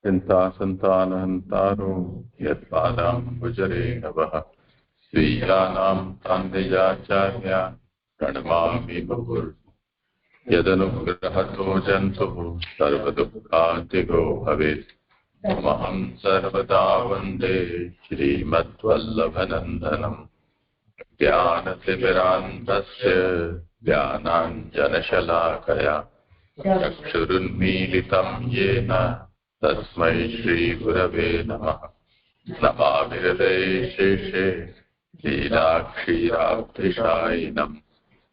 चिन्तासन्तानहन्तारो यत्पादाम्बुजरेणवः स्वीयानां तान्त्रियाचार्या प्रणमामि मुहुर् यदनुग्रहतो जन्तुः सर्वदुःखान्तिको भवेत् तमहं सर्वदा वन्दे श्रीमद्वल्लभनन्दनम् ज्ञानतिमिरान्धस्य ज्ञानाञ्जनशलाकया चक्षुरुन्मीलितं येन तस्मै श्रीगुरवे नमः। नमामि हृदये शेषे लीलाक्षीराब्धिशायिनम्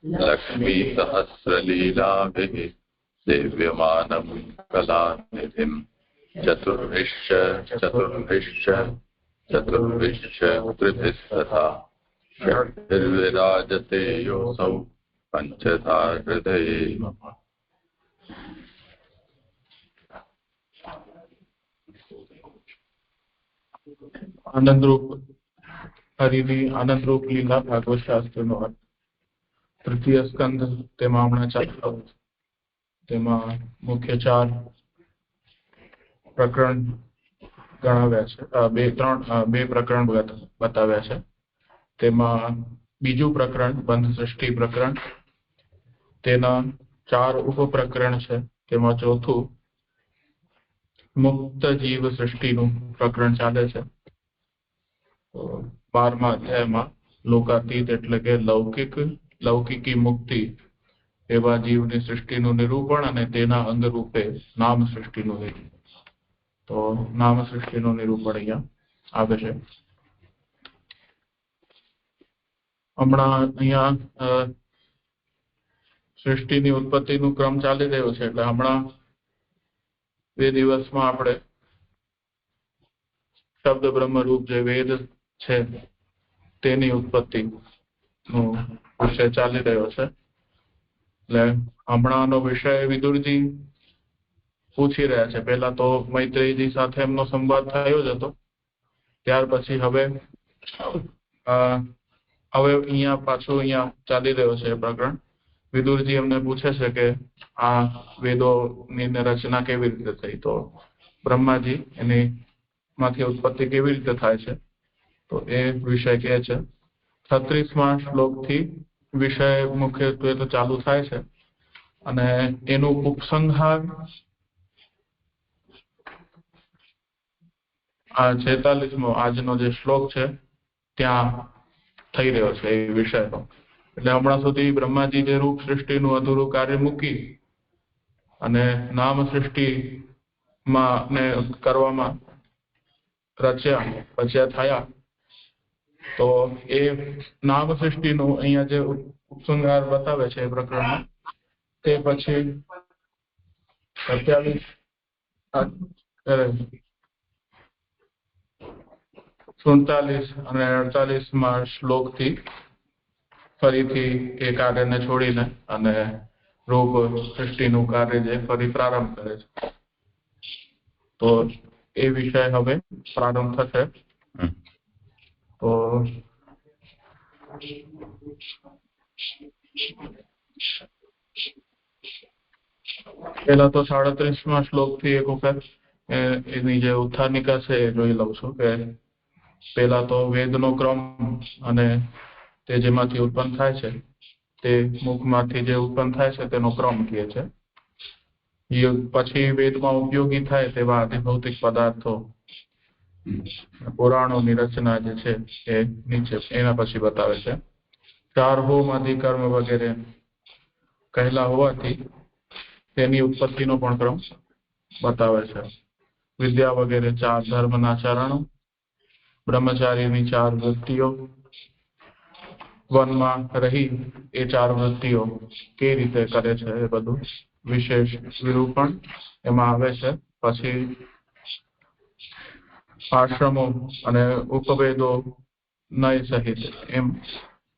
लक्ष्मीसहस्रलीलाभिः सेव्यमानं कलानिधिम् चतुर्भिश्च त्रिभिस्तथा षड्भिर्विराजते योऽसौ पञ्चधा हृदये मम। આનંદરૂપ હરિની આનંદરૂપ લીલા ભાગવત શાસ્ત્રનો અર્થ તૃતીય સ્કંદ તેમાં હમણાં ચાલતો તેમાં મુખ્ય 4 પ્રકરણ ગણાવ્યા છે, બે પ્રકરણ બતાવ્યા છે. તેમાં બીજું પ્રકરણ બંધ સૃષ્ટિ પ્રકરણ, તેના 4 ઉપપ્રકરણ છે. તેમાં ચોથું મુક્ત જીવ સૃષ્ટિનું પ્રકરણ ચાલે છે. 12મા અધ્યાયમાં લોકાતીત એટલે કે લૌકિકી મુક્તિ એવા જીવની સૃષ્ટિનું નિરૂપણ અને તેના અંગરૂપે નામ સૃષ્ટિનું નિરૂપણ. તો નામ સૃષ્ટિનું નિરૂપણ અહીંયા આવે છે. હમણાં અહીંયા સૃષ્ટિની ઉત્પત્તિનું ક્રમ ચાલી રહ્યો છે, એટલે હમણાં 2 દિવસમાં આપણે શબ્દ બ્રહ્મરૂપ જે વેદ છે તેની ઉત્પત્તિનો વિષય ચાલી રહ્યો છે. એટલે હમણાંનો વિષય વિદુરજી પૂછી રહ્યા છે. પહેલા તો મૈત્રેયજી સાથે એમનો સંવાદ થયો જ હતો, ત્યાર પછી હવે અહીંયા પાછું અહીંયા ચાલી રહ્યો છે પ્રકરણ. વિદુરજી એમને પૂછે છે કે આ વેદોની રચના કેવી રીતે થઈ, તો બ્રહ્માજી એની માંથી ઉત્પત્તિ કેવી રીતે થાય છે તો એ વિષય કહે છે. 36મા શ્લોકથી વિષય મુખ્યત્વે તો ચાલુ થાય છે અને એનું ઉપસંહાર આ 46મો આજનો જે શ્લોક છે ત્યાં થઈ રહ્યો છે એ વિષયનો. એટલે હમણાં સુધી બ્રહ્માજી જે રૂપ સૃષ્ટિનું અધૂરું કાર્ય મૂકી અને નામ સૃષ્ટિમાં ને કરવામાં રચ્યા થયા, તો એ નામ સૃષ્ટિનું અહીંયા જે ઉપસંહાર બતાવે છે એ પ્રકરણમાં, તે પછી 47 અને 48મા શ્લોકથી ફરીથી એ કાર્યને છોડીને અને રૂપ સૃષ્ટિનું કાર્ય જે ફરી પ્રારંભ કરે છે. તો એ વિષય હવે પ્રારંભ થશે. તો પેલા તો 37મા શ્લોકથી એક વખત એની જે ઉત્થાનિકા છે એ જોઈ લઉં છું કે પેલા તો વેદનો ક્રમ અને તે જેમાંથી ઉત્પન્ન થાય છે તે મુખમાંથી જે ઉત્પન્ન થાય છે તેનો ક્રમ કહે છે. પછી વેદમાં ઉપયોગી થાય તેવા આધિભૌતિક પદાર્થો પુરાણોની રચના જે છે એ નીચે એના પછી બતાવે છે. 4 હોમ અધિકર્મ વગેરે કહેલા હોવાથી તેની ઉત્પત્તિનો પણ ક્રમ બતાવે છે. વિદ્યા વગેરે 4 ધર્મના ચરણો, બ્રહ્મચારીની 4 વૃત્તિઓ, વનમાં રહી એ 4 વૃત્તિઓ કઈ રીતે કરે છે એ બધું વિશેષ નિરૂપણ એમાં આવે છે. પછી આશ્રમો અને ઉપવેદો નય સહિત એમ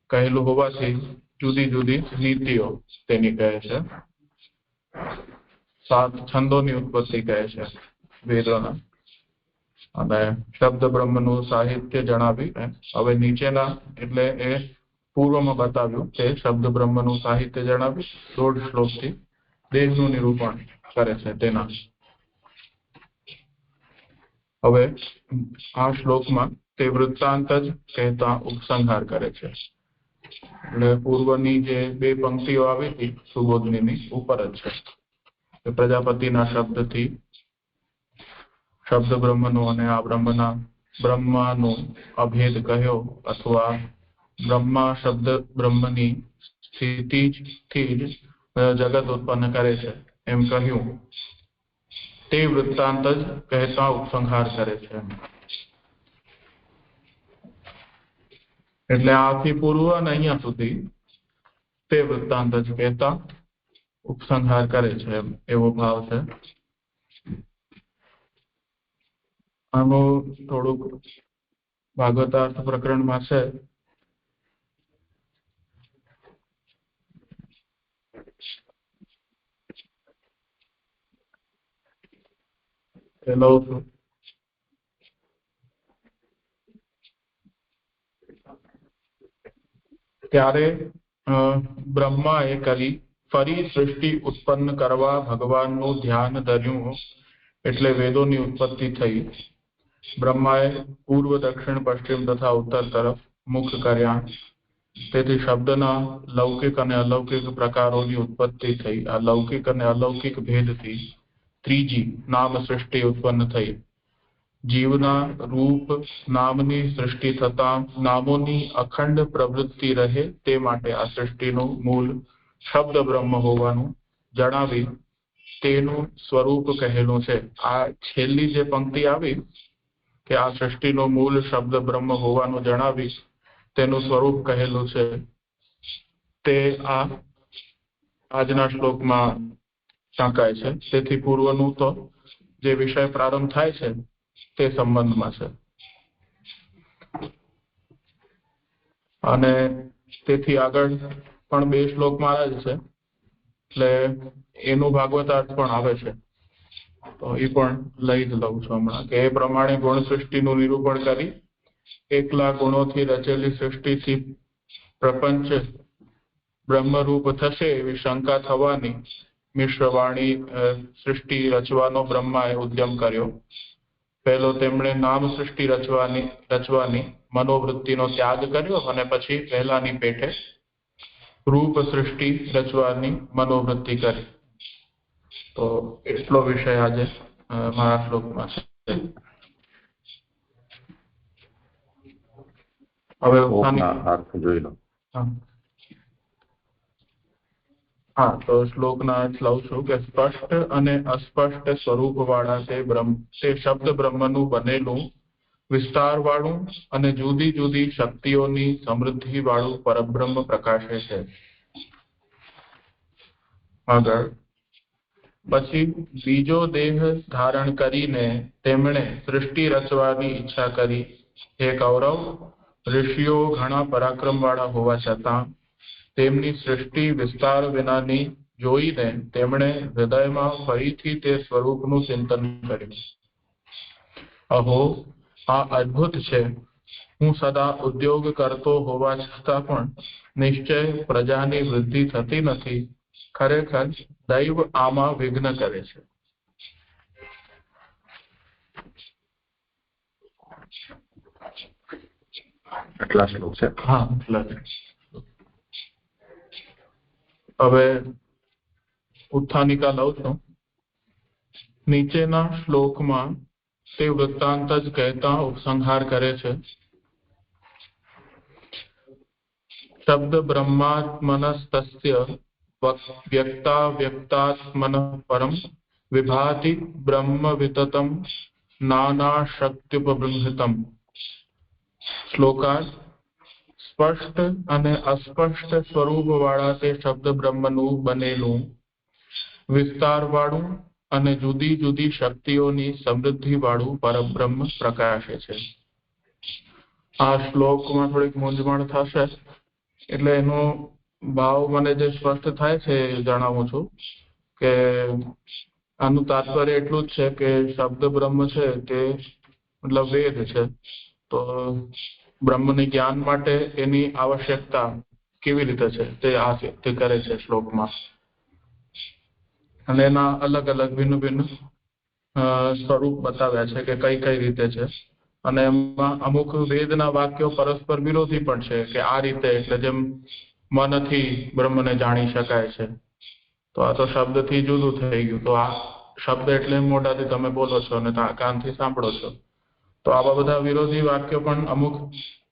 કહેલું હોવાથી જુદી જુદી નીતિઓ તેની કહે છે. 7 છંદોની ઉત્પત્તિ કહે છે વેદોના. અને શબ્દ બ્રહ્મનું સાહિત્ય જણાવી હવે નીચેના એટલે એ પૂર્વમાં બતાવ્યું કે શબ્દ બ્રહ્મનું સાહિત્ય જણાવી 16 શ્લોકથી દેહનું નિરૂપણ કરે છે તેના. હવે આ શ્લોકમાં તે વૃત્તાંત જ કહેતા ઉપસંહાર કરે છે. એટલે પૂર્વની જે બે પંક્તિઓ આવી હતી સુબોધની ઉપર જ છે કે પ્રજાપતિના શબ્દથી શબ્દ બ્રહ્મનો અને આ બ્રહ્માનો અભેદ કહ્યો, અથવા બ્રહ્મા શબ્દ બ્રહ્મની સ્થિતિથી જ જગત ઉત્પન્ન કરે છે એમ કહ્યું. તે વૃત્તાંત જ કહેતા ઉપસંહાર કરે છે. એટલે આથી પૂર્વ અને અહીંયા સુધી તે વૃત્તાંત જ કહેતા ઉપસંહાર કરે છે એવો ભાવ છે. આનું થોડુંક ભાગવતાર્થ પ્રકરણમાં છે. લઉં છું. ત્યારે બ્રહ્માએ કરી ફરી સૃષ્ટિ ઉત્પન્ન કરવા ભગવાનનું ધ્યાન ધર્યું, એટલે વેદોની ઉત્પત્તિ થઈ. બ્રહ્માએ પૂર્વ, દક્ષિણ, પશ્ચિમ તથા ઉત્તર તરફ મુખ કર્યા. તેથી શબ્દના લૌકિક અને અલૌકિક પ્રકારોની ઉત્પત્તિ થઈ. આ લૌકિક અને અલૌકિક ભેદથી ત્રીજી નામ સૃષ્ટિ ઉત્પન્ન થઈ. જીવના રૂપ નામની સૃષ્ટિ થતા નામોની અખંડ પ્રવૃત્તિ રહે તે માટે આ સૃષ્ટિનું મૂળ શબ્દ બ્રહ્મ હોવાનું જણાવી તેનું સ્વરૂપ કહેલું છે. આ છેલ્લી જે પંક્તિ આવી કે આ સૃષ્ટિનું મૂળ શબ્દ બ્રહ્મ હોવાનું જણાવી તેનું સ્વરૂપ કહેલું છે, તે આ આજના શ્લોકમાં ટાંકાય છે. તેથી પૂર્વનું તો જે વિષય પ્રારંભ થાય છે તે સંબંધમાં છે. અને તેથી આગળ પણ બે શ્લોકમાં આવે છે, એટલે એનું ભાગવતાર્થ પણ આવે છે. તો એ પણ લઈ જ લઉં છું હમણાં કે એ પ્રમાણે ગુણ સૃષ્ટિનું નિરૂપણ કરી એકલા ગુણોથી રચેલી સૃષ્ટિથી પ્રપંચ બ્રહ્મરૂપ થશે એવી શંકા થવાની મિશ્રવાણી સૃષ્ટિ રચવાનો બ્રહ્માએ ઉદ્યમ કર્યો. પહેલો તેમણે નામ સૃષ્ટિ રચવાની મનોવૃત્તિનો ત્યાગ કર્યો અને પછી પહેલાની પેઠે રૂપ સૃષ્ટિ રચવાની મનોવૃત્તિ કરી. તો એટલો વિષય આજે મારા શ્લોકમાં છે. હવે અર્થ જોઈ લો. હા, તો શ્લોકના અર્થ લઉં છું કે સ્પષ્ટ અને અસ્પષ્ટ સ્વરૂપ વાળા તે શબ્દ બ્રહ્મનું બનેલું વિસ્તાર વાળું અને જુદી જુદી શક્તિઓની સમૃદ્ધિ વાળું પરબ્રહ્મ પ્રકાશે છે. આગળ પછી બીજો દેહ ધારણ કરીને તેમણે સૃષ્ટિ રચવાની ઈચ્છા કરી. હે કૌરવ, ઋષિઓ ઘણા પરાક્રમ વાળા હોવા છતાં તેમની સૃષ્ટિ વિસ્તાર વિનાની જોઈને તેમણે હૃદયમાં ફરીથી તે સ્વરૂપનું ચિંતન કર્યું. અહો, આ અદ્ભુત છે. હું સદા ઉદ્યોગ કરતો હોવા છતાં પણ નિશ્ચય પ્રજાની વૃદ્ધિ થતી નથી. ખરેખર દૈવ આમાં વિઘ્ન કરે છે. એટલા શ્લોક છે. હા, એટલા છે. હવે ઉત્થાનિકા લઉં છું. નીચેના શ્લોકમાં તે વૃત્તાંત જ કહેતા ઉપસંહાર કરે છે. શબ્દ બ્રહ્માત્મનસ્તસ્ય વ્યક્તાવ્યક્તાત્મન પરમ વિભાતિ બ્રહ્મ વિતતમ નાના શક્ત્યુપબૃંહતમ. શ્લોકાર્થ સ્પષ્ટ અને અસ્પષ્ટ સ્વરૂપ વાળા તે શબ્દ બ્રહ્મનું બનેલું વિસ્તાર વાળું અને જુદી જુદી શક્તિઓની સમૃદ્ધિ વાળું પરબ્રહ્મ પ્રકાશે છે. આ શ્લોકમાં થોડીક મૂંઝવણ થશે, એટલે એનો ભાવ મને જે સ્પષ્ટ થાય છે એ જણાવું છું કે આનું તાત્પર્ય એટલું જ છે કે શબ્દ બ્રહ્મ છે તે મતલબ વેદ છે. તો બ્રહ્મની જ્ઞાન માટે એની આવશ્યકતા કેવી રીતે છે તે આ સિદ્ધ કરે છે શ્લોકમાં. અને એના અલગ અલગ ભિન્ન ભિન્ન સ્વરૂપ બતાવ્યા છે કે કઈ કઈ રીતે છે, અને એમાં અમુક વેદના વાક્યો પરસ્પર વિરોધી પણ છે કે આ રીતે, એટલે જેમ મનથી બ્રહ્મને જાણી શકાય છે, તો આ તો શબ્દથી જુદું થઈ ગયું. તો આ શબ્દ એટલે મોઢાથી તમે બોલો છો અને કાનથી સાંભળો છો, તો આવા બધા વિરોધી વાક્યો પણ અમુક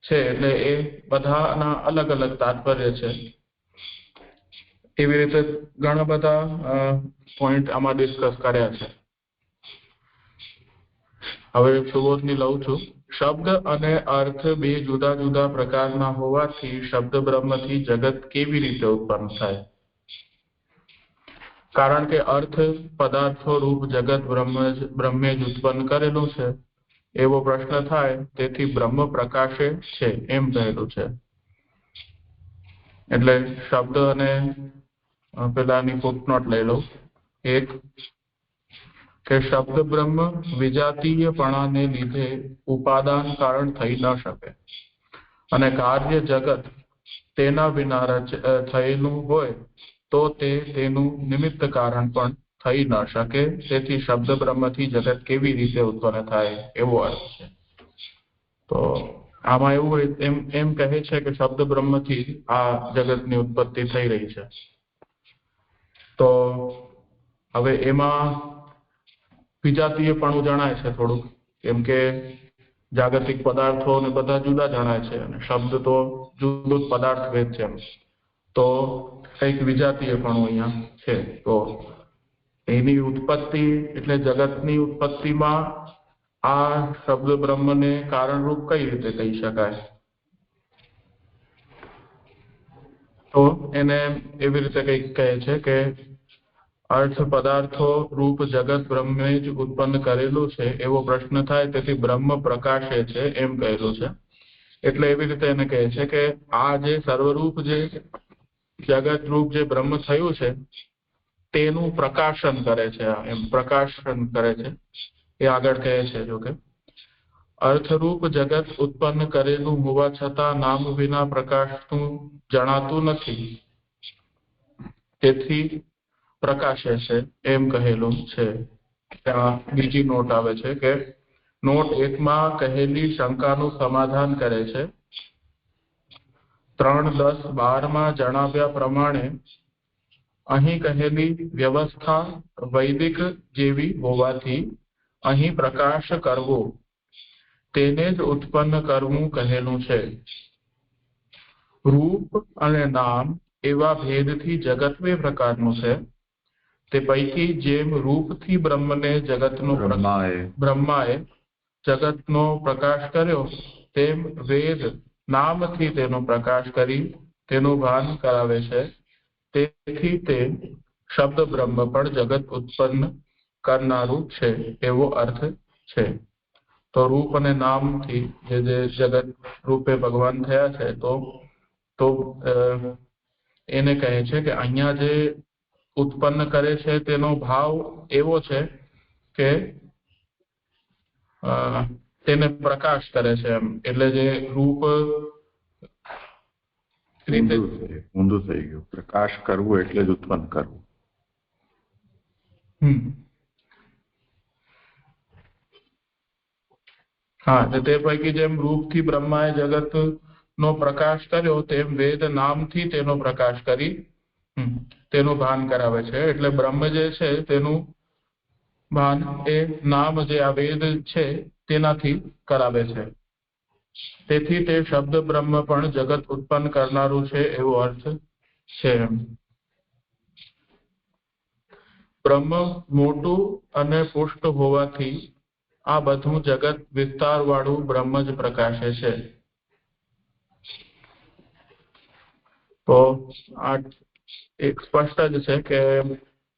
છે, એટલે એ બધાના અલગ અલગ તાત્પર્ય છે. એવી રીતે ઘણા બધા પોઈન્ટ આમાં ડિસ્કસ કર્યા છે. હવે સુબોધની લઉં છું. શબ્દ અને અર્થ બે જુદા જુદા પ્રકારના હોવાથી શબ્દ બ્રહ્મથી જગત કેવી રીતે ઉત્પન્ન થાય? કારણ કે અર્થ પદાર્થો રૂપ જગત બ્રહ્મે જ ઉત્પન્ન કરેલું છે એવો પ્રશ્ન થાય, તેથી બ્રહ્મ પ્રકાશે છે એમ કહેલું છે. એટલે શબ્દ અને પેલાની ફૂટનોટ લઈ લો. એક કે શબ્દ બ્રહ્મ વિજાતીયપણાને લીધે ઉપાદાન કારણ થઈ ન શકે, અને કાર્ય જગત તેના વિના થયેલું હોય તો તે તેનું નિમિત્ત કારણ પણ થઈ ન શકે. તેથી શબ્દ બ્રહ્મથી જગત કેવી રીતે ઉત્પન્ન થાય એવો અર્થ છે. તો આમાં એવું એમ કહે છે કે શબ્દ બ્રહ્મથી આ જગતની ઉત્પત્તિ થઈ રહી છે. તો હવે એમાં વિજાતીયપણું જણાય છે થોડુંક, કેમ કે જાગતિક પદાર્થો ને બધા જુદા જણાય છે અને શબ્દ તો જુદું જ પદાર્થ ભેદ છે. તો કંઈક વિજાતીયપણું અહીંયા છે. તો એની ઉત્પત્તિ એટલે જગતની ઉત્પત્તિમાં આ શબ્દ બ્રહ્મને કારણરૂપ કઈ રીતે કહી શકાય? તો એને એવી રીતે કંઈક કહે છે કે અર્થ પદાર્થો રૂપ જગત બ્રહ્મે જ ઉત્પન્ન કરેલું છે એવો પ્રશ્ન થાય, તેથી બ્રહ્મ પ્રકાશે છે એમ કહેલું છે. એટલે એવી રીતે એને કહે છે કે આ જે સર્વરૂપ જે જગત રૂપ જે બ્રહ્મ થયું છે તેનું પ્રકાશન કરે છે, એમ પ્રકાશન કરે છે એ આગળ કહે છે. જોકે અર્થરૂપ જગત ઉત્પન્ન કરેલું હોવા છતાં નામ વિના પ્રકાશનું જણાતું નથી, તેથી પ્રકાશે છે એમ કહેલું છે. ત્યાં બીજી નોટ આવે છે કે નોટ 1 માં કહેલી શંકાનું સમાધાન કરે છે. 3.10.12 જણાવ્યા પ્રમાણે અહીં કહેલી વ્યવસ્થા વૈદિક જેવી હોવાથી અહીં પ્રકાશ કરવો તેને જ ઉત્પન્ન કરવું કહેલું છે. રૂપ અને નામ એવા ભેદથી જગત બે પ્રકારનું છે. તે પૈકી જેમ રૂપથી બ્રહ્માએ જગતનો પ્રકાશ કર્યો, તેમ વેદ નામથી તેનો પ્રકાશ કરી તેનું ભાન કરાવે છે. તેથી તે શબ્દ બ્રહ્મ પણ જગત ઉત્પન્ન કરનારું છે એવો અર્થ છે. તો રૂપ અને નામથી જે જગત રૂપે ભગવાન થયા છે, તો એને કહે છે કે અહીંયા જે ઉત્પન્ન કરે છે તેનો ભાવ એવો છે કે તેને પ્રકાશ કરે છે એમ. એટલે જે રૂપ ઊંધું થઈ ગયું. પ્રકાશ કરવું એટલે જ ઉત્પન્ન કરવું. હા, તે પૈકી જેમ રૂપથી બ્રહ્માએ જગત નો પ્રકાશ કર્યો, તેમ વેદ નામથી તેનો પ્રકાશ કરી તેનું ભાન કરાવે છે. એટલે બ્રહ્મ જે છે તેનું ભાન એ નામ જે આ વેદ છે તેનાથી કરાવે છે. તેથી તે શબ્દ બ્રહ્મ પણ જગત ઉત્પન્ન કરનારું છે એવો અર્થ છે. બ્રહ્મ મોટું અને પુષ્ટ હોવાથી આ બધું જગત વિસ્તાર વાળું બ્રહ્મ જ પ્રકાશે છે. તો આ એક સ્પષ્ટ જ છે કે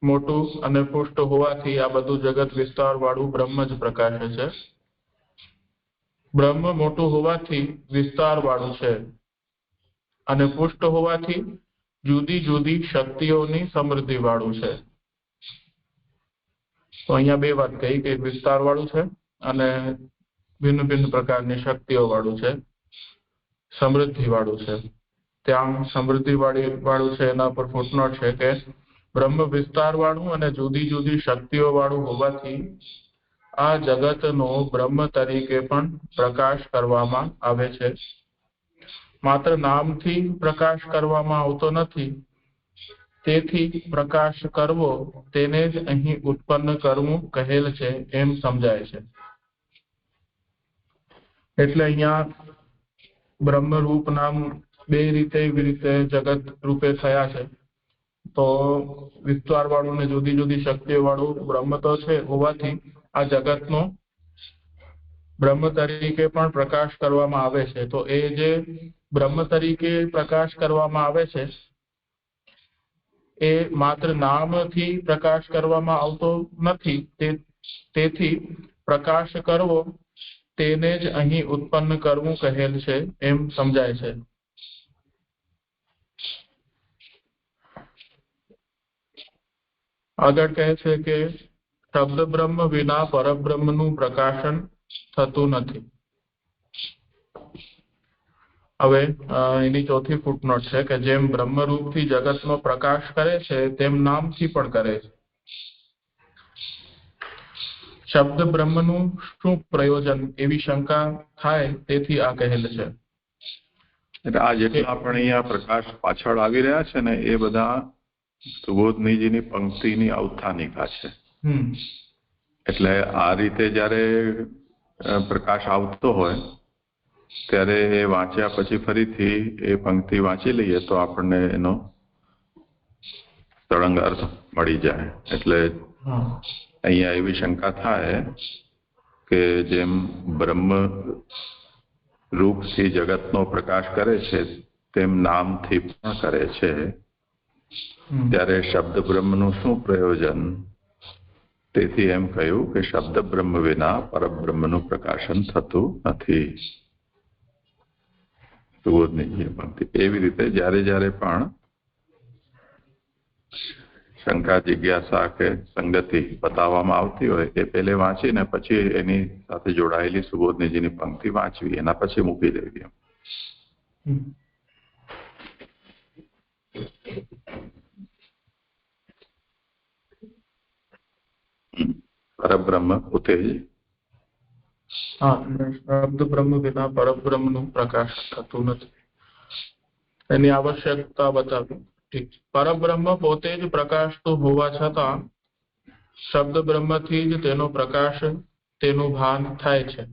મોટું અને પુષ્ટ હોવાથી આ બધું જગત વિસ્તાર વાળું બ્રહ્મ જ પ્રકાશે છે. બ્રહ્મ મોટું હોવાથી વિસ્તાર વાળું છે અને પુષ્ટ હોવાથી જુદી જુદી શક્તિઓની સમૃદ્ધિ વાળું છે. તો અહીંયા બે વાત કહી કે વિસ્તાર વાળું છે અને ભિન્ન ભિન્ન પ્રકારની શક્તિઓ વાળું છે, સમૃદ્ધિ વાળું છે. ત્યાં સમૃદ્ધિ વાળું છે એના પર ફૂટનોટ છે કે બ્રહ્મ વિસ્તાર વાળું અને જુદી જુદી શક્તિઓ વાળું હોવાથી આ જગતનો બ્રહ્મ તરીકે પણ પ્રકાશ કરવામાં આવે છે. માત્ર નામથી પ્રકાશ કરવામાં આવતો નથી, તેથી પ્રકાશ કરવો તેને જ અહીં ઉત્પન્ન કરવું કહેલ છે એમ સમજાય છે. એટલે અહીંયા બ્રહ્મરૂપ નામ બે રીતે એવી રીતે જગત રૂપે થયા છે. તો વિસ્તાર વાળું ને જુદી જુદી શક્તિઓ વાળું બ્રહ્મ તો છે હોવાથી આ જગતનો બ્રહ્મ તરીકે પણ પ્રકાશ કરવામાં આવે છે. તો એ જે બ્રહ્મ તરીકે પ્રકાશ કરવામાં આવે છે એ માત્ર નામથી પ્રકાશ કરવામાં આવતો નથી, તેથી પ્રકાશ કરવો તેને જ અહીં ઉત્પન્ન કરવું કહેલ છે એમ સમજાય છે. આગળ કહે છે કે શબ્દ બ્રહ્મ વિના પરબ્રહ્મનું પ્રકાશન થતું નથી. હવે એની ચોથી ફૂટનોટ છે કે જેમ બ્રહ્મરૂપથી જગતનો પ્રકાશ કરે છે તેમ નામથી પણ કરે છે. શબ્દ બ્રહ્મનું શું પ્રયોજન એવી શંકા થાય, તેથી આ કહેલ છે. એટલે આ જેટલા પણ અહીંયા પ્રકાશ પાછળ આવી રહ્યા છે ને એ બધા સુબોધનીજીની પંક્તિની અવસ્થાનિકા છે. એટલે આ રીતે જયારે પ્રકાશ આવતો હોય ત્યારે એ વાંચ્યા પછી ફરીથી એ પંક્તિ વાંચી લઈએ તો આપણને એનો સળંગ અર્થ મળી જાય. એટલે અહીંયા એવી શંકા થાય કે જેમ બ્રહ્મ રૂપથી જગતનો પ્રકાશ કરે છે તેમ નામથી પણ કરે છે, ત્યારે શબ્દ બ્રહ્મનું શું પ્રયોજન? તેથી એમ કહ્યું કે શબ્દ બ્રહ્મ વિના પરબ્રહ્મનું પ્રકાશન થતું નથી. સુબોધનીજી પંક્તિ એવી રીતે જ્યારે જ્યારે પણ શંકા જિજ્ઞાસા કે સંગતિ બતાવવામાં આવતી હોય એ પહેલે વાંચીને પછી એની સાથે જોડાયેલી સુબોધનીજીની પંક્તિ વાંચવી, એના પછી મૂકી દેવી. પરબ્રહ્મ પોતે જ શબ્દ બ્રહ્મ વિના પરબ્રહ્મનું પ્રકાશ થતું નથી, એની આવશ્યકતા બતાવી. ઠીક. પરબ્રહ્મ પોતે જ પ્રકાશતું હોવા છતાં શબ્દ બ્રહ્મથી જ તેનો પ્રકાશ, તેનું ભાન થાય છે.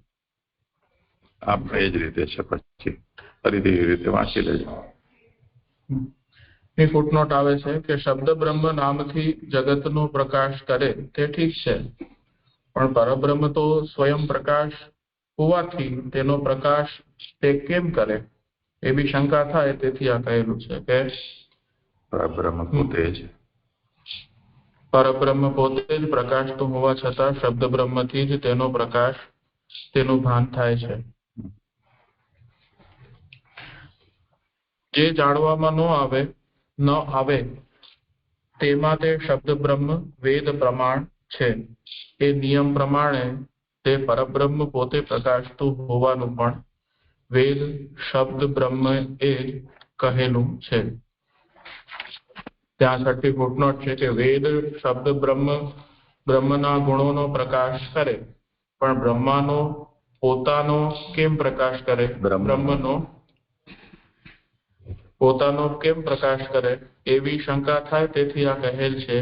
આપણે એ જ રીતે છે. પછી ફરીથી એ રીતે વાંચી લેજો. એ ફૂટનોટ આવે છે કે શબ્દ બ્રહ્મ નામથી જગતનો પ્રકાશ કરે તે ઠીક છે, પણ પરબ્રહ્મ તો સ્વયં પ્રકાશ હોવાથી તેનો પ્રકાશ તે કેમ કરે એવી શંકા થાય, તેથી આ કહેલું છે કે પરબ્રહ્મ પોતે જ પ્રકાશતું હોવા છતાં શબ્દ બ્રહ્મથી જ તેનો પ્રકાશ, તેનું ભાન થાય છે. જે જાણવામાં ન આવે તેમાં તે શબ્દ બ્રહ્મ વેદ પ્રમાણ છે. એ નિયમ પ્રમાણે તે પરબ્રહ્મ પોતે પ્રકાશતું હોવાનું પણ વેદ શબ્દ બ્રહ્મ એ કહેલું છે. ત્યાં છઠ્ઠી ફૂટનોટ છે કે વેદ શબ્દ બ્રહ્મના ગુણોનો પ્રકાશ કરે, પણ બ્રહ્માનો પોતાનો કેમ પ્રકાશ કરે? બ્રહ્મનો પોતાનો કેમ પ્રકાશ કરે એવી શંકા થાય, તેથી આ કહેલ છે.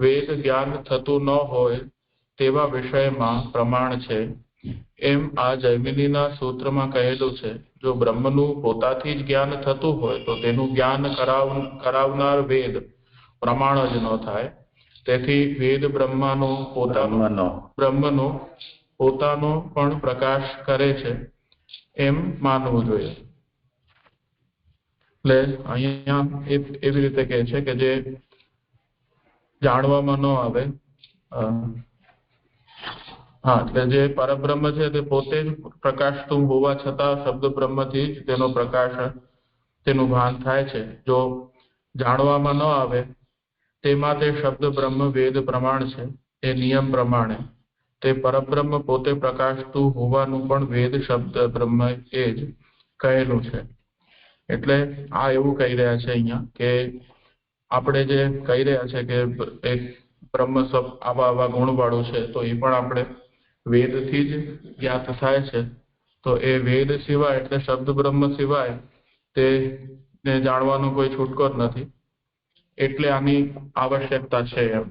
વેદ જ્ઞાન થતું ન હોય તેવા વિષયમાં પ્રમાણ છે એમ આ જૈમિનીના સૂત્રમાં કહેલું છે. જો બ્રહ્મનું પોતાથી જ જ્ઞાન થતું હોય તો તેનું જ્ઞાન કરાવનાર વેદ પ્રમાણ જ ન થાય. તેથી વેદ બ્રહ્મનો પોતાનો પણ પ્રકાશ કરે છે એમ માનવું જોઈએ. એટલે અહીંયા એવી રીતે કહે છે કે જે જાણવામાં ન આવે, એટલે જે પરબ્રહ્મ છે તે પોતે જ પ્રકાશતું હોવા છતાં શબ્દ બ્રહ્મથી જ તેનો પ્રકાશ, તેનું ભાન થાય છે. જો જાણવામાં ન આવે તેમાં તે શબ્દ બ્રહ્મ વેદ પ્રમાણ છે. એ નિયમ પ્રમાણે તે પરબ્રહ્મ પોતે પ્રકાશતું હોવાનું પણ વેદ શબ્દ બ્રહ્મ એ જ કહેલું છે. એટલે આ એવું કહી રહ્યા છે અહીંયા કે આપણે જે કહી રહ્યા છે કે એક બ્રહ્મ આવા ગુણ વાળું છે, તો એ પણ આપણે વેદથી જ જ્ઞાત થાય છે, તો એ વેદ સિવાય એટલે શબ્દ બ્રહ્મ સિવાય તેને જાણવાનો કોઈ છૂટકો જ નથી, એટલે આની આવશ્યકતા છે એમ.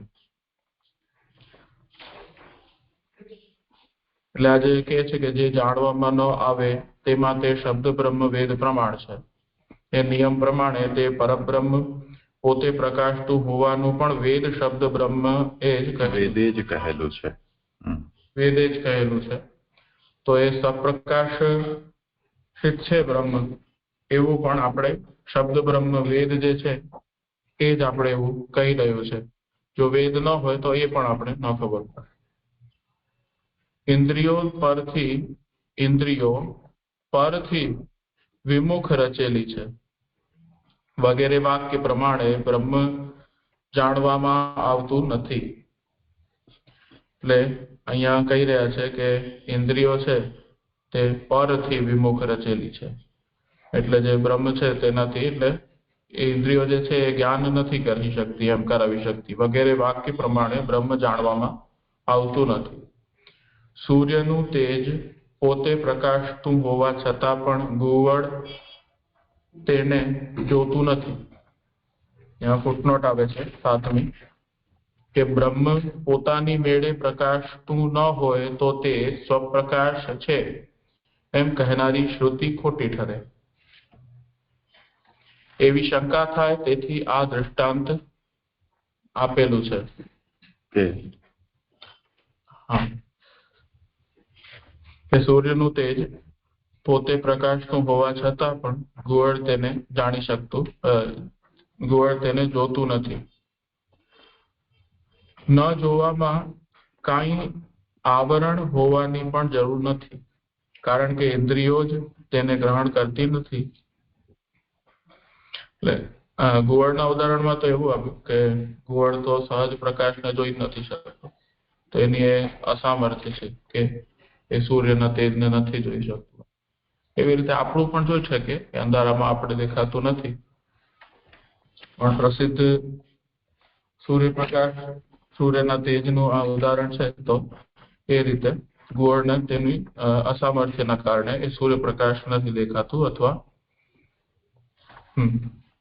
એટલે આજે કહે છે કે જે જાણવામાં ન આવે તેમાં તે શબ્દ બ્રહ્મ વેદ પ્રમાણ છે. એ નિયમ પ્રમાણે તે પરબ્રહ્મ પોતે પ્રકાશતું હોવાનું પણ વેદ શબ્દ બ્રહ્મ એ જ વેદે જ કહેલું છે. વેદે જ કહેલું છે. તો એ સપ્રકાશિત છે બ્રહ્મ, એવું પણ આપણે શબ્દ બ્રહ્મ વેદ જે છે એ જ આપણે એવું કહી રહ્યું છે. જો વેદ ન હોય તો એ પણ આપણે ન ખબર પડે. ઇન્દ્રિયો પરથી વિમુખ રચેલી છે વગેરે વાક્ય પ્રમાણે બ્રહ્મ જાણવામાં આવતું નથી. એટલે અહીંયા કહી રહ્યા છે કે ઇન્દ્રિયો છે તે પરથી વિમુખ રચેલી છે, એટલે જે બ્રહ્મ છે તેનાથી, એટલે એ ઇન્દ્રિયો જે છે એ જ્ઞાન નથી કરી શકતી, એમ કરાવી શકતી. વગેરે વાક્ય પ્રમાણે બ્રહ્મ જાણવામાં આવતું નથી. સૂર્યનું તેજ પોતે પ્રકાશતું હોવા છતાં પણ ગુવળ તેને જોતું નથી. यहाँ ફૂટનોટ આવે છે 7મી કે બ્રહ્મ પોતાની મેળે પ્રકાશતું ન હોય તો તે સ્વપ્રકાશ છે એમ કહેનારી શ્રુતિ ખોટી ઠરે. એવી શંકા થાય તેથી આ દ્રષ્ટાંત આપેલું છે. હા, કે સૂર્યનું તેજ પોતે પ્રકાશતું હોવા છતાં પણ ગુવળ તેને જોતું નથી. ન જોવામાં કાંઈ આવરણ હોવાની પણ જરૂર નથી, કારણ કે ઇન્દ્રિયો જ તેને ગ્રહણ કરતી નથી. એટલે ગુવળના ઉદાહરણમાં તો એવું આવ્યું કે ગુવળ તો સહજ પ્રકાશને જોઈ નથી શકતો, તો એની એ અસામર્થ્ય છે કે એ સૂર્યના તેજને નથી જોઈ શકતું. એવી રીતે આપણું પણ જોઈ શકે કે અંધારામાં આપણે દેખાતું નથી, પણ પ્રસિદ્ધ સૂર્યના તેજનું આ ઉદાહરણ છે. તો એ રીતે ગુવળને તેની અસામર્થ્યના કારણે એ સૂર્યપ્રકાશ નથી દેખાતું, અથવા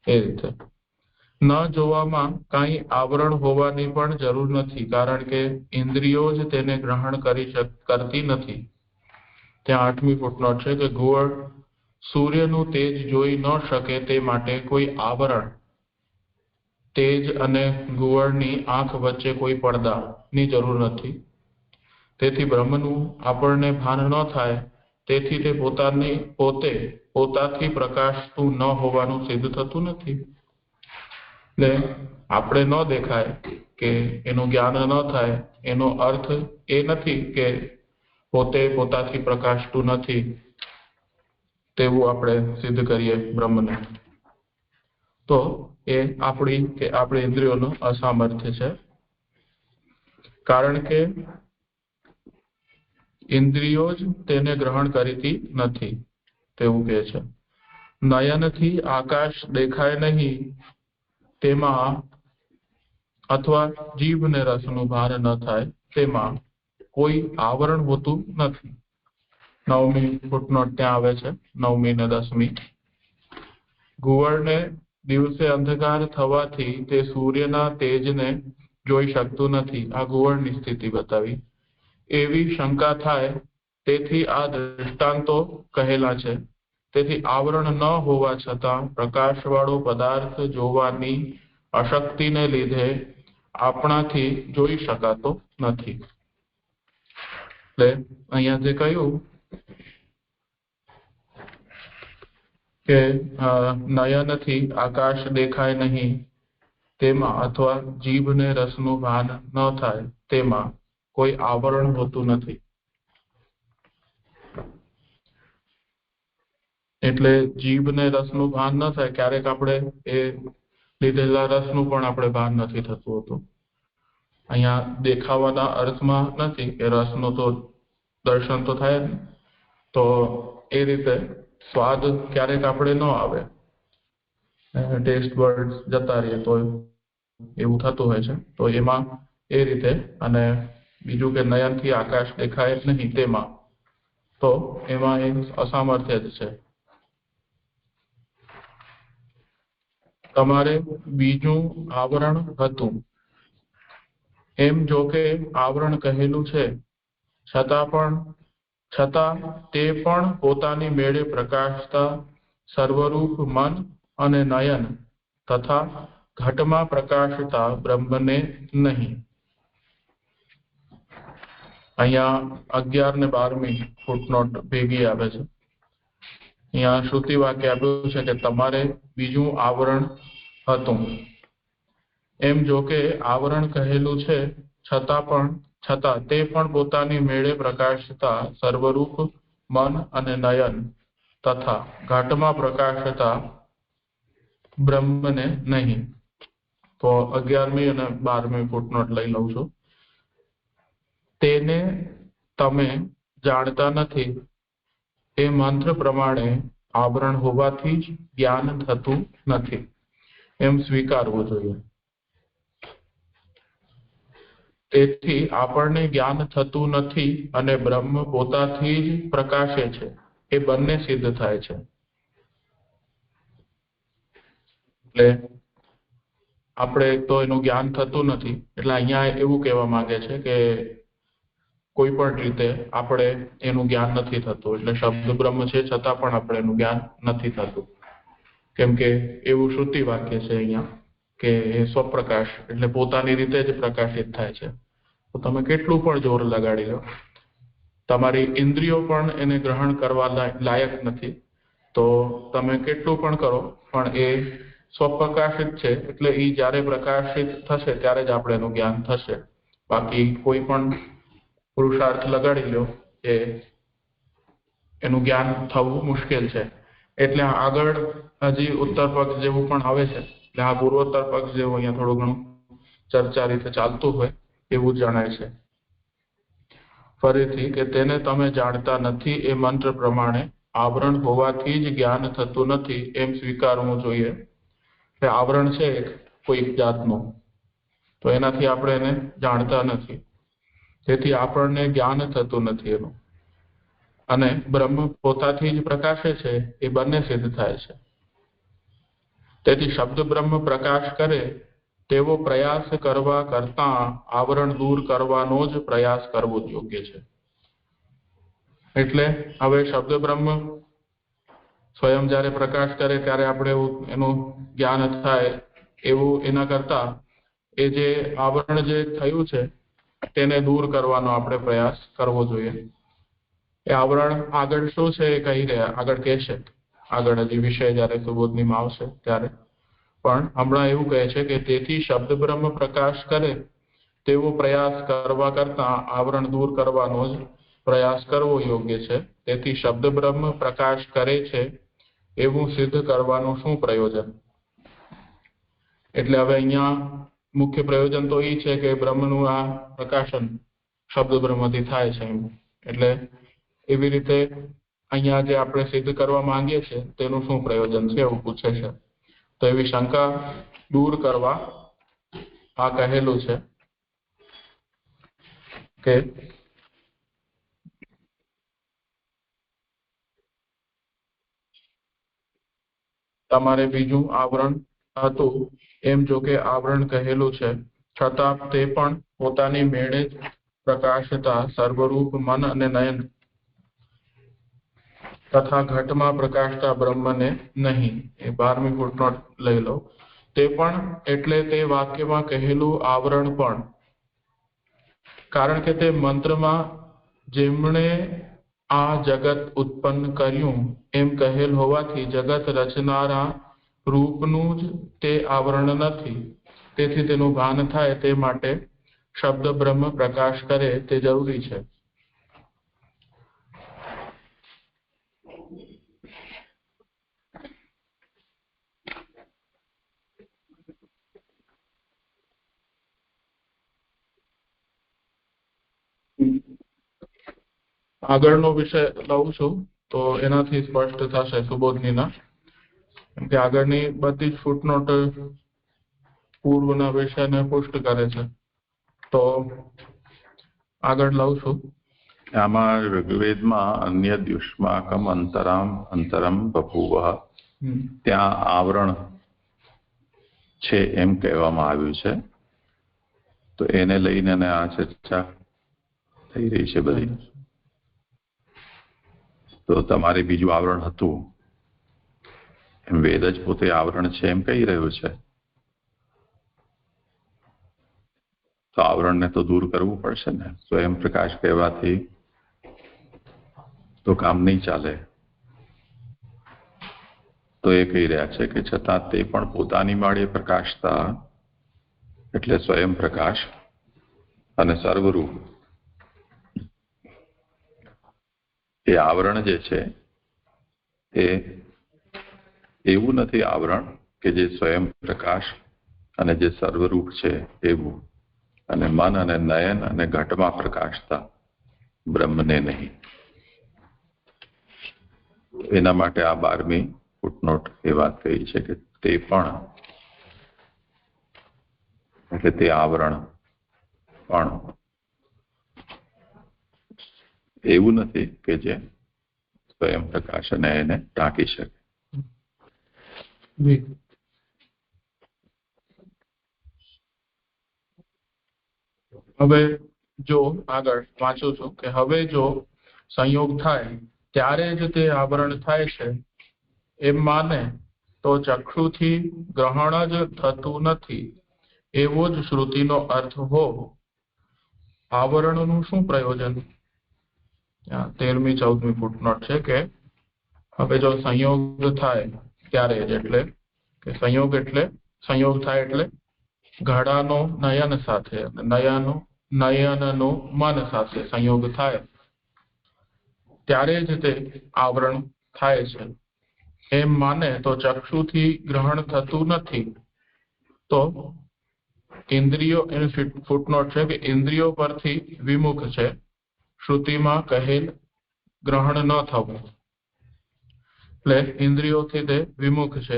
એ રીતે ન જોવામાં કાંઈ આવરણ હોવાની પણ જરૂર નથી, કારણ કે ઇન્દ્રિયો જ તેને ગ્રહણ કરતી નથી. ત્યાં 8મી ફૂટનોટ છે કે ગુવળ સૂર્યનું તેજ જોઈ ન શકે તે માટે કોઈ આવરણ, તેજ અને ગુવળની આંખ વચ્ચે કોઈ પડદાની જરૂર નથી. તેથી બ્રહ્મનું આપણને ભાન ન થાય, તેથી તે પોતાથી પ્રકાશતું ન હોવાનું સિદ્ધ થતું નથી. એટલે આપણે ન દેખાય કે એનું જ્ઞાન ન થાય, એનો અર્થ એ નથી કે પોતાથી પ્રકાશતું નથી તેવું આપણે સિદ્ધ કરીએ બ્રહ્મને. તો એ આપણી ઇન્દ્રિયોનું અસામર્થ્ય છે, કારણ કે ઇન્દ્રિયો જ તેને ગ્રહણ કરતી નથી તેવું કહે છે. નયનથી આકાશ દેખાય નહીં તેમાં, અથવા જીભને રસનું ભાન ન થાય તેમાં કોઈ આવરણ હોતું નથી. 9મી ફૂટનોટ ત્યાં આવે છે, 9મી ને 10મી. ગુવળને દિવસે અંધકાર થવાથી તે સૂર્યના તેજને જોઈ શકતું નથી. આ ગુવળની સ્થિતિ બતાવી. એવી શંકા થાય તેથી આ દ્રષ્ટાંતો કહેલા છે. તેથી આવરણ ન હોવા છતાં પ્રકાશવાળો પદાર્થ જોવાની અશક્તિને લીધે આપણાથી જોઈ શકાતો નથી. એટલે અહીંયા જે કહ્યું કે નયનથી આકાશ દેખાય નહીં તેમાં, અથવા જીભને રસનું ભાન ન થાય તેમાં કોઈ આવરણ હોતું નથી. એટલે જીભને રસનું ભાન ન થાય, ક્યારેક આપણે એ લીધેલા રસનું પણ આપણે ભાન નથી થતું હતું. અહીંયા દેખાવાના અર્થમાં નથી કે રસનું તો દર્શન તો થાય જ, તો એ રીતે સ્વાદ ક્યારેક આપણે ન આવે, ટેસ્ટ બર્ડ જતા રહીએ તો એવું થતું હોય છે. તો એમાં એ રીતે, અને બીજું કે નયનથી આકાશ દેખાય જ નહીં તેમાં, તો એમાં એક અસામર્થ્ય જ છે. તમારે બીજું આવરણ હતું એમ જો કે આવરણ કહેલું છે, છતાં તે પણ પોતાની મેળે પ્રકાશતા સર્વરૂપ મન અને નયન તથા ઘટમાં પ્રકાશતા બ્રહ્મને નહીં. અહીંયા 11 ને 12મી ફૂટનોટ ભેગી આવે છે. અહીંયા શ્રુતિ વાક્ય આપ્યું છે કે તમારે બીજું આવરણ હતું એમ જો કે આવરણ કહેલું છે, છતાં તે પણ પોતાની મેળે પ્રકાશતા સર્વરૂપ મન અને નયન તથા ઘાટમાં પ્રકાશતા બ્રહ્મને નહીં. તો 11મી અને 12મી ફૂટનોટ લઈ લઉં છું. તેને તમે જાણતા નથી એ મંત્ર પ્રમાણે આવરણ હોવાથી જ જ્ઞાન થતું નથી એમ સ્વીકારવું જોઈએ. તેથી આપણને જ્ઞાન થતું નથી અને બ્રહ્મ પોતાથી જ પ્રકાશે છે, એ બંને સિદ્ધ થાય છે. એટલે આપણે તો એનું જ્ઞાન થતું નથી, એટલે અહીંયા એવું કહેવા માંગે છે કે કોઈ પણ રીતે આપણે એનું જ્ઞાન નથી થતું. એટલે શબ્દ બ્રહ્મ છે છતાં પણ આપણે એનું જ્ઞાન નથી થતું, કેમ કે એવું શ્રુતિ વાક્ય છે અહીંયા કે એ સ્વપ્રકાશ એટલે પોતાની રીતે જ પ્રકાશિત થાય છે. તો તમે કેટલું પણ જોર લગાડી લો, તમારી ઇન્દ્રિયો પણ એને ગ્રહણ કરવા લાયક નથી, તો તમે કેટલું પણ કરો પણ એ સ્વપ્રકાશિત છે. એટલે એ જ્યારે પ્રકાશિત થશે ત્યારે જ આપણે એનું જ્ઞાન થશે. બાકી કોઈ પણ પુરુષાર્થ લગાડી લો કે એનું જ્ઞાન થવું મુશ્કેલ છે. એટલે આગળ હજી ઉત્તર પક્ષ જેવું પણ આવે છે. એટલે આ પૂર્વોત્તર પક્ષ જેવું અહીંયા થોડું ઘણું ચર્ચા રીતે ચાલતું હોય એવું જણાય છે. ફરીથી કે તેને તમે જાણતા નથી એ મંત્ર પ્રમાણે આવરણ હોવાથી જ જ્ઞાન થતું નથી એમ સ્વીકારવું જોઈએ. એટલે આવરણ છે કોઈક જાતનું, તો એનાથી આપણે એને જાણતા નથી, તેથી આપણને જ્ઞાન થતું નથી એનું. અને બ્રહ્મ પોતાથી જ પ્રકાશે છે, એ બંને સિદ્ધ થાય છે. તેથી શબ્દ બ્રહ્મ પ્રકાશ કરે તેવો પ્રયાસ કરવા કરતા આવરણ દૂર કરવાનો જ પ્રયાસ કરવો યોગ્ય છે. એટલે હવે શબ્દ બ્રહ્મ સ્વયં જ્યારે પ્રકાશ કરે ત્યારે આપણે એનું જ્ઞાન થાય એવું એના કરતા એ જે આવરણ જે થયું છે તેને દૂર કરવાનો આપણે પ્રયાસ કરવો જોઈએ. એ આવરણ આગળ શું છે એ કહી રહ્યા, આગળ કહેશે, આગળ હજી વિષય જ્યારે સુબોધનીમાં આવશે ત્યારે. પણ હમણાં એવું કહે છે કે તેથી શબ્દ બ્રહ્મ પ્રકાશ કરે તેવો પ્રયાસ કરવા કરતા આવરણ દૂર કરવાનો જ પ્રયાસ કરવો યોગ્ય છે. તેથી શબ્દ બ્રહ્મ પ્રકાશ કરે છે એવું સિદ્ધ કરવાનું શું પ્રયોજન? એટલે હવે અહીંયા મુખ્ય પ્રયોજન તો એ છે કે બ્રહ્મનું આ પ્રકાશન શબ્દ બ્રહ્મથી થાય છે. એટલે એવી રીતે અહીંયા જે આપણે સિદ્ધ કરવા માંગીએ છીએ તેનું શું પ્રયોજન છે એવું પૂછે છે. તો એવી શંકા દૂર કરવા આ કહેલું છે કે તમારે બીજું આવરણ હતું એમ જો કે આવરણ કહેલું છે, છતાં તે પણ પોતાની મેળે જ પ્રકાશતા સર્વરૂપ મન અને નયન તથા ઘટમાં પ્રકાશતા બ્રહ્મને નહીં. એ 12મી ફૂટનોટ લઈ લો. તે પણ એટલે તે વાક્યમાં કહેલું આવરણ પણ, કારણ કે તે મંત્રમાં જેમણે આ જગત ઉત્પન્ન કર્યું એમ કહેલ હોવાથી જગત રચનારા રૂપનું જ તે આવરણ નથી. તેથી તેનું ભાન થાય તે માટે શબ્દ બ્રહ્મ પ્રકાશ કરે તે જરૂરી છે. આગળનો વિષય લઉં છું તો એનાથી સ્પષ્ટ થશે સુબોધનીના, કેમ કે આગળની બધી જ ફૂટનોટ પૂર્વના વિષયને પુષ્ટ કરે છે. તો આગળ લઉં છું. આમાં ઋગ્વેદમાં અન્ય દ્યુષ્માકમ અંતરમ બભુવ, ત્યાં આવરણ છે એમ કહેવામાં આવ્યું છે. તો એને લઈને આ ચર્ચા થઈ રહી છે બધી. તો તમારે બીજું આવરણ હતું એમ વેદ જ પોતે આવરણ છે એમ કહી રહ્યું છે. તો આવરણને તો દૂર કરવું પડશે ને. સ્વયં પ્રકાશ કહેવાથી તો કામ નહીં ચાલે. તો એ કહી રહ્યા છે કે છતાં તે પણ પોતાની માળે પ્રકાશતા, એટલે સ્વયં પ્રકાશ અને સર્વરૂપ, એ આવરણ જે છે એ એવું નથી આવરણ કે જે સ્વયં પ્રકાશ અને જે સર્વરૂપ છે એવું, અને મન અને નયન અને ઘટમાં પ્રકાશતા બ્રહ્મને નહીં. એના માટે આ 12મી ફૂટનોટ એ વાત કહી છે કે તે પણ, એટલે તે આવરણ પણ એવું નથી કે જે સ્વયં પ્રકાશ અને એને ઢાંકી શકે. હવે જો આગળ વાંચું છું કે હવે જો સંયોગ થાય ત્યારે જ તે આવરણ થાય છે એમ માને તો ચક્ષુથી ગ્રહણ જ થતું નથી એવો જ શ્રુતિનો અર્થ હો. આવરણનું શું પ્રયોજન? 13મી 14મી ફૂટનોટ છે કે હવે જો સંયોગ થાય ત્યારે જ, એટલે કે સંયોગ થાય એટલે ઘડાનો નયન સાથે, નયનનો મન સાથે સંયોગ થાય ત્યારે જ તે આવરણ થાય છે એમ માને તો ચક્ષુથી ગ્રહણ થતું નથી. તો ઇન્દ્રિયો, એનું ફૂટનોટ છે કે ઇન્દ્રિયો પરથી વિમુખ છે શ્રુતિમાં કહેલ ગ્રહણ ન થવું, એટલે ઇન્દ્રિયોથી તે વિમુખ છે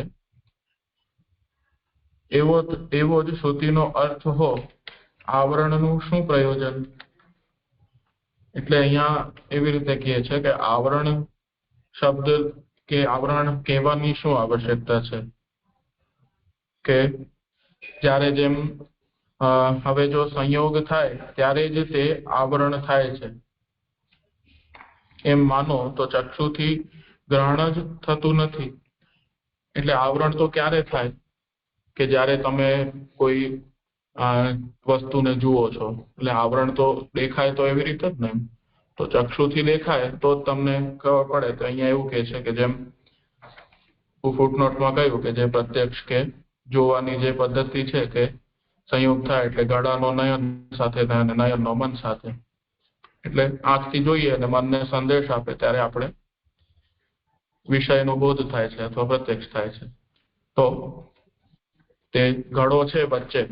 એવો જ શ્રુતિનો અર્થ હો. આવરણનું શું પ્રયોજન? એટલે અહીંયા એવી રીતે કહે છે કે આવરણ શબ્દ કે આવરણ કહેવાની શું આવશ્યકતા છે કે જ્યારે જેમ હવે જો સંયોગ થાય ત્યારે જ તે આવરણ થાય છે એમ માનો તો ચક્ષુથી ગ્રહણ જ થતું નથી. એટલે આવરણ તો ક્યારે થાય કે જ્યારે તમે કોઈ વસ્તુને જુઓ છો, એટલે આવરણ તો દેખાય તો એવી રીતે જ ને. તો ચક્ષુથી દેખાય તો જ તમને ખબર પડે. તો અહીંયા એવું કહે છે કે જેમ ફૂટનોટમાં કહ્યું કે જે પ્રત્યક્ષ કે જોવાની જે પદ્ધતિ છે કે સંયોગ થાય એટલે ગળાનો નયન સાથે થાય અને નયનનો મન સાથે, એટલે આંખથી જોઈએ અને મનને સંદેશ આપે ત્યારે આપણે વિષયનો બોધ થાય છે અથવા પ્રત્યક્ષ થાય છે. તો તે ઘડો છે વચ્ચે,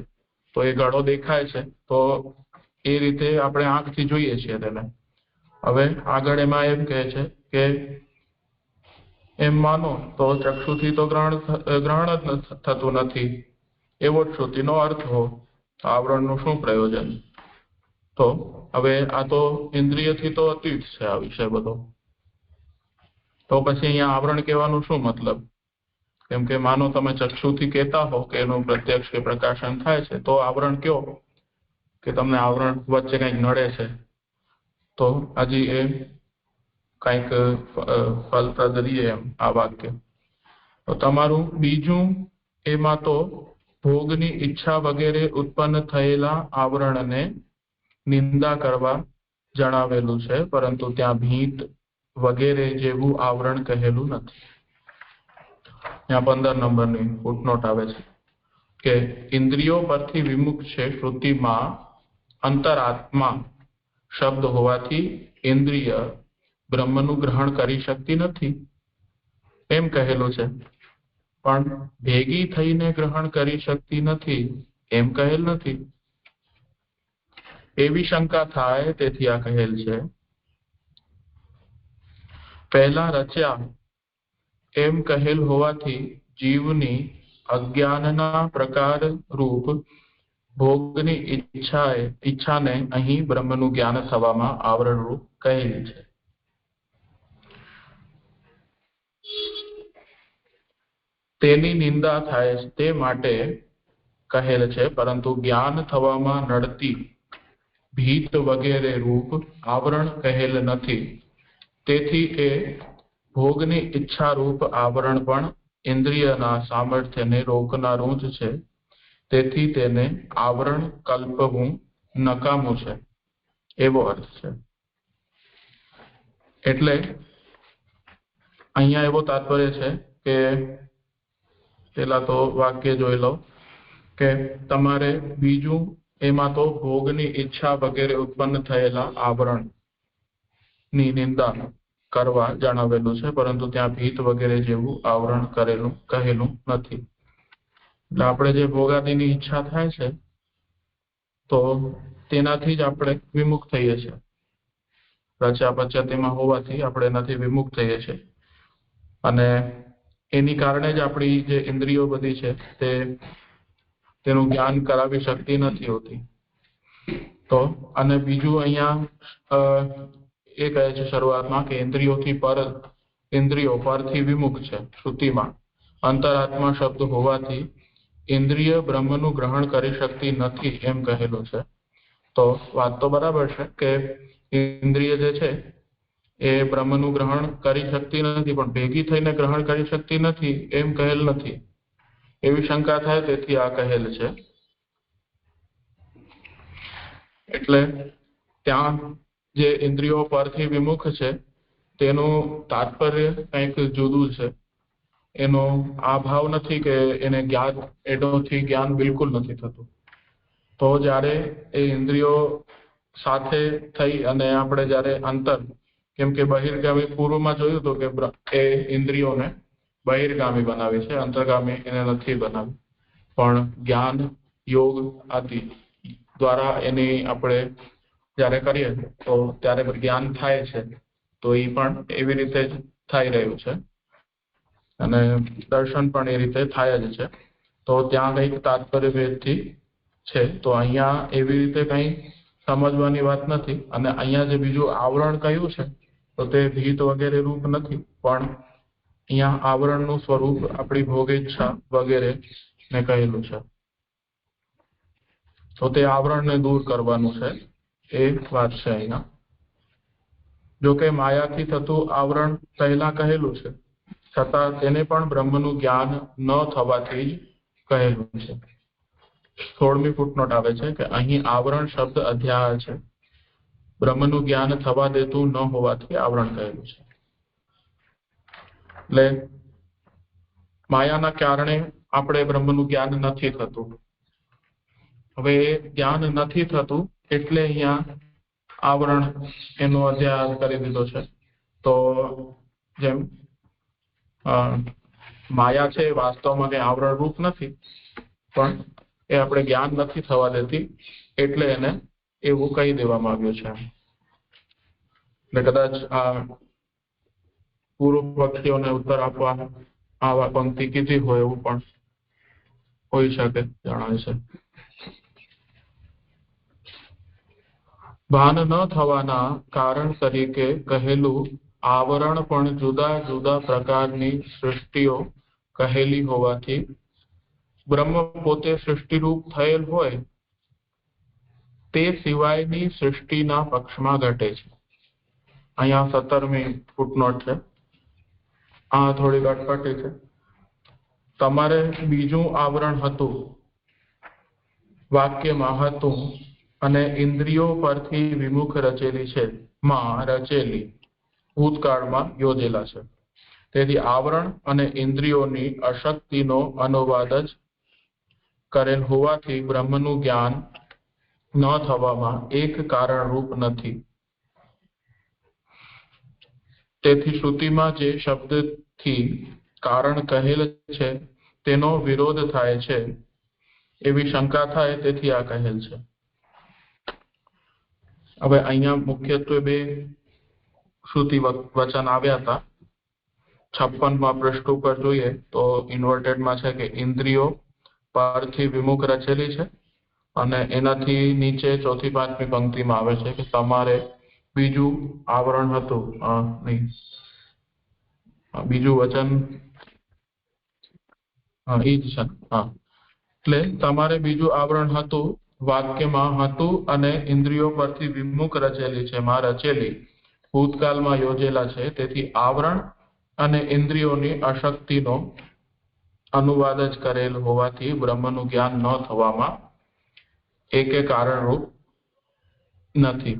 તો એ ઘડો દેખાય છે તો એ રીતે આપણે આંખથી જોઈએ છીએ તેને. હવે આગળ એમાં એમ કહે છે કે એમ માનો તો ચક્ષુથી તો ગ્રહણ જ થતું નથી એવો જ શ્રુતિનો અર્થ હો. આવરણનું શું પ્રયોજન? તો હવે આ તો ઇન્દ્રિયથી તો અતીત છે આ વિષય બધો. તો પછી અહીંયા આવરણ કહેવાનું શું મતલબ? કેમ કે માનો તમે ચક્ષુથી કહેતા હો કે એનું પ્રત્યક્ષ કે પ્રકાશન થાય છે, તો આવરણ કયો કે તમને આવરણ વચ્ચે કંઈક નડે છે તો હજી એ કંઈક ફલપ્રદ રહીએ એમ આ વાક્ય. તો તમારું બીજું, એમાં તો ભોગની ઈચ્છા વગેરે ઉત્પન્ન થયેલા આવરણને નિંદા કરવા જણાવેલું છે, પરંતુ ત્યાં ભીત વગેરે જેવું આવરણ કહેલું નથી. ત્યાં 15 નંબરની ફૂટનોટ આવે છે કે ઇન્દ્રિયો પરથી વિમુખ છે શ્રુતિમાં અંતરાત્મા શબ્દ હોવાથી ઇન્દ્રિય બ્રહ્મનું ગ્રહણ કરી શકતી નથી એમ કહેલું છે, પણ ભેગી થઈને ગ્રહણ કરી શકતી નથી એમ કહેલ નથી. એવી શંકા થાય તેથી આ કહેલ છે. પહેલા રચ્યા એમ કહેલ હોવાથી જીવની અજ્ઞાનના પ્રકાર રૂપ ભોગની ઈચ્છાને અહીં બ્રહ્મનું જ્ઞાન થવામાં આવરણરૂપ કહેલી છે. તેની નિંદા થાય તે માટે કહેલ છે, પરંતુ જ્ઞાન થવામાં નડતી ભીત વગેરે રૂપ આવરણ કહેલ નથી. તેથી એ ભોગની ઈચ્છા રૂપ આવરણ પણ ઇન્દ્રિયના સામર્થ્યને રોકનારું જ છે. તેથી તેને આવરણ કલ્પવું નકામું છે, એવો અર્થ છે. એટલે અહીંયા એવો તાત્પર્ય છે કે પેલા તો વાક્ય જોઈ લો કે તમારે બીજું એમાં તો ભોગની ઈચ્છા વગેરે ઉત્પન્ન થયેલા આવરણ ની નિંદા કરવા જણાવેલું છે, પરંતુ ત્યાં ભીત વગેરે જેવું આવરણ કહેલું નથી. એટલે આપણે જે ભોગાદિની ઈચ્છા થાય છે તો તેનાથી જ આપણે વિમુખ થઈએ છીએ. રચા પચતીમાં હોવાથી આપણે એનાથી વિમુખ થઈએ છીએ, અને એની કારણે જ આપણી જે ઇન્દ્રિયો બધી છે તેનું જ્ઞાન કરાવી શકતી નથી હોતી. તો અને બીજું અહીંયા એ કહે છે શરૂઆતમાં કે ઇન્દ્રિયો પરથી વિમુખ છે. શ્રુતિમાં અંતરાત્મા શબ્દ હોવાથી ઇન્દ્રિય બ્રહ્મનું ગ્રહણ કરી શકતી નથી એમ કહેલું છે. તો વાત તો બરાબર છે કે ઇન્દ્રિય જે છે એ બ્રહ્મનું ગ્રહણ કરી શકતી નથી, પણ ભેગી થઈને ગ્રહણ કરી શકતી નથી એમ કહેલ નથી, એવી શંકા થાય, તેથી આ કહેલ છે. એટલે ત્યાં જે ઇન્દ્રિયો પરથી વિમુખ છે તેનું તાત્પર્ય કંઈક જુદું છે. એનો આ ભાવ નથી કે એને એનોથી જ્ઞાન બિલકુલ નથી થતું. તો જ્યારે એ ઇન્દ્રિયો સાથે થઈ અને આપણે જ્યારે કેમ કે બહિર્ગામી પૂર્વમાં જોયું હતું કે એ ઇન્દ્રિયોને બહિર્ગામી બનાવી છે, અંતર્ગામી એને નથી બનાવી. પણ જ્ઞાન યોગ આદિ દ્વારા એની આપણે જ્યારે કરીએ તો ત્યારે જ્ઞાન થાય છે. તો એ પણ એવી રીતે જ થઈ રહ્યું છે, અને દર્શન પણ એ રીતે થાય જ છે. તો ત્યાં કંઈક તાત્પર્ય ભેદથી છે. તો અહીંયા એવી રીતે કંઈ સમજવાની વાત નથી. અને અહીંયા જે બીજું આવરણ કહ્યું છે તો તે ભીત વગેરે રૂપ નથી, પણ અહીંયા આવરણનું સ્વરૂપ આપણી ભોગેચ્છા વગેરે ને કહેલું છે. તો તે આવરણને દૂર કરવાનું છે, એ વાત છે અહીંયા. જોકે માયાથી થતું આવરણ પહેલા કહેલું છે, છતાં તેને પણ બ્રહ્મનું જ્ઞાન ન થવાથી જ કહેલું છે. 16મી ફૂટનોટ આવે છે કે અહીં આવરણ શબ્દ અધ્યાય છે. બ્રહ્મનું જ્ઞાન થવા દેતું ન હોવાથી આવરણ કહેલું છે. એટલે માયાના કારણે આપણે બ્રહ્મનું જ્ઞાન નથી થતું. હવે એ જ્ઞાન નથી થતું એટલે અહીંયા આવરણ એનો અધ્યાય કરી દીધો છે. તો જેમ માયા છે વાસ્તવમાં કઈ આવરણ રૂપ નથી, પણ એ આપણે જ્ઞાન નથી થવા દેતી એટલે એને એવું કહી દેવામાં આવ્યું છે. એટલે કદાચ આ પૂર્વ પક્ષીઓને ઉત્તર આપવા આવા પંક્તિ કીધી હોય એવું પણ હોઈ શકે, જણાય છે. ભાન ન થવાના કારણ તરીકે કહેલું આવરણ પણ જુદા જુદા પ્રકારની સૃષ્ટિઓ કહેલી હોવાથી બ્રહ્મ પોતે સૃષ્ટિરૂપ થયેલ હોય તે સિવાયની સૃષ્ટિના પક્ષમાં ઘટે છે. અહીંયા 17મી ફૂટનોટ છે. આ થોડી અટપટી છે. તમારે બીજું આવરણ હતું, વાક્યમાં હતું અને ઇન્દ્રિયો પરથી વિમુખ રચેલી છે, રચેલી ભૂતકાળમાં યોજેલા છે. તેથી આવરણ અને ઇન્દ્રિયોની અશક્તિનો અનુવાદ જ કરેલ હોવાથી બ્રહ્મનું જ્ઞાન ન થવામાં એક કારણરૂપ નથી. તેથી શ્રુતિમાં જે શબ્દથી કારણ કહેલ છે તેનો વિરોધ થાય છે એવી શંકા થાય, તેથી આ કહેલ છે. હવે અહીંયા મુખ્યત્વે બે શ્રુતિ વચન આવ્યા હતા. 56માં પૃષ્ઠ ઉપર જોઈએ તો ઇન્વર્ટેડમાં છે કે ઇન્દ્રિયો પરથી વિમુખ રચેલી છે અને એનાથી નીચે ચોથી પાંચમી પંક્તિમાં આવે છે કે તમારે બીજું આવરણ હતું, નહીં, બીજું વચન, એ જ છે. એટલે તમારે બીજું આવરણ હતું, વાક્યમાં હતું અને ઇન્દ્રિયો પરથી વિમુખ રચેલી છે, માં રચેલી, ભૂતકાળમાં યોજેલા છે. તેથી આવરણ અને ઇન્દ્રિયોની અશક્તિનો અનુવાદ જ કરેલ હોવાથી બ્રહ્મનું જ્ઞાન ન થવામાં એકે કારણરૂપ નથી.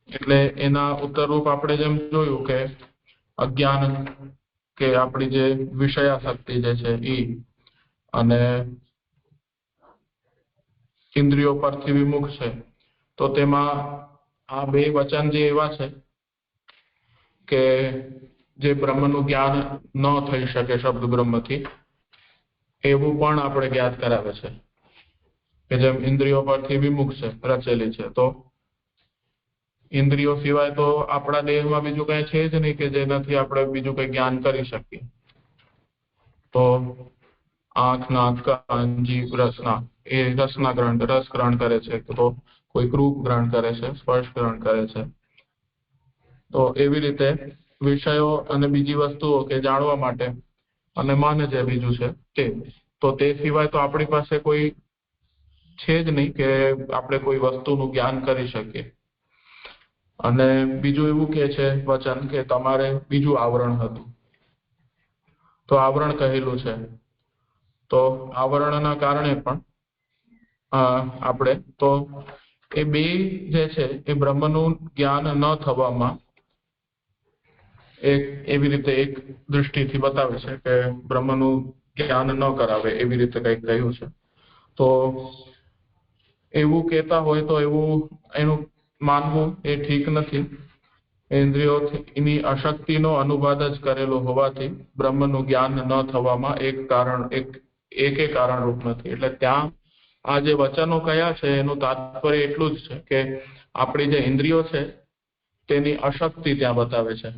એટલે એના ઉત્તરરૂપ આપણે જેમ જોયું કે અજ્ઞાન કે આપણી જે વિષયાશક્તિ જે છે એ અને ઇન્દ્રિયો પરથી વિમુખ છે, તો તેમાં આ બે વચન જે એવા છે કે જે બ્રહ્મનું જ્ઞાન ન થઈ શકે શબ્દ બ્રહ્મથી, એવું પણ આપણે જ્ઞાત કરાવે છે કે જેમ ઇન્દ્રિયો પરથી વિમુખ છે, રચેલી છે. તો ઇન્દ્રિયો સિવાય તો આપણા દેહમાં બીજું કઈ છે જ નહીં કે જેનાથી આપણે બીજું કઈ જ્ઞાન કરી શકીએ. તો આંખ, નાક, કાન, જીભ, રસના, એ રસના રસ ગ્રહણ કરે છે, તો કોઈ રૂપ ગ્રહણ કરે છે, સ્પર્શ ગ્રહણ કરે છે. તો એવી રીતે વિષયો અને બીજી વસ્તુઓ કે જાણવા માટે, અને મન જે બીજું છે તે, તો તે સિવાય તો આપણી પાસે કોઈ છે જ નહીં કે આપણે કોઈ વસ્તુનું જ્ઞાન કરી શકીએ. અને બીજું એવું કે છે વચન કે તમારે બીજું આવરણ હતું. તો આવરણ કહેલું છે, તો આવરણના કારણે પણ આપણે તો એ બે જે છે એ બ્રહ્મનું જ્ઞાન ન થવામાં એક એવી રીતે એક દૃષ્ટિથી બતાવે છે કે બ્રહ્મનું જ્ઞાન ન કરાવે, એવી રીતે કંઈક કહ્યું છે. તો એવું કહેતા હોય તો એવું એનું માનવું એ ઠીક નથી. ઇન્દ્રિયોની અશક્તિનો અનુવાદ જ કરેલો હોવાથી બ્રહ્મનું જ્ઞાન ન થવામાં એકે કારણરૂપ નથી. એટલે ત્યાં આ જે વચનો કયા છે એનું તાત્પર્ય એટલું જ છે કે આપણી જે ઇન્દ્રિયો છે તેની અશક્તિ ત્યાં બતાવે છે.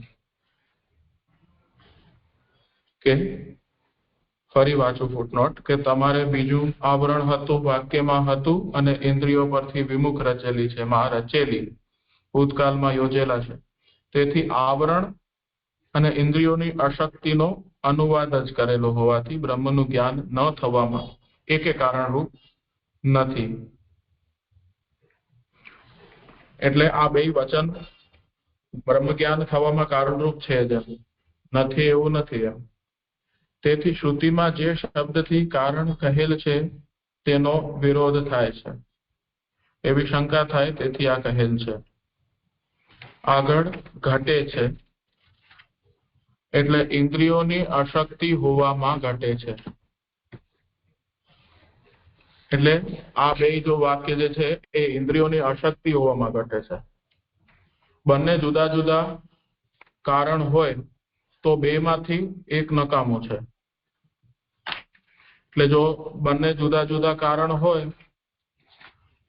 કે ફરી વાંચું ફૂટનોટ કે તમારે બીજું આવરણ હતું, વાક્યમાં હતું અને ઇન્દ્રિયો પરથી વિમુખ રચેલી છે, માં રચેલી, ભૂતકાળમાં યોજેલા છે. તેથી આવરણ અને ઇન્દ્રિયોની અશક્તિનો અનુવાદ જ કરેલો હોવાથી બ્રહ્મનું જ્ઞાન ન થવામાં એકે કારણરૂપ નથી. એટલે આ બે વચન બ્રહ્મ જ્ઞાન થવામાં કારણરૂપ છે જ નથી એવું નથી એમ. તેથી શ્રુતિમાં જે શબ્દથી કારણ કહેલ છે તેનો વિરોધ થાય છે એવી શંકા થાય, તેથી આ કહેલ છે. આગળ ઘટે છે એટલે ઇન્દ્રિયોની અશક્તિ હોવામાં ઘટે છે. એટલે આ બે જો વાક્ય જે છે એ ઇન્દ્રિયોની અશક્તિ હોવામાં ઘટે છે. બંને જુદા જુદા કારણ હોય તો બે માંથી એક નકામું છે. એટલે જો બંને જુદા જુદા કારણ હોય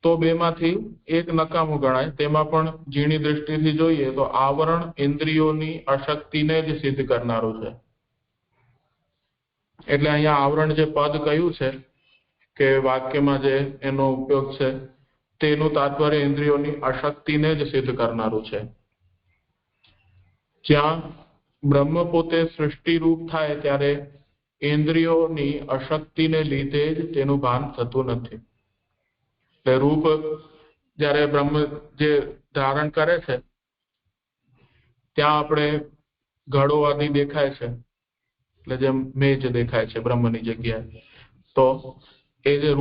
તો બે માંથી એક નકામું ગણાય. તેમાં પણ ઝીણી દૃષ્ટિથી જોઈએ તો આવરણ ઇન્દ્રિયોની અશક્તિને જ સિદ્ધ કરનારું છે. એટલે અહીંયા આવરણ જે પદ કયું છે કે વાક્યમાં જે એનો ઉપયોગ છે તેનું તાત્પર્ય ઇન્દ્રિયોની અશક્તિને જ સિદ્ધ કરનારું છે. જ્યાં બ્રહ્મ પોતે સૃષ્ટિરૂપ થાય ત્યારે ઇન્દ્રિયોની અશક્તિને લીધે જ તેનું ભાન થતું નથી. એટલે રૂપ જ્યારે બ્રહ્મ જે ધારણ કરે છે ત્યાં આપણે ઘડો આદિ દેખાય છે, એટલે જેમ મેજ દેખાય છે બ્રહ્મની જગ્યાએ. તો એ જે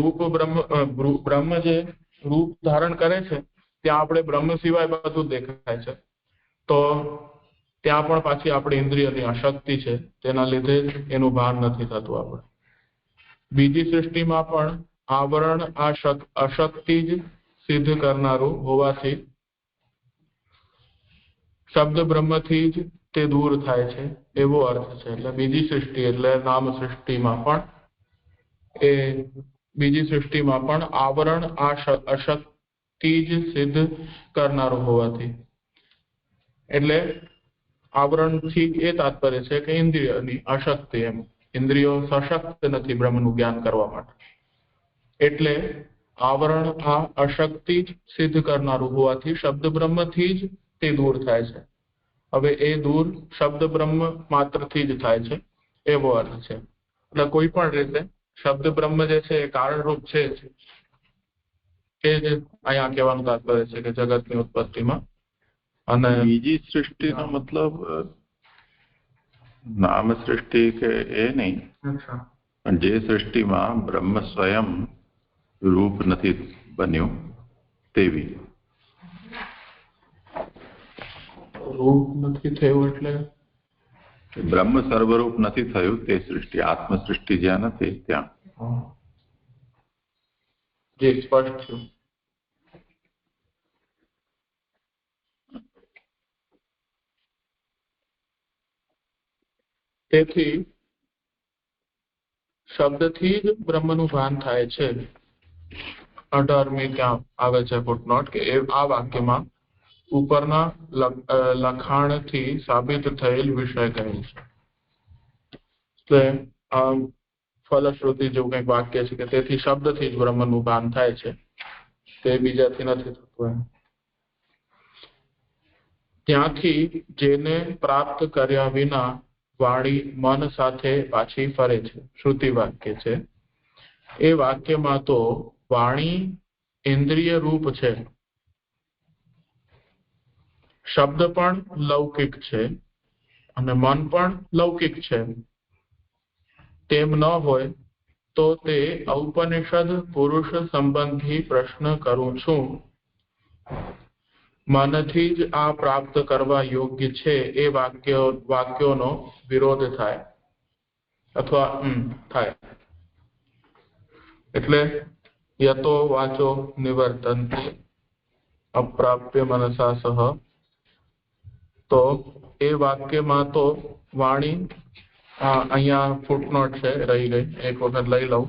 બ્રહ્મ જે રૂપ ધારણ કરે છે ત્યાં આપણે બ્રહ્મ સિવાય બધું દેખાય છે. તો ત્યાં પણ પાછી આપણી ઇન્દ્રિયની અશક્તિ છે, તેના લીધે જ એનું ભાન નથી થતું. આપણે બીજી સૃષ્ટિમાં પણ આવરણ આ અશક્તિ જ સિદ્ધ કરનારું હોવાથી શબ્દ બ્રહ્મથી જ તે દૂર થાય છે એવો અર્થ છે. એટલે બીજી સૃષ્ટિ એટલે નામ સૃષ્ટિમાં પણ આવરણ આ અશક્તિ જ સિદ્ધ કરનારું હોવાથી, એટલે આવરણથી એ તાત્પર્ય છે કે ઇન્દ્રિયની અશક્તિ, એમ ઇન્દ્રિયો સશક્ત નથી બ્રહ્મનું જ્ઞાન કરવા માટે. એટલે આવરણ આ અશક્તિ જ સિદ્ધ કરનારું હોવાથી શબ્દ બ્રહ્મથી જ તે દૂર થાય છે. હવે એ દૂર શબ્દ બ્રહ્મ માત્રથી જ થાય છે એવો અર્થ છે. એટલે કોઈ પણ રીતે શબ્દ બ્રહ્મ જે છે એ કારણરૂપ છે એ જ અહીંયા કહેવાનું તાત્પર્ય છે કે જગતની ઉત્પત્તિમાં. અને બીજી સૃષ્ટિનો મતલબ નામ સૃષ્ટિ કે એ નહીં, પણ જે સૃષ્ટિમાં બ્રહ્મ સ્વયં રૂપ નથી બન્યું તેવી. રૂપ નથી થયું એટલે બ્રહ્મ સર્વરૂપ નથી થયું તે સૃષ્ટિ, આત્મ સૃષ્ટિ જ્યાં નથી ત્યાં. જે સ્પષ્ટ થયું. તેથી શબ્દથી જ બ્રહ્મનું ભાન થાય છે. 18મી ત્યાં આવે છે ફૂટનોટ કે આ વાક્યમાં ઉપરના લખાણથી સાબિત થયેલ વિષય કહે છે. એટલે ફલશ્રુતિ જેવું કંઈક વાક્ય છે કે તેથી શબ્દથી જ બ્રહ્મનું ભાન થાય છે, તે બીજાથી નથી થતું. ત્યાંથી જેને પ્રાપ્ત કર્યા વિના વાણી મન સાથે પાછી ફરે છે, શ્રુતિ વાક્ય છે. એ વાક્યમાં તો વાણી ઇન્દ્રિય રૂપ છે, શબ્દ પણ લૌકિક છે અને મન પણ લૌકિક છે. તેમ ન હોય તો તે ઔપનિષદ પુરુષ સંબંધી પ્રશ્ન કરું છું. મનથી જ આ પ્રાપ્ત કરવા યોગ્ય છે એ વાક્યોનો વિરોધ થાય અથવા થાય. એટલે યતો વાચો નિવર્તન્તે અપ્રાપ્ય મનસા સહ. તો એ વાક્યમાં તો વાણી, અહીંયા ફૂટનોટ છે રહી ગઈ, એક વખત લઈ લઉં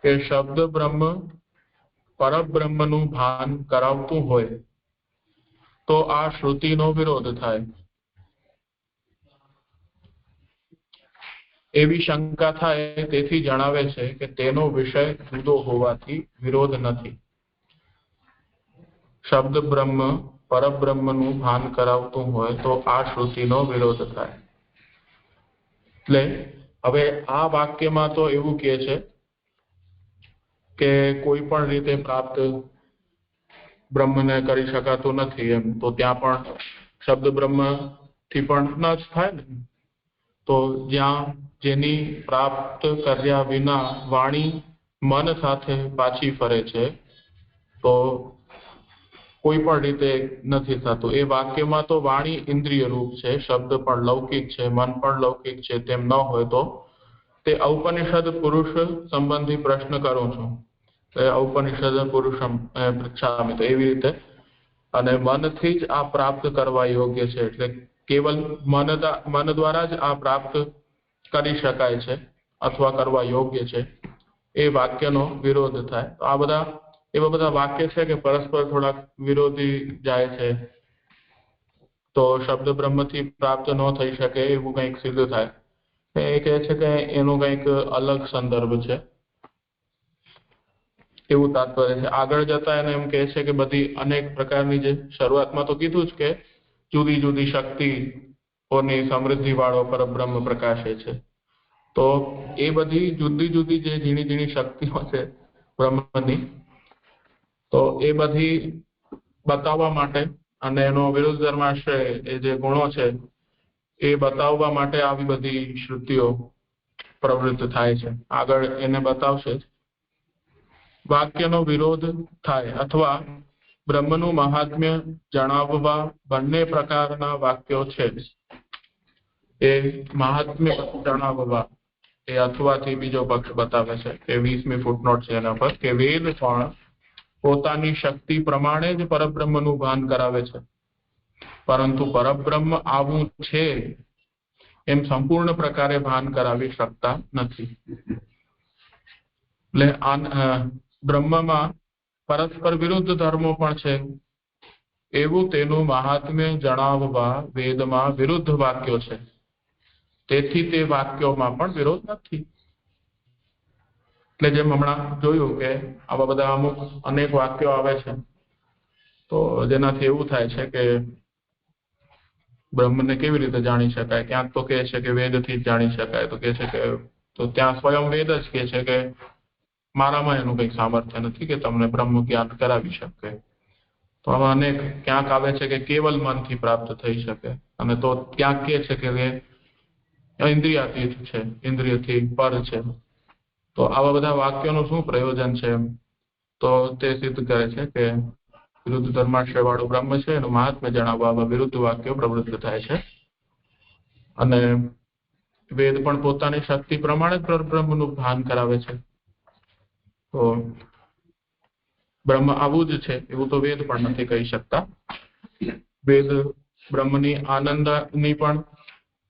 કે શબ્દ બ્રહ્મ પરબ્રહ્મનું ભાન કરાવતું હોય તો આ શ્રુતિનો વિરોધ થાય. એવી શંકા થાય તેથી જણાવે છે કે તેનો વિષય જુદો હોવાથી વિરોધ નથી. શબ્દ બ્રહ્મ પરબ્રહ્મનું ભાન કરાવતું હોય તો આ શ્રુતિનો વિરોધ થાય. એટલે હવે આ વાક્યમાં તો એવું કહે છે કે કોઈ પણ રીતે પ્રાપ્ત બ્રહ્મને કરી શકાતું નથી એમ, તો ત્યાં પણ શબ્દ બ્રહ્મ થી પણ ન જ થાય ને. તો જ્યાં જેની પ્રાપ્ત કર્યા વિના વાણી મન સાથે પાછી ફરે છે તો કોઈ પણ રીતે નથી થતું. એ વાક્યમાં તો વાણી ઇન્દ્રિય રૂપ છે, શબ્દ પણ લૌકિક છે, મન પણ લૌકિક છે. તેમ ન હોય તો તે ઔપનિષદ પુરુષ સંબંધી પ્રશ્ન કરું છું. ઔપનિષદ પુરુષમ પૃચ્છામિ. તો એવી રીતે અને મનથી જ આ પ્રાપ્ત કરવા યોગ્ય છે, એટલે કેવલ મન દ્વારા જ આ પ્રાપ્ત કરી શકાય છે અથવા કરવા યોગ્ય છે, એ વાક્યનો વિરોધ થાય. તો આ બધા એવા બધા વાક્ય છે કે પરસ્પર થોડાક વિરોધી જાય છે. તો શબ્દ બ્રહ્મથી પ્રાપ્ત ન થઈ શકે એવું કંઈક સિદ્ધ થાય. એ કહે છે કે એનો કંઈક અલગ સંદર્ભ છે એવું તાત્પર્ય છે. આગળ જતા એને એમ કહે છે કે બધી અનેક પ્રકારની, જે શરૂઆતમાં તો કીધું જ કે જુદી જુદી શક્તિઓની સમૃદ્ધિ વાળો પરબ્રહ્મ પ્રકાશે છે. તો એ બધી જુદી જુદી જે ઝીણી ઝીણી શક્તિઓ છે બ્રહ્મની, તો એ બધી બતાવવા માટે અને એનો વિરુદ્ધ ધર્માશ્રય એ જે ગુણો છે એ બતાવવા માટે આવી બધી શ્રુતિઓ પ્રવૃત્ત થાય છે. આગળ એને બતાવશે જ. વાક્યનો વિરોધ થાય અથવા બ્રહ્મનું મહાત્મ્ય જણાવવા બંને પ્રકારના વાક્યો છે. એ મહાત્મ્ય જણાવવા એ અથવાથી બીજો પક્ષ બતાવે છે કે 20મી ફૂટનોટ છે એના પર, કે વેદ પણ પોતાની શક્તિ પ્રમાણે જ પરબ્રહ્મનું ભાન કરાવે છે, પરંતુ પરબ્રહ્મ આવું છે એમ સંપૂર્ણ પ્રકારે ભાન કરાવી શકતા નથી. એટલે બ્રહ્મમાં પરસ્પર વિરુદ્ધ ધર્મો પણ છે એવું તેનું મહાત્મ્ય જણાવવા વેદમાં વિરુદ્ધ વાક્યો છે. તેથી તે વાક્યોમાં પણ વિરોધ નથી. એટલે જેમ હમણાં જોયું કે આવા બધા અમુક અનેક વાક્યો આવે છે તો જેનાથી એવું થાય છે કે બ્રહ્મને કેવી રીતે જાણી શકાય. ક્યાંક તો કહે છે કે વેદથી જ જાણી શકાય, તો કહે છે કે તો ત્યાં સ્વયં વેદ જ કહે છે કે મારામાં એનું કંઈક સામર્થ્ય નથી કે તમને બ્રહ્મ જ્ઞાન કરાવી શકે. તો આમાં અનેક ક્યાંક આવે છે કે કેવલ મનથી પ્રાપ્ત થઈ શકે, અને તો ક્યાંક કહે છે કે ઇન્દ્રિયાતીત છે, ઇન્દ્રિયથી પર છે. તો આવા બધા વાક્યોનું શું પ્રયોજન છે? તો તે સિદ્ધ કરે છે કે વિરુદ્ધ ધર્માશ્રય વાળું બ્રહ્મ છે એનું મહાત્મ્ય જણાવવા આવા વિરુદ્ધ વાક્યો પ્રવૃત્ત થાય છે. અને વેદ પણ પોતાની શક્તિ પ્રમાણે જ બ્રહ્મનું ભાન કરાવે છે. તો બ્રહ્મ આવું જ છે એવું તો વેદ પણ નથી કહી શકતા. વેદ બ્રહ્મની આનંદની પણ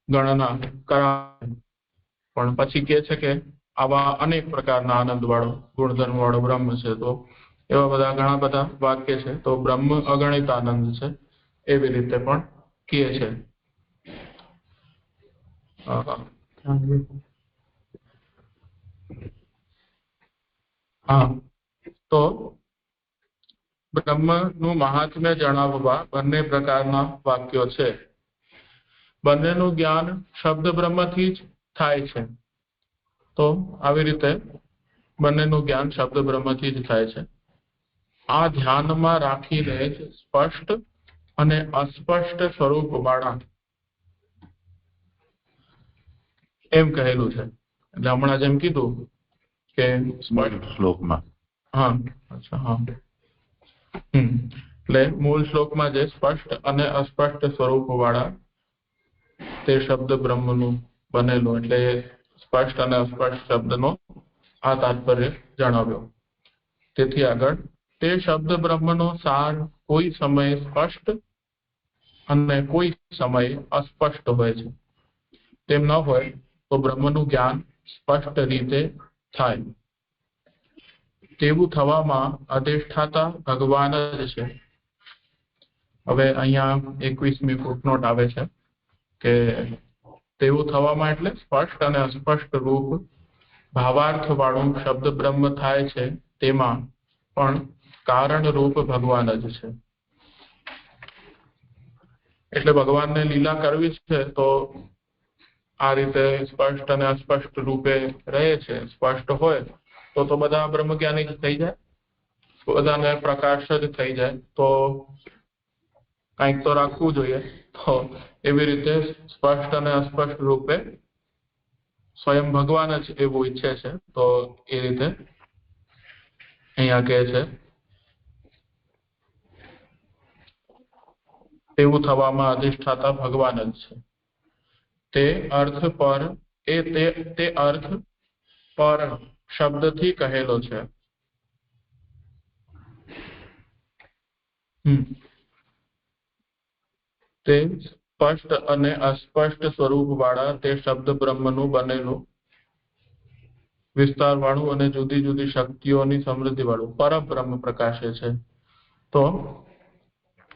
ગણના કરાવે, પણ પછી કહે છે કે આવા અનેક પ્રકારના આનંદ વાળો ગુણધર્મ વાળો બ્રહ્મ છે. તો એવા બધા ઘણા બધા વાક્ય છે. તો બ્રહ્મ અગણિત આનંદ છે એવી રીતે પણ કહે છે. તો બ્રહ્મનું મહાત્મ્ય જણાવવા બંને પ્રકારના વાક્યો છે. બંનેનું જ્ઞાન શબ્દ બ્રહ્મથી જ થાય છે. તો આવી રીતે બંનેનું જ્ઞાન શબ્દ બ્રહ્મથી જ થાય છે. આ ધ્યાનમાં રાખીને જ સ્પષ્ટ અને અસ્પષ્ટ સ્વરૂપ વાળા એમ કહેલું છે. એટલે હમણાં જેમ કીધું કે શ્લોકમાં એટલે મૂળ શ્લોકમાં જે સ્પષ્ટ અને અસ્પષ્ટ સ્વરૂપ વાળા તે શબ્દ બ્રહ્મનું બનેલું, એટલે સ્પષ્ટ અને અસ્પષ્ટ શબ્દનો આ તાત્પર્ય જણાવ્યો. તેથી આગળ તે શબ્દ બ્રહ્મનો સાર કોઈ સમયે સ્પષ્ટ અને કોઈ સમયે અસ્પષ્ટ હોય છે. તેમ ન હોય તો બ્રહ્મનું જ્ઞાન સ્પષ્ટ રીતે થાય. તેવું થવામાં અધિષ્ઠાતા ભગવાન જ છે. હવે અહીંયા 21મી ફૂટનોટ આવે છે કે તેવું થવામાં એટલે સ્પષ્ટ અને અસ્પષ્ટ રૂપ ભાવાર્થ વાળું શબ્દ બ્રહ્મ થાય છે, તેમાં પણ કારણ રૂપ ભગવાન જ છે. એટલે ભગવાનને લીલા કરવી છે તો આ રીતે સ્પષ્ટ અને અસ્પષ્ટ રૂપે રહે છે. સ્પષ્ટ હોય તો બધા બ્રહ્મજ્ઞાની જ થઈ જાય, બધાને પ્રકાશ જ થઈ જાય. તો કંઈક તો રાખવું જોઈએ. તો એવી રીતે સ્પષ્ટ અને અસ્પષ્ટ રૂપે સ્વયં ભગવાન જ એવું ઈચ્છે છે. તો એ રીતે અહીંયા કહે છે તેવું થવામાં અધિષ્ઠાતા ભગવાન જ છે. તે અર્થ પર તે અર્થ પર શબ્દથી કહેલો છે. તે સ્પષ્ટ અને અસ્પષ્ટ સ્વરૂપ વાળા તે શબ્દ બ્રહ્મનું બનેલું વિસ્તાર વાળું અને જુદી જુદી શક્તિઓની સમૃદ્ધિ વાળું પરબ્રહ્મ પ્રકાશે છે. તો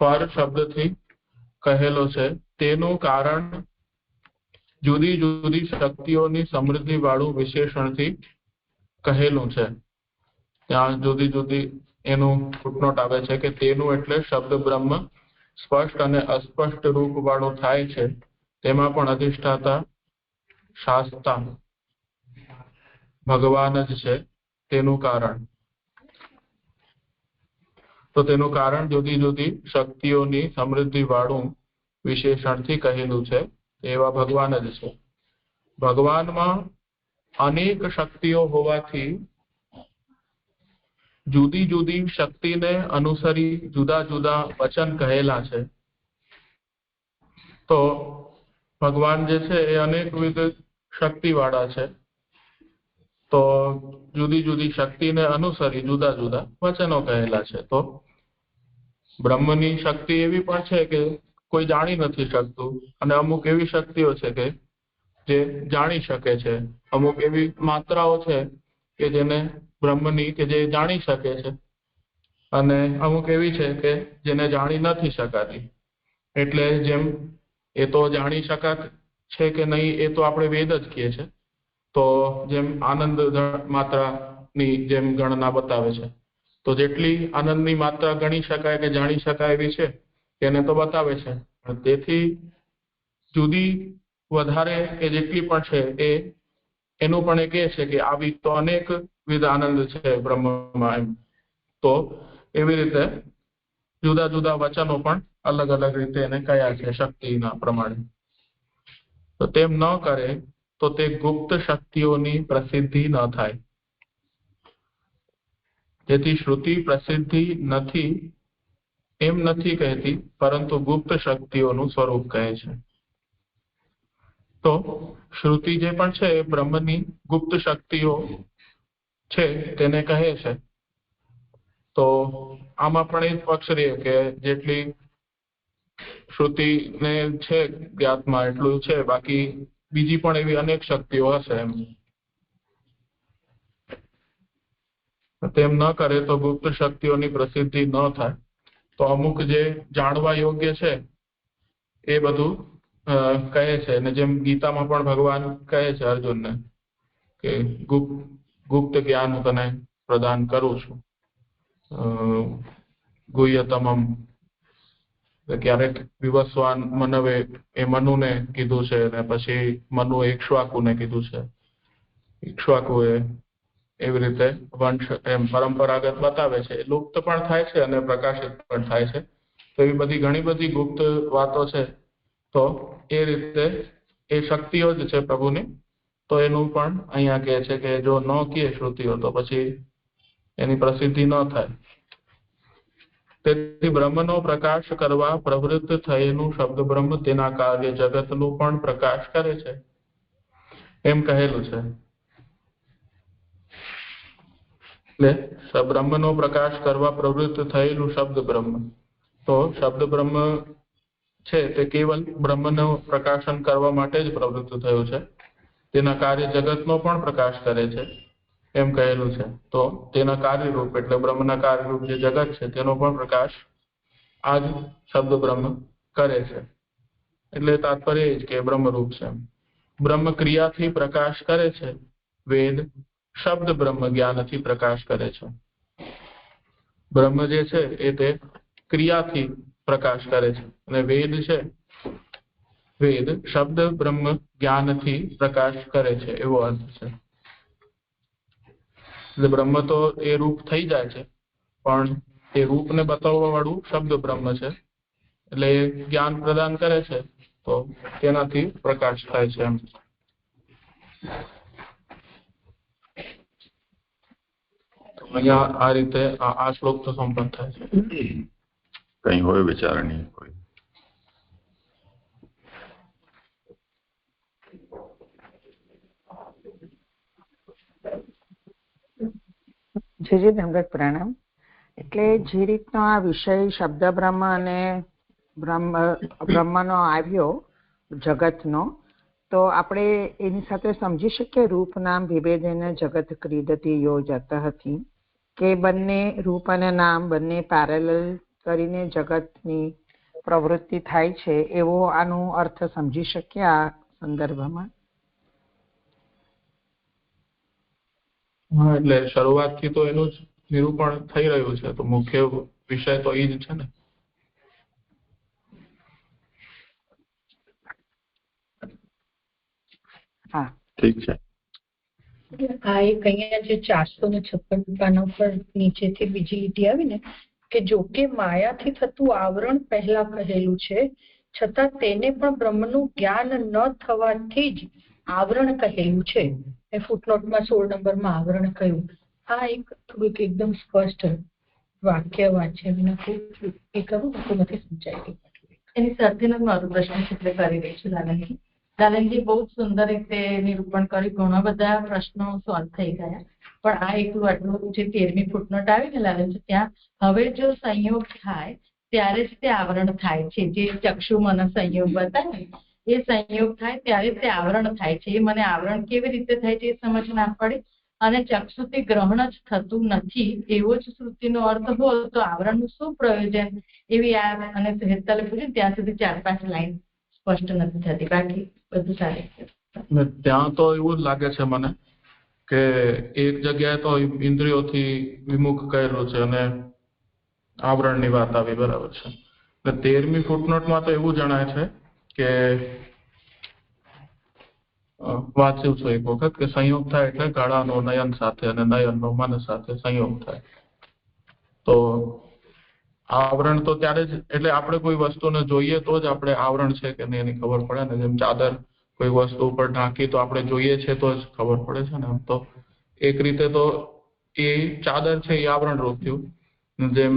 પર શબ્દથી કહેલો છે તેનું કારણ જુદી જુદી શક્તિઓની સમૃદ્ધિ વાળું વિશેષણથી કહેલું છે. ત્યાં જુદી જુદી એનું ફૂટનોટ આવે છે કે તેનું એટલે શબ્દ બ્રહ્મ સ્પષ્ટ અને અસ્પષ્ટ રૂપ વાળું થાય છે, તેમાં પણ અધિષ્ઠાતા શાસ્તા ભગવાન જ છે. તેનું કારણ તો તેનું કારણ જુદી જુદી શક્તિઓની સમૃદ્ધિ વાળું વિશેષણથી કહેલું છે, એવા ભગવાન જ છે. ભગવાનમાં અનેક શક્તિઓ હોવાથી જુદી જુદી શક્તિને અનુસરી જુદા જુદા વચન કહેલા છે. તો ભગવાન જે છે એ અનેકવિધ શક્તિ વાળા છે. તો જુદી જુદી શક્તિને અનુસરી જુદા જુદા વચનો કહેલા છે. તો બ્રહ્મની શક્તિ એવી પણ છે કે કોઈ જાણી નથી શકતું, અને અમુક એવી શક્તિઓ છે કે જે જાણી શકે છે. અમુક એવી માત્રાઓ છે કે જેને બ્રહ્મની કે જે જાણી શકે છે, અને અમુક એવી છે કે જેને જાણી નથી શકાતી. એટલે જેમ એ તો જાણી શકાત છે કે નહીં એ તો આપણે વેદ જ કહે છે. તો જેમ આનંદ માત્રા ની જેમ ગણના બતાવે છે. તો જેટલી આનંદની માત્રા ગણી શકાય કે જાણી શકાય એવી છે તેને તો બતાવે છે, પણ તેથી જુદી વધારે કે જેટલી પણ છે એ એનું પણ એક એ છે કે આવી તો અનેક વિધ આનંદ છે બ્રહ્મમાં એમ. તો એવી રીતે જુદા જુદા વચનો પણ અલગ અલગ રીતે એને કયા છે શક્તિના પ્રમાણે. તો તેમ ન કરે તો તે ગુપ્ત શક્તિઓની પ્રસિદ્ધિ ન થાય. તેથી શ્રુતિ પ્રસિદ્ધિ નથી એમ નથી કહેતી, પરંતુ ગુપ્ત શક્તિઓનું સ્વરૂપ કહે છે. તો શ્રુતિ જે પણ છે એ બ્રહ્મની ગુપ્ત શક્તિઓ છે તેને કહે છે. તો આમાં પણ એ જ પક્ષ રહે કે જેટલી શ્રુતિને છે જ્ઞાતમાં એટલું છે, બાકી બીજી પણ એવી અનેક શક્તિઓ હશે એમ. તેમ ન કરે તો ગુપ્ત શક્તિઓની પ્રસિદ્ધિ ન થાય. તો અમુક જે જાણવા યોગ્ય છે એ બધું કહે છે, અને જેમ ગીતામાં પણ ભગવાન કહે છે અર્જુનને કે ગુપ્ત જ્ઞાન હું તને પ્રદાન કરું છું. ગુહ્યતમમ ક્યારેક વિવસ્વાન મનવે એ મનુને કીધું છે, અને પછી મનુએ ઇક્ષ્વાકુને કીધું છે. ઇક્ષ્વાકુએ એવી રીતે વંશ એમ પરંપરાગત બતાવે છે. લુપ્ત પણ થાય છે અને પ્રકાશિત પણ થાય છે. તો એવી બધી ઘણી બધી ગુપ્ત વાતો છે. તો એ રીતે એ શક્તિઓ જ છે પ્રભુની. તો એનું પણ અહીંયા કહે છે કે જો ન કહે શ્રુતિઓ તો પછી એની પ્રસિદ્ધિ ન થાય. તેથી બ્રહ્મનો પ્રકાશ કરવા પ્રવૃત્ત થયેલું શબ્દ બ્રહ્મ તેના કાર્ય જગતનું પણ પ્રકાશ કરે છે એમ કહેલું છે. એટલે બ્રહ્મનો પ્રકાશ કરવા પ્રવૃત્ત થયેલું શબ્દ બ્રહ્મ. તો શબ્દ બ્રહ્મ છે તે કેવલ બ્રહ્મનું પ્રકાશન કરવા માટે જ પ્રવૃત્ત થયું છે. તેના કાર્ય જગતનો પણ પ્રકાશ કરે છે એમ કહેલું છે. તો તેના કાર્યરૂપ એટલે બ્રહ્મના કાર્યરૂપ જે જગત છે તેનો પણ પ્રકાશ આ જ શબ્દ બ્રહ્મ કરે છે. એટલે તાત્પર્ય એ જ કે બ્રહ્મરૂપ છે. બ્રહ્મ ક્રિયાથી પ્રકાશ કરે છે, વેદ શબ્દ બ્રહ્મ જ્ઞાનથી પ્રકાશ કરે છે. બ્રહ્મ જે છે એ તે ક્રિયાથી પ્રકાશ કરે છે, અને વેદ છે વેદ શબ્દ બ્રહ્મ જ્ઞાનથી પ્રકાશ કરે છે એવો અર્થ છે. એટલે બ્રહ્મ તો એ રૂપ થઈ જાય છે, પણ એ રૂપને બતાવવા વાળું શબ્દ બ્રહ્મ છે. એટલે એ જ્ઞાન પ્રદાન કરે છે, તો તેનાથી પ્રકાશ થાય છે એમ. અહીંયા આ રીતે આ શ્લોક તો સંપન્ન થાય છે. કઈ હોય વિચારણી કોઈ? જે ધનગત પ્રણામ. એટલે જે રીતનો આ વિષય શબ્દ બ્રહ્મ અને બ્રહ્મનો આવ્યો જગતનો, તો આપણે એની સાથે સમજી શકીએ રૂપ નામ વિભેદેન જગત ક્રીડતી યો જત હતી, કે બંને રૂપ અને નામ બંને પેરેલલ કરીને જગતની પ્રવૃત્તિ થાય છે, એવો આનો અર્થ સમજી શકીએ આ સંદર્ભમાં? હા, એટલે શરૂઆતથી તો એનું જ નિરૂપણ થઈ રહ્યું છે. તો મુખ્ય વિષય તો એ જ છે ને. હા, ઠીક છે. આ એક અહીંયા જે 456 પાના પર નીચેથી બીજી લીટી આવી ને કે જો કે માયાથી થતું આવરણ પહેલા કહેલું છે, છતાં તેને પણ બ્રહ્મનું જ્ઞાન ન થવાથી જ આવરણ કહેલું છે. એ ફૂટનોટમાં 16 નંબરમાં આવરણ કહ્યું. આ એક થોડુંક એકદમ સ્પષ્ટ વાક્ય વાંચ્યું એ કહું તો નથી સમજાય. એની સાથેનો મારો પ્રશ્ન છે કરી રહી છું લાલનજી. લાલનજી બહુ જ સુંદર રીતે નિરૂપણ કર્યું. ઘણા બધા પ્રશ્નો સોલ્વ થઈ ગયા. પણ આ એકલું આટલું જે 13મી ફૂટનોટ આવી ને લાલનજી, ત્યાં હવે જો સંયોગ થાય ત્યારે જ તે આવરણ થાય છે. જે ચક્ષુ મન સંયોગ બતાવે એ સંયોગ થાય ત્યારે તે આવરણ થાય છે. એ મને આવરણ કેવી રીતે થાય છે એ સમજ ના પડે. અને ચક્ષુથી ગ્રહણ જ થતું નથી એવો જ શ્રુતિનો અર્થ હોય તો આવરણનું શું પ્રયોજન? એવી આ અને હેતલે પૂછ્યું ત્યાં સુધી 4-5 લાઈન સ્પષ્ટ નથી થતી. બાકી બધું સારું. ત્યાં તો એવું જ લાગે છે મને કે એક જગ્યાએ તો ઇન્દ્રિયોથી વિમુખ કહેલું છે અને આવરણની વાત આવી, બરાબર છે. એટલે 13મી ફૂટનોટમાં તો એવું જણાય છે કે વાંચ્યું છું એક વખત કે સંયોગ થાય એટલે ગળાનો નયન સાથે અને નયનનો મન સાથે સંયોગ થાય. તો આવરણ તો ત્યારે જ, એટલે આપણે કોઈ વસ્તુને જોઈએ તો જ આપણે આવરણ છે કે નહીં એની ખબર પડે ને. જેમ ચાદર કોઈ વસ્તુ ઉપર ઢાંકી તો આપણે જોઈએ છે તો જ ખબર પડે છે ને. આમ તો એક રીતે તો એ ચાદર છે એ આવરણ રૂપ થયું. જેમ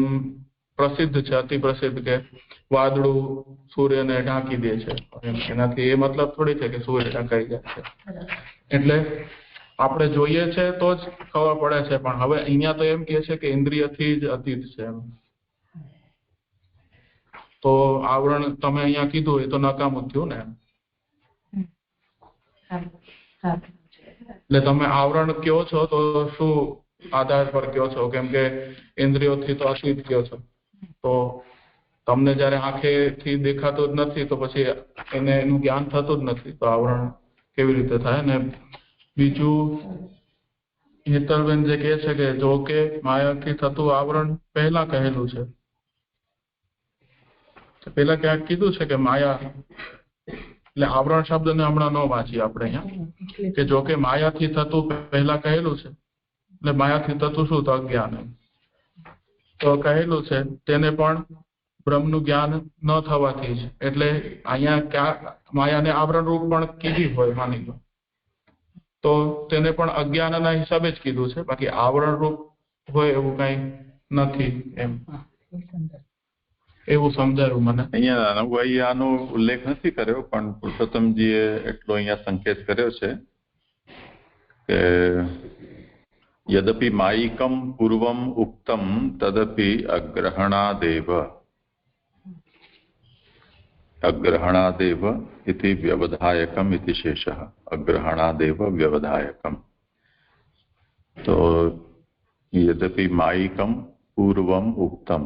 પ્રસિદ્ધ છે, અતિ પ્રસિદ્ધ કે વાદળું સૂર્યને ઢાંકી દે છે, એનાથી એ મતલબ થોડી છે કે સૂર્ય ઢંકાઈ જાય છે. એટલે આપણે જોઈએ છે તો જ ખબર પડે છે, પણ હવે અહીંયા તો એમ કે છે કે ઇન્દ્રિયથી જ અતીત છે એમ. તો આવરણ તમે અહીંયા કીધું એ તો નકામું થયું ને. એટલે તમે આવરણ કયો છો તો શું આધાર પર કયો છો? કેમ કે ઇન્દ્રિયોથી તો અતીત કયો છો, તો તમને જયારે આંખેથી દેખાતું જ નથી તો પછી એનું જ્ઞાન થતું જ નથી, તો આવરણ કેવી રીતે થાય? ને બીજું હેતલબેન જે કહે છે કે જો કે માયાથી થતું આવરણ પહેલા કહેલું છે, પેલા ક્યાંક કીધું છે કે માયા, એટલે આવરણ શબ્દને હમણાં ન વાંચીએ આપણે અહીંયા, કે જો કે માયાથી થતું પહેલા કહેલું છે, એટલે માયાથી થતું શું? તો અજ્ઞાન. તો કહેલું છે તેને પણ બ્રહ્મનું જ્ઞાન ન થવાથી જ, એટલે અહીંયા ક્યાં માયાને આવરણ રૂપ પણ કીધી હોય માની લો, તો તેને પણ અજ્ઞાનના હિસાબે જ કીધું છે, બાકી આવરણ રૂપ હોય એવું કઈ નથી એમ, એવું સમજાયું મને. અહીંયા અનુભાઈ આનો ઉલ્લેખ નથી કર્યો, પણ પુરુષોત્તમજીએ એટલો અહીંયા સંકેત કર્યો છે કે યદપિ માયિકમ પૂર્વમ ઉક્તમ તદપિ અગ્રહણાદેવ ઇતિ વ્યવધાયકમ ઇતિ શેષઃ. અગ્રહણાદેવ વ્યવધાયકમ. તો યદપિ માયિકમ પૂર્વમ ઉક્તમ,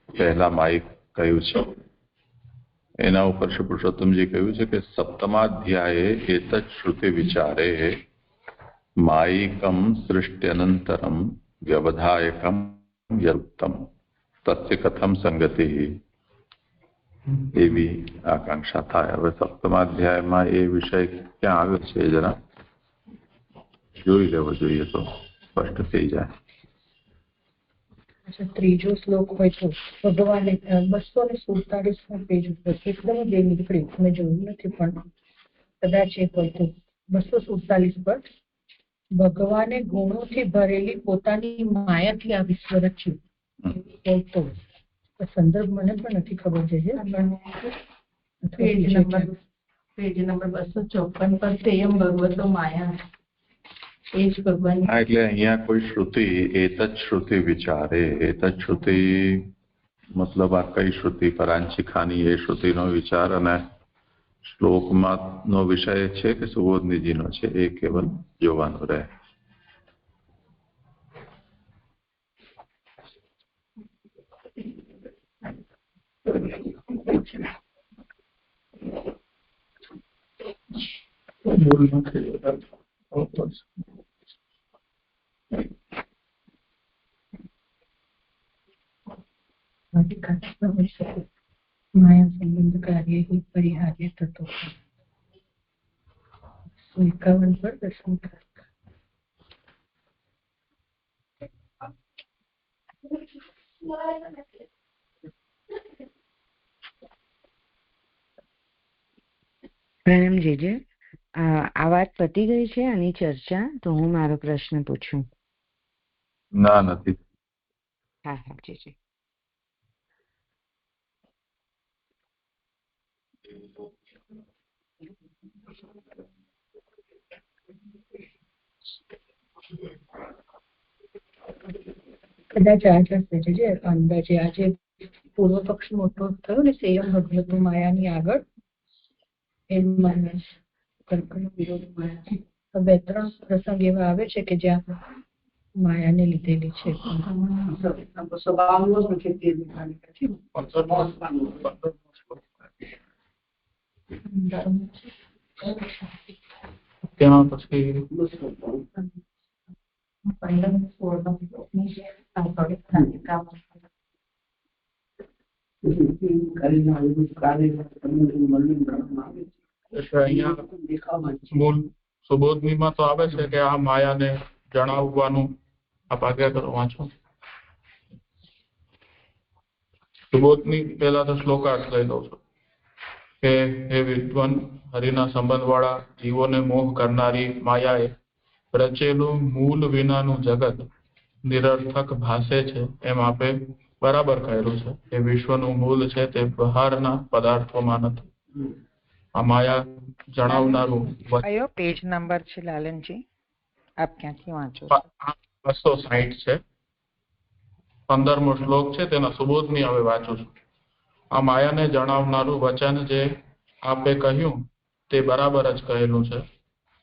પહેલા માયિક કહ્યું છે, એના ઉપર શ્રી પુરુષોત્તમજી કહ્યું છે કે સપ્તમાધ્યાયે એતત શ્રુતિ વિચારે માયિકમ સૃષ્ટ્યનંતરમ વ્યવધાયકમ યદુક્તમ તસ્ય કથમ સંગતિ, એવી આકાંક્ષા થાય. હવે સપ્તમાધ્યાયમાં એ વિષય ક્યાં આવ્યો છે એ જરા જોઈ લેવો જોઈએ તો સ્પષ્ટ થઈ જાય. ત્રીજો શ્લોક હોય તો ભગવાને 247 પેજ ઉપર એકદમ જે નીકળ્યું, મેં જોયું નથી પણ કદાચ એ હોય તો 247 પર ભગવાને ગુણોથી ભરેલી પોતાની માયાથી આ વિશ્વ રચ્યું. તો સંદર્ભ મને પણ નથી ખબર છે, પેજ નંબર 254 પર તેયમ ભગવતો માયા, એ જ ભગવાન. એટલે અહીંયા કોઈ શ્રુતિ એતત શ્રુતિ વિચારે, એતત શ્રુતિ મતલબ આ કઈ શ્રુતિ? પરાંચિખાની એ શ્રુતિનો વિચાર, અને શ્લોકમાં નો વિષય છે કે સુબોધનીજીનો છે, એ કેવલ જોવાનું રહે. માયા સંબંધ કાર્ય પરિહાર્ય થતો. 51 પર દર્શન પ્રણામ જીજે. આ વાત પતી ગઈ છે આની ચર્ચા, તો હું મારો પ્રશ્ન પૂછું? ના, નથી. હા હા જીજે. કદાચ આ હશે જે અંદાજે આજે પૂર્વ પક્ષ મોટો થયો ને, સેયમ ભગવતો માયાની આગળ વિરોધ માયા, 2-3 પ્રસંગ એવા આવે છે કે જ્યાં માયાને લીધેલી છે. ત્યાં પછી મૂળ સુબોધનીમાં તો આવે છે કે આ માયાને જણાવવાનું. આપ આજ્ઞા કરો, વાંચો. સુબોધની પહેલા તો શ્લોકાર્થ લઈ લઉં છું કે હે વિદ્વાન, હરિના સંબંધ વાળા જીવોને મોહ કરનારી માયાએ રચેલું મૂળ વિનાનું જગત નિરર્થક ભાસે છે એમ આપે બરાબર કહેલું છે. એ વિશ્વનું મૂળ છે તે બહારના પદાર્થોમાં નથી. આ માયા જણાવનારું. કયો પેજ નંબર છે લાલનજી? આપ ક્યાંથી વાંચો? 260 છે. 15મો શ્લોક છે, તેના સુબોધની હવે વાંચું છું. આ માયાને જણાવનારું વચન જે આપે કહ્યું તે બરાબર જ કહેલું છે.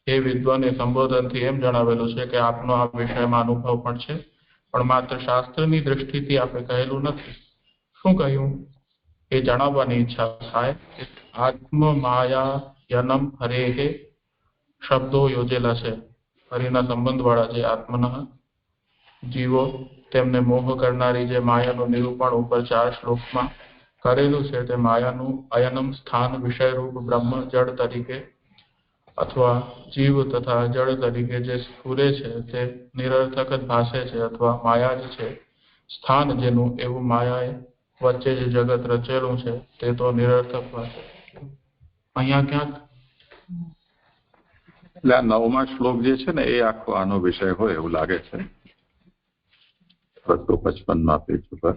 એ વિદ્વાન એ સંબોધનથી એમ જણાવેલું છે કે આપનો આ વિષયમાં અનુભવ પણ છે, પણ માત્ર શાસ્ત્રની દ્રષ્ટિથી આપે કહેલું નથી. શું કહ્યું એ જણાવવાની ઈચ્છા થાય. આત્મ માયા યનમ હરેહે શબ્દો યોજેલા છે. હરિના સંબંધ વાળા જે આત્મના જીવો તેમને મોહ કરનારી જે માયાનું નિરૂપણ ઉપર 4 શ્લોકમાં કરેલું છે તે માયાનું અયનમ સ્થાન વિષયરૂપ બ્રહ્મ જળ તરીકે અથવા જીવ તથા જળ તરીકે જે સ્ફુરે છે તે નિરર્થક જ ભાસે છે, અથવા માયા જ છે. સ્થાન જેનું એવું માયાએ વચ્ચે જે જગત રચેલું છે તે તો નિરર્થક ભાસે. અહીંયા ક્યાંક એટલે આ 9મા શ્લોક જે છે ને એ આખો આનો વિષય હોય એવું લાગે છે. 255 પેજ ઉપર.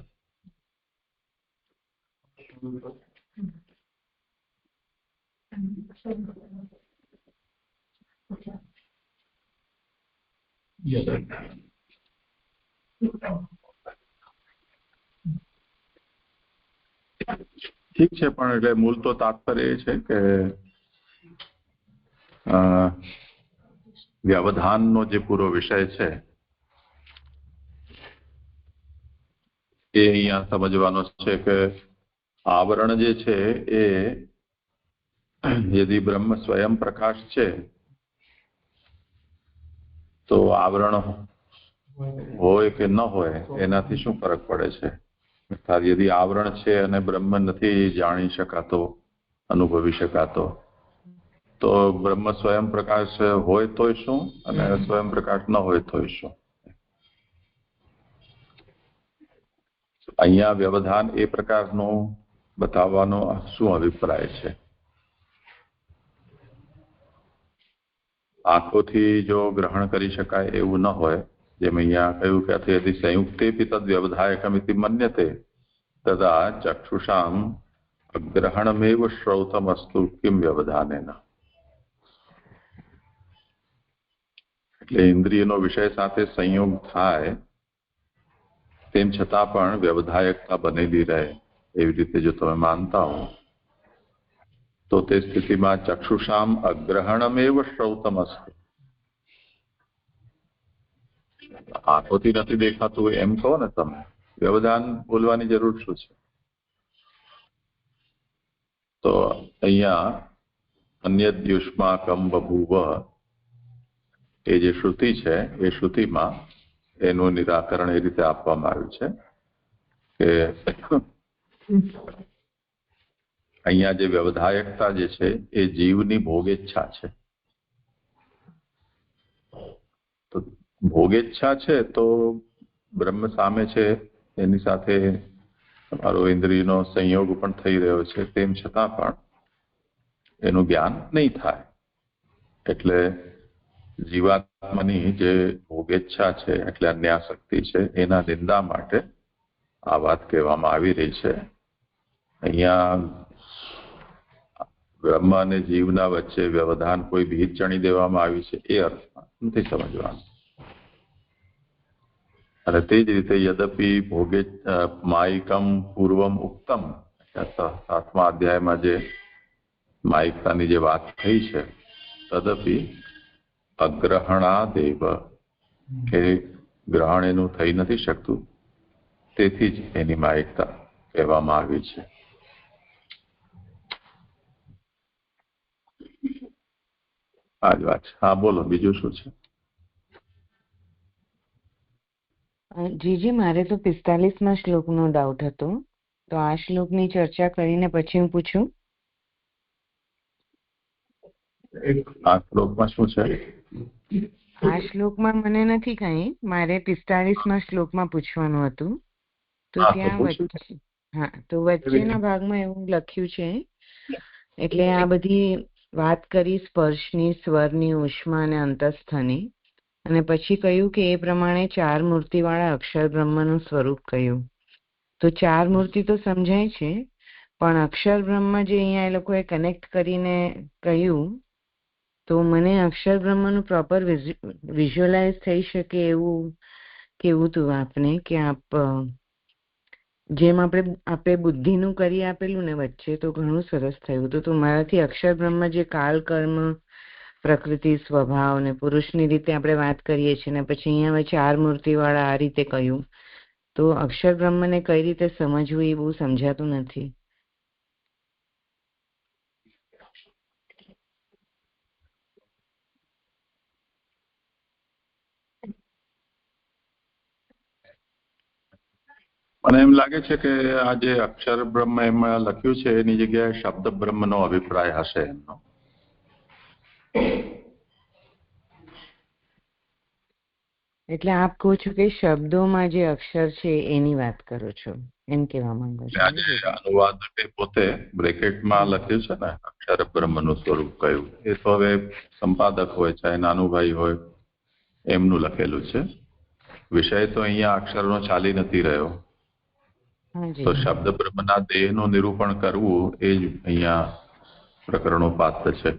ઠીક છે, પણ એટલે મૂળ તો તાત્પર્ય એ છે કે વ્યવધાનનો જે પૂરો વિષય છે એ અહીંયા સમજવાનો છે કે આવરણ જે છે એ યદિ બ્રહ્મ સ્વયં પ્રકાશ છે તો આવરણ હોય કે ન હોય એનાથી શું ફરક પડે છે. અર્થાત યદિ આવરણ છે અને બ્રહ્મ નથી જાણી શકાતો, અનુભવી શકાતો, તો બ્રહ્મ સ્વયં પ્રકાશ હોય તોય શું અને સ્વયં પ્રકાશ ન હોય તોય શું. અહીંયા વ્યવધાન એ પ્રકારનું બતાવવાનો શું અભિપ્રાય છે. આંખોથી જો ગ્રહણ કરી શકાય એવું ન હોય, જેમ અહીંયા કહ્યું કે યદિ સંયુક્તેપી તદ વ્યવધાયકમિતિ મન્યતે તદા ચક્ષુષામ ગ્રહણમેવ શ્રૌતમસ્તુ કિમ વ્યવધાનેન. એટલે ઇન્દ્રિયનો વિષય સાથે સંયોગ થાય તેમ છતાં પણ વ્યવધાયકતા બનેલી રહે એવી રીતે જો તમે માનતા હો તો તે સ્થિતિમાં ચક્ષુષામ અગ્રહણમેવ શ્રૌતમસ્તુ. આંખોથી નથી દેખાતું એમ કહો ને તમે, વ્યવધાન બોલવાની જરૂર શું છે. તો અહીંયા અન્યદ્યુષ્માકમ બભૂવ એ જે શ્રુતિ છે એ શ્રુતિમાં એનું નિરાકરણ એ રીતે આપવામાં આવ્યું છે કે અહીંયા જે વ્યવધાયકતા જે છે એ જીવની ભોગેચ્છા છે. તો ભોગેચ્છા છે તો બ્રહ્મ સામે છે, એની સાથે તમારો ઇન્દ્રિયનો સંયોગ પણ થઈ રહ્યો છે, તેમ છતાં પણ એનું જ્ઞાન નહીં થાય. એટલે જીવાત્માની જે ભોગેચ્છા છે એટલે અન્યાસક્તિ છે એના નિંદા માટે આ વાત કહેવામાં આવી રહી છે. અહીંયા બ્રહ્મ અને જીવના વચ્ચે વ્યવધાન કોઈ ભીત ચણી દેવામાં આવી છે એ અર્થમાં નથી સમજવાનું. અને તે જ રીતે યદપિ ભોગે માયિકમ પૂર્વમ ઉક્તમ, 7મા અધ્યાયમાં જે માયિકતાની જે વાત થઈ છે, તદપિ અગ્રહણાદેવ કે ગ્રહણ એનું થઈ નથી શકતું, તેથી જ એની માયિકતા કહેવામાં આવી છે. આ જ વાત છે. હા બોલો, બીજું શું છે? જીજી, મારે તો 45મા શ્લોકનો ડાઉટ હતો, તો આ શ્લોકની ચર્ચા કરીને પછી હું પૂછું. આ શ્લોકમાં શું છે? આ શ્લોકમાં મને નથી કઈ, મારે 45મા શ્લોકમાં પૂછવાનું હતું. તો ત્યાં વચ્ચે, હા, તો વચ્ચેના ભાગમાં એવું લખ્યું છે, એટલે આ બધી વાત કરી સ્પર્શની, સ્વરની, ઉષ્મા અને અંતસ્થની, અને પછી કહ્યું કે એ પ્રમાણે 4 મૂર્તિવાળા અક્ષર બ્રહ્મનું સ્વરૂપ કહ્યું. તો 4 મૂર્તિ તો સમજાય છે, પણ અક્ષર બ્રહ્મ જે અહીંયા એ લોકોએ કનેક્ટ કરીને કહ્યું, તો મને અક્ષર બ્રહ્મનું પ્રોપર વિઝ્યુઅલાઇઝ થઈ શકે એવું કેવું હતું આપને, કે જેમ આપણે બુદ્ધિનું કરી આપેલું ને વચ્ચે, તો ઘણું સરસ થયું હતું. તો મારાથી અક્ષર બ્રહ્મ જે કાલ, કર્મ, પ્રકૃતિ, સ્વભાવ ને પુરુષની રીતે આપણે વાત કરીએ છીએ, ને પછી અહીંયા 4 મૂર્તિવાળા આ રીતે કહ્યું, તો અક્ષર બ્રહ્મને કઈ રીતે સમજવું એ બહુ સમજાતું નથી. મને એમ લાગે છે કે આ જે અક્ષર બ્રહ્મ એમાં લખ્યું છે એની જગ્યાએ શબ્દ બ્રહ્મનો અભિપ્રાય હશે એમનો. એટલે આપ કહો છો કે શબ્દોમાં જે અક્ષર છે એની વાત કરો છો, એમ કહેવા માંગો છો? આજે અનુવાદકે પોતે બ્રેકેટમાં લખ્યું છે ને અક્ષર બ્રહ્મનું સ્વરૂપ કયું, એ તો હવે સંપાદક હોય ચાહે નાનુભાઈ હોય એમનું લખેલું છે. વિષય તો અહીંયા અક્ષરનો ચાલી નથી રહ્યો, તો શબ્દ બ્રહ્મના દેહનું નિરૂપણ કરવું એ જ અહીંયા પ્રકરણોપાત્ય છે.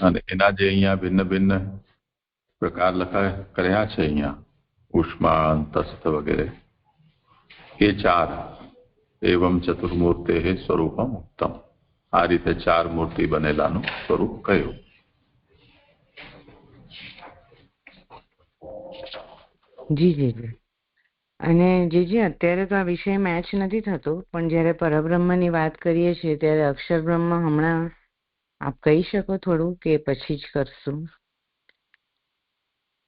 અને એના જે અહીંયા ભિન્ન ભિન્ન પ્રકાર કર્યા છે અહીંયા, ઉષ્મા, અંતસ્થ વગેરે, એ 4 એવમ ચતુર્મૂર્તે સ્વરૂપમ ઉત્તમ, આ રીતે 4 મૂર્તિ બનેલાનું સ્વરૂપ કહ્યું. જી જી જી. અને જીજી, અત્યારે તો આ વિષય મેચ નથી થતો, પણ જ્યારે પરબ્રહ્મની વાત કરીએ છીએ ત્યારે અક્ષર બ્રહ્મ હમણાં આપ કહી શકો થોડું, કે પછી જ કરશું?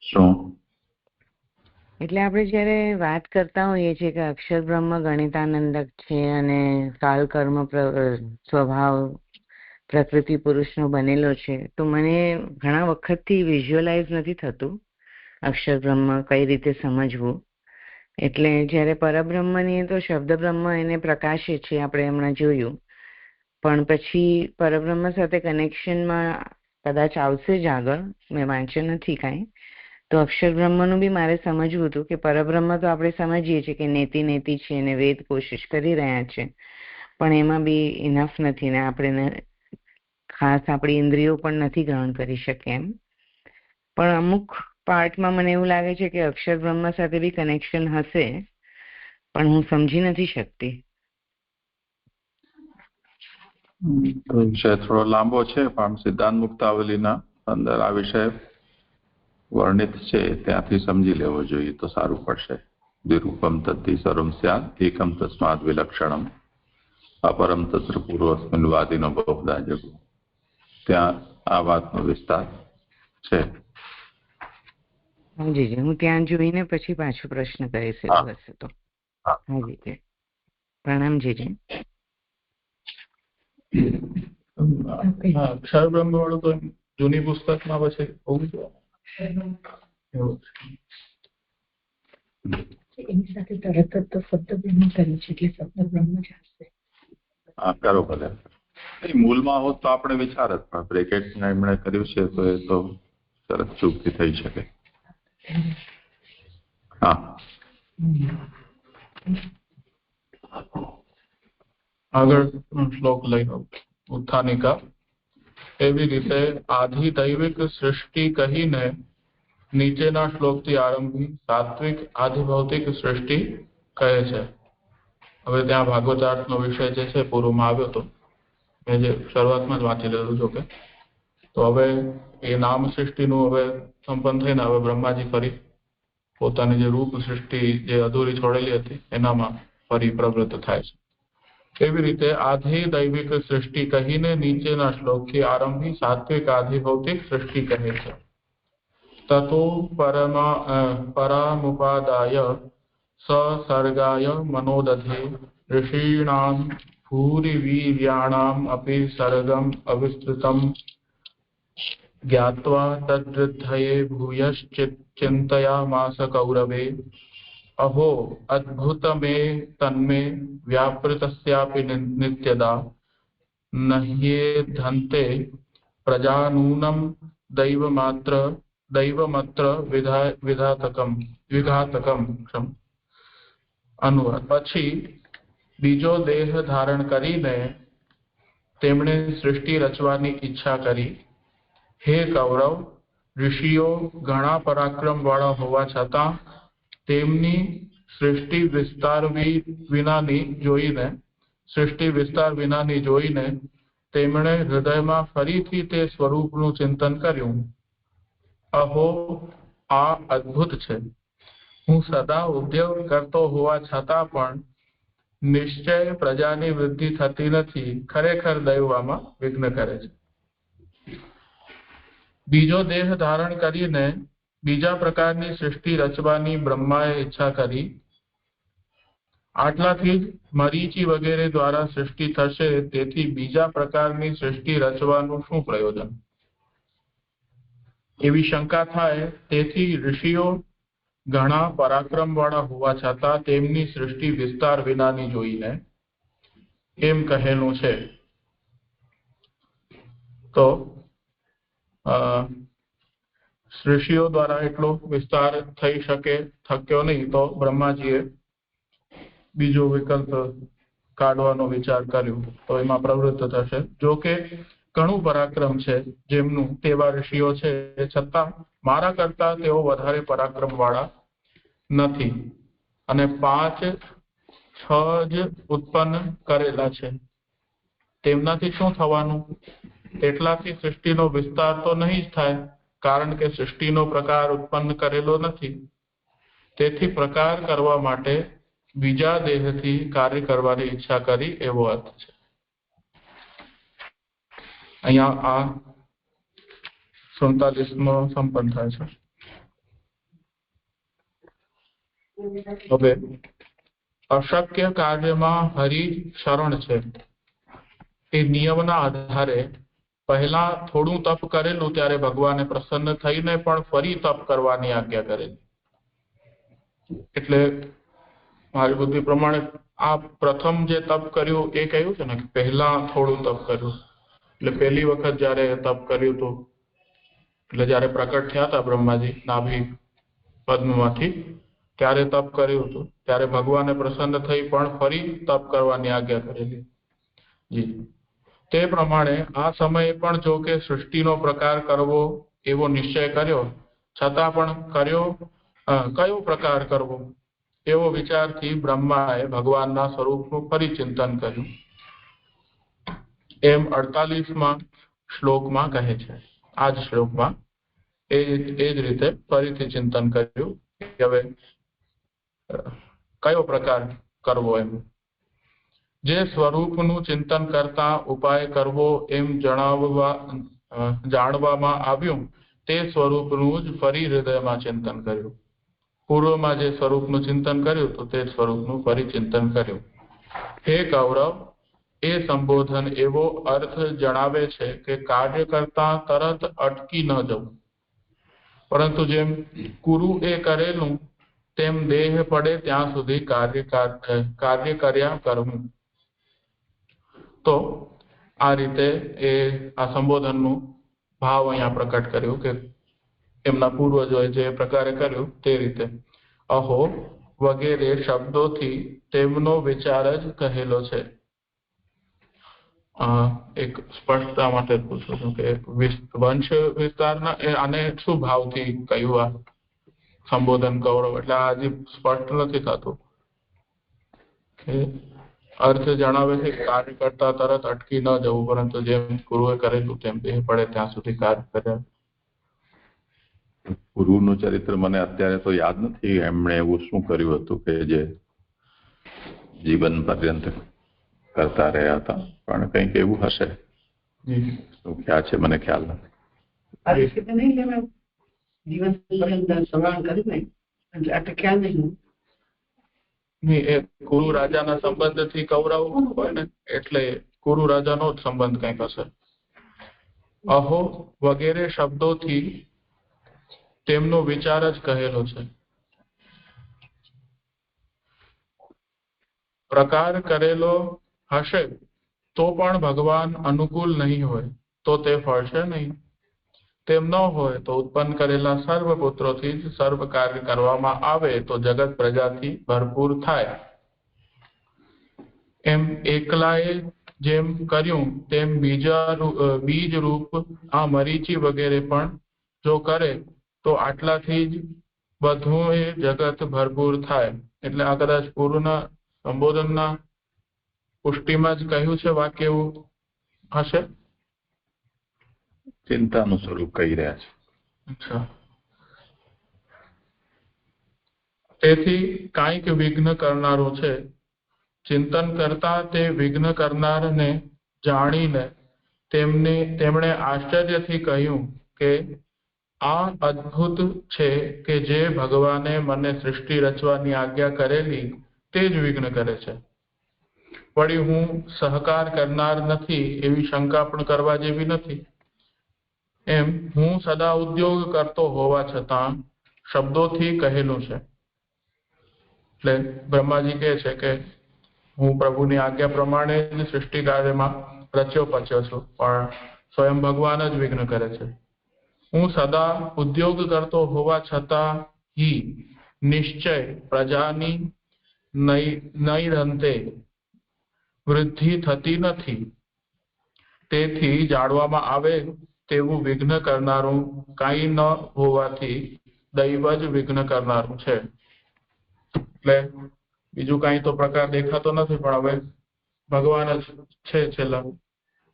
શું? એટલે આપણે જ્યારે વાત કરતા હોઈએ છીએ કે અક્ષર બ્રહ્મ ગણિતાનંદક છે અને કાલ, કર્મ, સ્વભાવ, પ્રકૃતિ, પુરુષનો બનેલો છે, તો મને ઘણા વખતથી વિઝ્યુઅલાઇઝ નથી થતું અક્ષર બ્રહ્મ કઈ રીતે સમજવું. એટલે જ્યારે પરબ્રહ્મની તો શબ્દ બ્રહ્મ એને પ્રકાશે છે, આપણે હમણાં જોયું, પણ પછી પરબ્રહ્મ સાથે કનેક્શનમાં કદાચ આવશે જ આગળ, મેં વાંચ્યું નથી કાંઈ. તો અક્ષર બ્રહ્મનું બી મારે સમજવું હતું કે પરબ્રહ્મ તો આપણે સમજીએ છીએ કે નેતિ નેતિ છે અને વેદ કોશિશ કરી રહ્યા છે, પણ એમાં બી ઇનફ નથી ને આપણે ખાસ આપણી ઇન્દ્રિયો પણ નથી ગ્રહણ કરી શકે એમ. પણ અમુક પાર્ટમાં મને એવું લાગે છે કે અક્ષર બ્રહ્મ સાથે બી કનેક્શન હશે, પણ હું સમજી નથી શકતી. વિષય થોડો લાંબો છે, પણ સિદ્ધાંત મુક્તાવલીના અંદર આ વિષય વર્ણિત છે, ત્યાંથી સમજી લેવો જોઈએ તો સારું પડશે. દ્વિરૂપમ તદ્ધિ સર્વમ સ્યાદ એકમ તસ્માદ વિલક્ષણમ અપરમ તત્ર પૂર્વસ્મિન વાદિનો બહુધા જગુ, ત્યાં આ વાતનો વિસ્તાર છે. હાજી જી, હું ત્યાં જોઈને પછી પાછો પ્રશ્ન કરીશ એવું હશે તો. હાજી જી, પ્રણામ જીજી. અક્ષર બ્રહ્મ વાળું તો જૂની પુસ્તકમાં પછી હોવું જોઈએ. એની સાથે તરત જ તો શબ્દ બ્રહ્મ કર્યું છે, એટલે શબ્દ બ્રહ્મ જ હશે. હા, કરો ભલે. મૂળમાં હોત તો આપણે વિચાર જ, પણ બ્રેકેટ એમણે કર્યું છે તો એ તો સરસ ચૂકથી થઈ શકે. હા, આગળ શ્લોક લઈ લો. ઉત્થાનિકા. એવી રીતે આધિદૈવિક સૃષ્ટિ કહીને નીચેના શ્લોકથી આરંભી સાત્વિક આધિભૌતિક સૃષ્ટિ કહે છે. હવે ત્યાં ભાગવતાર્થનો વિષય જે છે પૂર્વમાં આવ્યો હતો, મેં જે શરૂઆતમાં જ વાંચી લીધું જો કે. તો હવે એ નામ સૃષ્ટિનું હવે સંપન્ન થઈને હવે બ્રહ્માજી ફરી પોતાની જે રૂપ સૃષ્ટિ જે અધૂરી છોડેલી હતી એનામાં ફરી પ્રવૃત્ત થાય છે. એવી રીતે આધિ દૈવિક સૃષ્ટિ કહીને નીચેના શ્લોકથી આરંભી સાત્વિક આધિ ભૌતિક સૃષ્ટિ કહે છે. તતો પરામુપાદાય સસર્ગાય મનોદધે ઋષીણામ ભૂરિવીર્યાણામ અપી સર્ગમ અવિસ્તૃતમ જ્ઞાત્વા તદ્વૃદ્ધયે ભૂયશ્ચિંતયામાસ કૌરવે અહો અદ્ભુતમે તન્મે વ્યાપૃતસ્યાપि નિત્યદા નહ્યેધન્તે પ્રજાનૂનમ દૈવમત્ર વિઘાતકમ. અનુવાદ. પછી બીજો દેહ ધારણ કરીને તેમણે સૃષ્ટિ રચવાની ઈચ્છા કરી. હે કૌરવ, ઋષિઓ ઘણા પરાક્રમ વાળા હોવા છતાં તેમની સૃષ્ટિ વિસ્તાર વિનાની જોઈને તેમણે હૃદયમાં ફરીથી તે સ્વરૂપનું ચિંતન કર્યું. અહો, આ અદ્ભુત છે. હું સદા ઉદ્યોગ કરતો હોવા છતાં પણ નિશ્ચય પ્રજાની વૃદ્ધિ થતી નથી. ખરેખર દૈવમાં વિઘ્ન કરે છે. બીજો દેહ ધારણ કરીને બીજા પ્રકારની સૃષ્ટિ રચવાની બ્રહ્માએ ઈચ્છા કરી. આટલાથી જ મરીચી વગેરે દ્વારા સૃષ્ટિ થશે, તેથી બીજા પ્રકારની સૃષ્ટિ રચવાનું શું પ્રયોજન? એવી શંકા થાય. તેથી ઋષિઓ ઘણા પરાક્રમ વાળા હોવા છતાં તેમની સૃષ્ટિ વિસ્તાર વિનાની જોઈને એમ કહેલું છે. તો ઋષિઓ દ્વારા એટલો વિસ્તાર થઈ થક્યો નહીં, તો બ્રહ્માજીએ બીજો વિકલ્પ કાઢવાનો વિચાર કર્યો. તો એમાં પ્રવૃત્ત થશે. જો કે ઘણું પરાક્રમ છે જેમનું, તેવા ઋષિઓ છે, છતાં મારા કરતા તેઓ વધારે પરાક્રમ વાળા નથી અને 5-6 જ ઉત્પન્ન કરેલા છે. તેમનાથી શું થવાનું? તેટલાથી સૃષ્ટિનો વિસ્તાર તો નહીં જ થાય, કારણ કે સૃષ્ટિનો પ્રકાર ઉત્પન્ન કરેલો નથી. તેથી પ્રકાર કરવા માટે બીજા દેહથી કાર્ય કરવાની ઈચ્છા કરી, એવો અર્થ છે. અહીંયા આ 47મો સંપન્ન થાય છે. હવે અશક્ય કાર્યમાં હરિ શરણ છે. એ નિયમના આધારે પહેલા થોડું તપ કરેલું ત્યારે ભગવાને પ્રસન્ન થઈને પણ ફરી તપ કરવાની આજ્ઞા કરેલી. એટલે મારી બુદ્ધિ પ્રમાણે આ પ્રથમ જે તપ કર્યું એ કહ્યું છે ને, પહેલા થોડું તપ કર્યું. એટલે પહેલી વખત જયારે તપ કર્યું હતું, એટલે જયારે પ્રકટ થયા હતા બ્રહ્માજી નાભી પદ્મમાંથી, ત્યારે તપ કર્યું હતું. ત્યારે ભગવાને પ્રસન્ન થઈ પણ ફરી તપ કરવાની આજ્ઞા કરેલી. જી, તે પ્રમાણે આ સમયે પણ જો કે સૃષ્ટિનો પ્રકાર કરવો એવો નિશ્ચય કર્યો, છતાં પણ કયો પ્રકાર કરવો એવો વિચારથી બ્રહ્માએ ભગવાનના સ્વરૂપનું ફરી ચિંતન કર્યું. એમ 48મા શ્લોકમાં કહે છે. આ જ શ્લોકમાં એ જ રીતે ફરીથી ચિંતન કર્યું કે હવે કયો પ્રકાર કરવો. એમ જે સ્વરૂપનું ચિંતન કરતા ઉપાય કરવો એમ જાણવામાં આવ્યું, તે સ્વરૂપનું જ ફરી હૃદયમાં ચિંતન કર્યું. પૂર્વમાં જે સ્વરૂપનું ચિંતન કર્યું તો તે સ્વરૂપનું ફરી ચિંતન કર્યું. હે કૌરવ, એ સંબોધન એવો અર્થ જણાવે છે કે કાર્ય કરતા તરત અટકી ન જવું, પરંતુ જેમ કુરુ એ કરેલું તેમ દેહ પડે ત્યાં સુધી કાર્ય કર્યા કરવું. તો આ રીતે એ આ સંબોધનનું ભાવ અહીંયા પ્રકટ કર્યું કે એમના પૂર્વજોએ જે પ્રકારે કર્યું તે રીતે. અહો વગેરે શબ્દોથી તેમનો વિચાર જ કહેલો છે. એક સ્પષ્ટતા માટે પૂછું છું કે વંશ વિસ્તારના આને શું ભાવથી કહ્યું આ સંબોધન કૌરવ? એટલે આ હજી સ્પષ્ટ નથી થતું કે અર્થ જણાવે છે કાર્ય કરતા તરત અટકી ન જવું, પરંતુ જેમ ગુરુએ કરેલું તેમ દેહ પડે ત્યાં સુધી કાર્ય કર્યા. ગુરુનું ચરિત્ર મને અત્યારે તો યાદ નથી, એમણે એવું શું કર્યું હતું કે જે જીવન પર્યંત કરતા રહ્યા હતા, પણ કંઈક એવું હશે. શું ક્યાં છે મને ખ્યાલ નથી. એ કુરુ રાજાના સંબંધથી કૌરવ હોય ને, એટલે કુરુ રાજાનો જ સંબંધ કંઈક હશે. અહો વગેરે શબ્દોથી તેમનો વિચાર જ કહેલો છે. પ્રકાર કરેલો હશે તો પણ ભગવાન અનુકૂળ નહીં હોય તો તે ફળશે નહીં. તેમ ન હોય તો ઉત્પન્ન કરેલા સર્વ પુત્રોથી જ સર્વ કાર્ય કરવામાં આવે તો જગત પ્રજાથી ભરપૂર થાય. એમ એકલાએ જેમ કર્યું તેમ બીજ રૂપ આ મરીચી વગેરે પણ જો કરે તો આટલાથી જ બધું એ જગત ભરપૂર થાય. એટલે આ કદાચ પૂર્વના સંબોધનના પુષ્ટિમાં જ કહ્યું છે વાક્ય એવું હશે. ચિંતાનું સ્વરૂપ કહી રહ્યા છે. અચ્છા. તેથી કાંઈક વિઘ્ન કરનારું છે. ચિંતન કરતા તે વિઘ્ન કરનારને જાણીને તેમણે આશ્ચર્યથી કહ્યું કે આ અદ્ભુત છે કે જે ભગવાને મને સૃષ્ટિ રચવાની આજ્ઞા કરેલી તે જ વિઘ્ન કરે છે. વળી હું સહકાર કરનાર નથી એવી શંકા પણ કરવા જેવી નથી. એમ હું સદા ઉદ્યોગ કરતો હોવા છતાં શબ્દોથી કહેલું છે. એટલે બ્રહ્માજી કહે છે કે હું પ્રભુની આજ્ઞા પ્રમાણે જ સૃષ્ટિ કાર્યમાં રચ્યો પચ્યો છું, પણ સ્વયં ભગવાન જ વિઘ્ન કરે છે. હું સદા ઉદ્યોગ કરતો હોવા છતાં નિશ્ચય પ્રજાની નૈરંતે વૃદ્ધિ થતી નથી. તેથી જાણવામાં આવે તેવું વિઘ્ન કરનારું કાંઈ ન હોવાથી દૈવ જ વિઘ્ન કરનારું છે. એટલે બીજું કાંઈ તો પ્રકાર દેખાતો નથી, પણ હવે ભગવાન જ છે છેલ્લા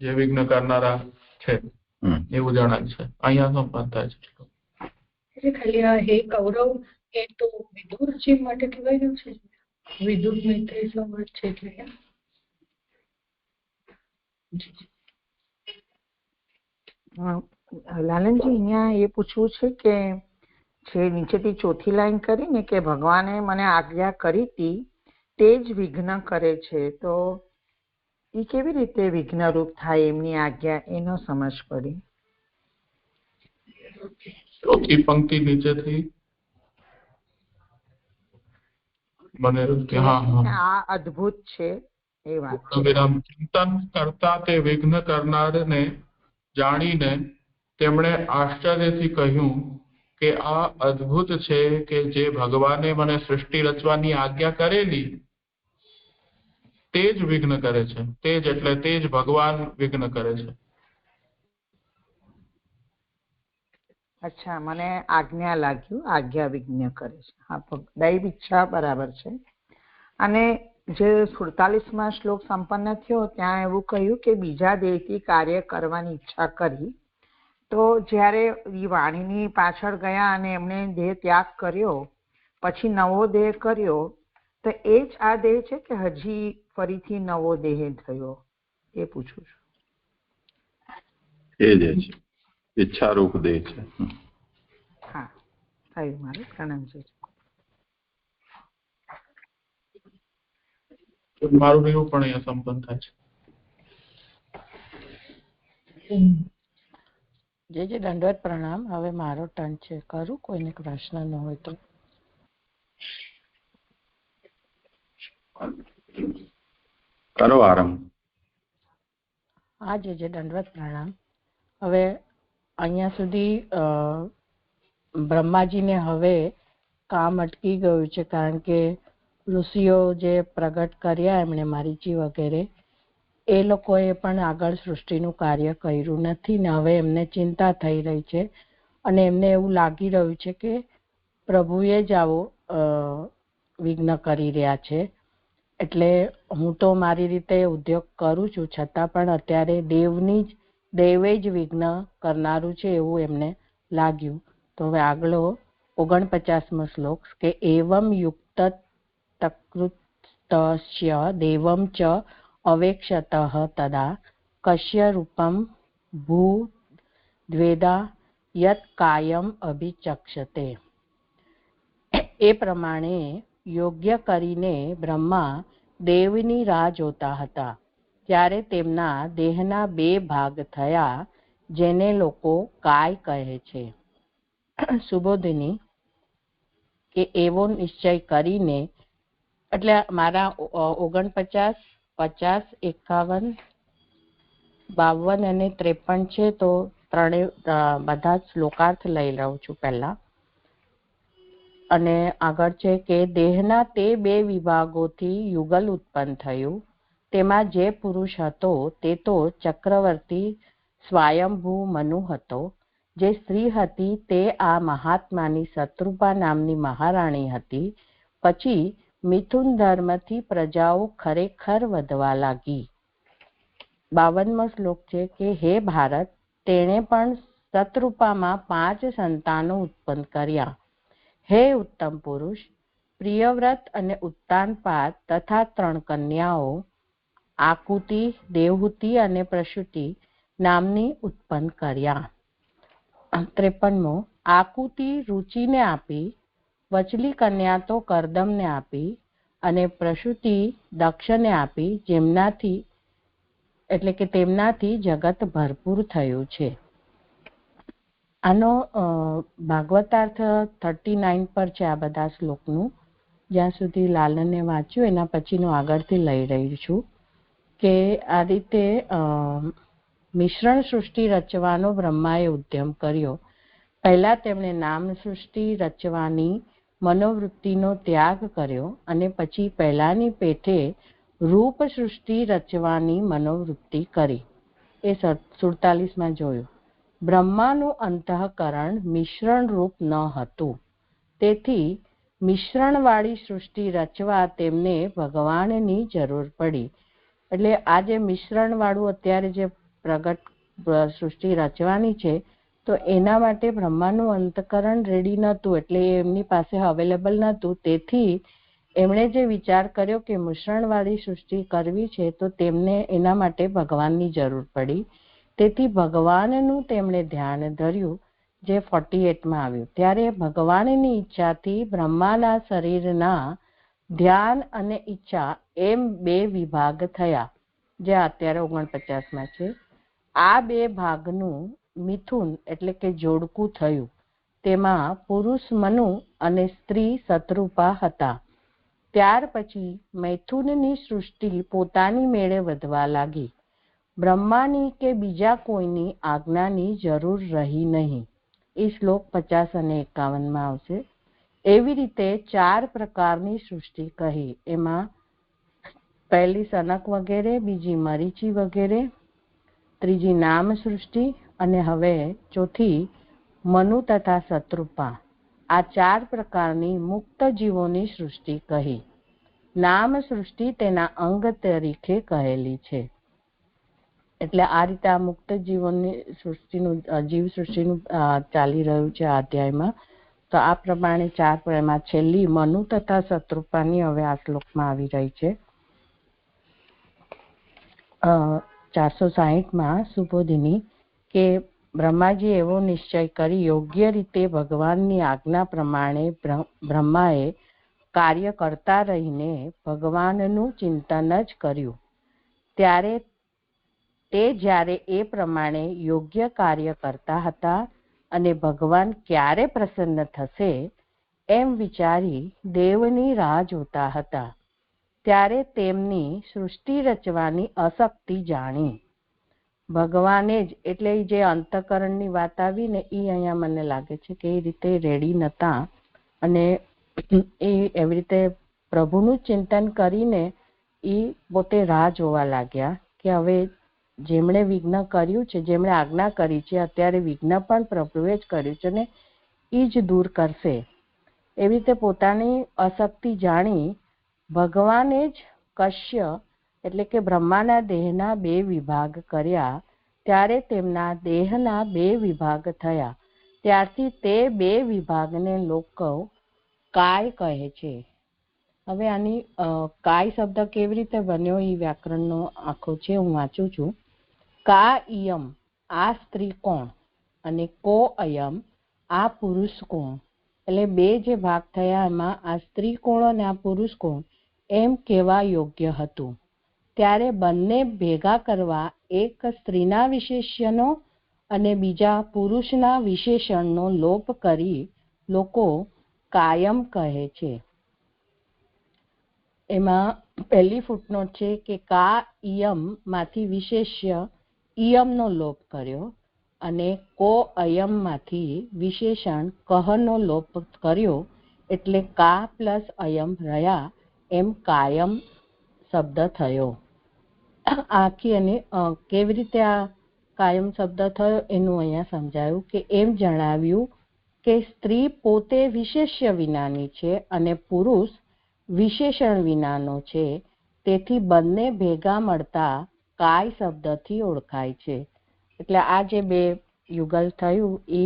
જે વિઘ્ન કરનારા છે એવું જણાય છે. અહીંયા સંપન્ન થાય છે. એટલે ખાલી આ હે કૌરવ એ તો વિદુરજી માટે કહેવાયું છે. વિદુર મૈત્રી સંવાદ છે એટલે લાલનજી અહીંયા એ પૂછવું છે કે જે નીચેથી ચોથી લાઈન કરી ને કે ભગવાને મને આજ્ઞા કરી હતી તે જ વિઘ્ન કરે છે, તો એ કેવી રીતે વિઘ્નરૂપ થાય એમની આજ્ઞા? એ ન સમજ પડી. ચોથી પંક્તિ નીચેથી આ અદ્ભુત છે એ વાત. ચિંતન કરતા તે વિઘ્ન કરનારને જાણીને તેમણે આશ્ચર્યથી કહ્યું કે આ અદ્ભુત છે કે જે ભગવાને મને સૃષ્ટિ રચવાની આજ્ઞા કરેલી તે જ વિઘ્ન કરે છે. તે જ એટલે તે જ ભગવાન વિઘ્ન કરે છે. અચ્છા, મને આજ્ઞા લાગ્યું આજ્ઞા વિઘ્ન કરે છે. હા, દૈવ ઈચ્છા બરાબર છે. અને જે 47માં શ્લોક સંપન્ન થયો ત્યાં એવું કહ્યું કે બીજા દેહથી કાર્ય કરવાની ઈચ્છા કરી, તો જ્યારે એ વાણીની પાછળ ગયા અને એમણે દેહ ત્યાગ કર્યો પછી નવો દેહ કર્યો, તો એ જ આ દેહ છે કે હજી ફરીથી નવો દેહ થયો? એ પૂછું છું. એ જ છે, ઈચ્છારૂપ દેહ છે. હા, થયું મારું. પ્રણામજી. મારું એવું પણ અહીંયા સંપન્ન થાય છે. જે દંડવત પ્રણામ. હવે મારો ટર્ન છે. કરું? કોઈને પ્રશ્ન ન હોય તો કરો આરંભ. હા, જે દંડવત પ્રણામ. હવે અહીંયા સુધી બ્રહ્માજીને હવે કામ અટકી ગયું છે, કારણ કે ઋષિઓ જે પ્રગટ કર્યા એમણે મરીચી વગેરે, એ લોકોએ પણ આગળ સૃષ્ટિનું કાર્ય કર્યું નથી ને હવે એમને ચિંતા થઈ રહી છે અને એમને એવું લાગી રહ્યું છે કે પ્રભુએ જ આવો વિઘ્ન કરી રહ્યા છે. એટલે હું તો મારી રીતે ઉદ્યોગ કરું છું, છતાં પણ અત્યારે દેવે જ વિઘ્ન કરનારું છે એવું એમને લાગ્યું. તો હવે આગળ 49મો શ્લોક કે એવમ યુક્ત તકૃત્ય દેવમ ચ અવેક્ષતઃ તદા કશ્ય રૂપમ ભૂ દ્વેદા યત કાયમ અભિચક્ષતે. એ પ્રમાણે યોગ્ય કરીને બ્રહ્મા દેવની રાહ જોતા હતા. ત્યારે તેમના દેહના 2 ભાગ થયા, જેને લોકો કાય કહે છે. સુબોધિની કે એવો નિશ્ચય કરીને, એટલે મારા 49, 50, 51, 52 અને 53 છે, તો બધા જ શ્લોકાર્થ લઈ લઉં છું પહેલા. અને આગળ છે કે દેહના તે 2 વિભાગોથી યુગલ ઉત્પન્ન થયું. તેમાં જે પુરુષ હતો તે તો ચક્રવર્તી સ્વયંભૂ મનુ હતો. જે સ્ત્રી હતી તે આ મહાત્માની શત્રુપા નામની મહારાણી હતી. પછી મિથુન ધર્મથી પ્રજાઓ ખરેખર વધવા લાગી. 52મો શ્લોક છે કે હે ભારત, તેણે પણ શત્રુપામાં 5 સંતાનો ઉત્પન્ન કર્યા. હે ઉત્તમ પુરુષ, પ્રિયવ્રત અને ઉત્તાનપાદ તથા 3 કન્યાઓ આકુતિ, દેવહૂતિ અને પ્રસૂતિ નામની ઉત્પન્ન કર્યા. 53મો આકુતિ રુચિને આપી, વચલી કન્યા તો કરદમને આપી અને પ્રસૂતિ દક્ષને આપી, જેમનાથી એટલે કે તેમનાથી જગત ભરપૂર થયું છે. આનો ભાગવતાર્થ 39 પર છે આ બધા શ્લોકનું. જ્યાં સુધી લાલને વાંચ્યું એના પછીનું આગળથી લઈ રહી છું કે આ રીતે મિશ્રણ સૃષ્ટિ રચવાનો બ્રહ્માએ ઉદ્યમ કર્યો. પહેલા તેમણે નામ સૃષ્ટિ રચવાની મનોવૃત્તિનો ત્યાગ કર્યો અને પછી પહેલાની પેઠે રૂપ સૃષ્ટિ રચવાની મનોવૃત્તિ કરી. એ 47માં જોયું. બ્રહ્માનું અંતઃકરણ મિશ્રણ રૂપ ન હતું, તેથી મિશ્રણવાળી સૃષ્ટિ રચવા તેમને ભગવાનની જરૂર પડી. એટલે આ જે મિશ્રણવાળું અત્યારે જે પ્રગટ સૃષ્ટિ રચવાની છે, તો એના માટે બ્રહ્માનું અંતઃકરણ રેડી નહોતું, એટલે એમની પાસે અવેલેબલ નહોતું. તેથી એમણે જે વિચાર કર્યો કે મિશ્રણવાળી સૃષ્ટિ કરવી છે, તો તેમને એના માટે ભગવાનની જરૂર પડી. તેથી ભગવાનનું તેમણે ધ્યાન ધર્યું, જે 48માં આવ્યું. ત્યારે ભગવાનની ઈચ્છાથી બ્રહ્માના શરીરના ધ્યાન અને ઈચ્છા એમ 2 વિભાગ થયા, જે અત્યારે 49માં છે. આ 2 ભાગનું મિથુન એટલે કે જોડકું થયું. તેમાં પુરુષ મનુ અને સ્ત્રી શત્રુપા હતા. ત્યાર પછી મૈથુનની સૃષ્ટિ પોતાની મેળે વધવા લાગી. બ્રહ્માની કે બીજા કોઈની આજ્ઞાની જરૂર રહી નહીં. એ શ્લોક 50 અને 51માં આવશે. એવી રીતે 4 પ્રકારની સૃષ્ટિ કહી. એમાં પહેલી સનક વગેરે, બીજી મરીચી વગેરે, ત્રીજી નામ સૃષ્ટિ અને હવે ચોથી મનુ તથા શત્રુપા. આ 4 પ્રકારની મુક્ત જીવોની સૃષ્ટિ કહી. નામ સૃષ્ટિ તેના અંગ તરીકે કહેલી છે. એટલે આ રીતે આ મુક્ત જીવોની સૃષ્ટિનું જીવ સૃષ્ટિનું ચાલી રહ્યું છે આ અધ્યાયમાં. તો આ પ્રમાણે 4 એમાં છેલ્લી મનુ તથા શત્રુપાની હવે આ શ્લોકમાં આવી રહી છે. 460માં સુબોધિની કે બ્રહ્માજી એવો નિશ્ચય કરી યોગ્ય રીતે ભગવાનની આજ્ઞા પ્રમાણે બ્રહ્માએ કાર્ય કરતા રહીને ભગવાનનું ચિંતન જ કર્યું. ત્યારે જ્યારે એ પ્રમાણે યોગ્ય કાર્ય કરતા હતા અને ભગવાન ક્યારે પ્રસન્ન થશે એમ વિચારી દેવની રાહ જોતા હતા, ત્યારે તેમની સૃષ્ટિ રચવાની અશક્તિ જાણી. ભગવાને જ એટલે જે અંતઃકરણની વાત આવી ને એ અહીંયા મને લાગે છે કે એ રીતે રેડી નહોતા અને એ એવી રીતે પ્રભુનું ચિંતન કરીને એ પોતે રાહ જોવા લાગ્યા કે હવે જેમણે વિઘ્ન કર્યું છે, જેમણે આજ્ઞા કરી છે, અત્યારે વિઘ્ન પણ પ્રભુએ જ કર્યું છે ને એ જ દૂર કરશે. એવી રીતે પોતાની અશક્તિ જાણી ભગવાને જ કશ્ય એટલે કે બ્રહ્માના દેહના 2 વિભાગ કર્યા. ત્યારે તેમના દેહના 2 વિભાગ થયા. ત્યારથી તે 2 વિભાગને લોકો કાય કહે છે. હવે આની કાય શબ્દ કેવી રીતે બન્યો એ વ્યાકરણનો આખો છે, હું વાંચું છું. કા ઇયમ આ સ્ત્રી કોણ અને કો અયમ આ પુરુષ કોણ. એટલે બે જે ભાગ થયા એમાં આ સ્ત્રી કોણ અને આ પુરુષ કોણ એમ કહેવા યોગ્ય હતું. ત્યારે બંને ભેગા કરવા એક સ્ત્રીના વિશેષ્યનો અને બીજા પુરુષના વિશેષણનો લોપ કરી લોકો કાયમ કહે છે. એમાં પહેલી ફૂટનોટ છે કે કા ઇયમ માંથી વિશેષ્ય ઇયમનો લોપ કર્યો અને કો અયમ માંથી વિશેષણ કહનો લોપ કર્યો, એટલે કા પ્લસ અયમ રહ્યા એમ કાયમ શબ્દ થયો. આખી અને કેવી રીતે આ કાયમ શબ્દ થયો એનું અહીંયા સમજાયું કે એમ જણાવ્યું કે સ્ત્રી પોતે વિશેષ્ય વિનાની છે અને પુરુષ વિશેષણ વિનાનો છે, તેથી બંને ભેગા મળતા કાય શબ્દથી ઓળખાય છે. એટલે આ જે બે યુગલ થયું એ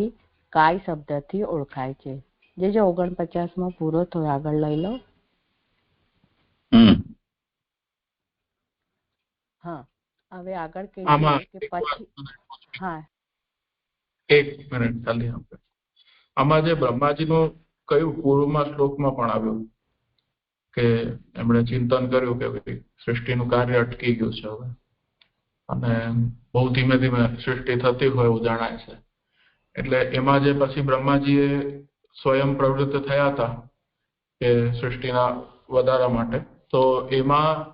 કાય શબ્દથી ઓળખાય છે. જે 49માં પૂરો થયો, આગળ લઈ લો. હા, હવે આગળ કે પછી હા એક મિનિટ ખાલી આમાં જે બ્રહ્માજીનું કયું પૂર્વમાં શ્લોકમાં પણ આવ્યું કે એમણે ચિંતન કર્યું કે સૃષ્ટિનું કાર્ય અટકી ગયું છે હવે, અને બહુ ધીમે ધીમે સૃષ્ટિ થતી હોય એવું જણાય છે. એટલે એમાં જે પછી બ્રહ્માજીએ સ્વયં પ્રવૃત્ત થયા હતા કે સૃષ્ટિના વધારા માટે, તો એમાં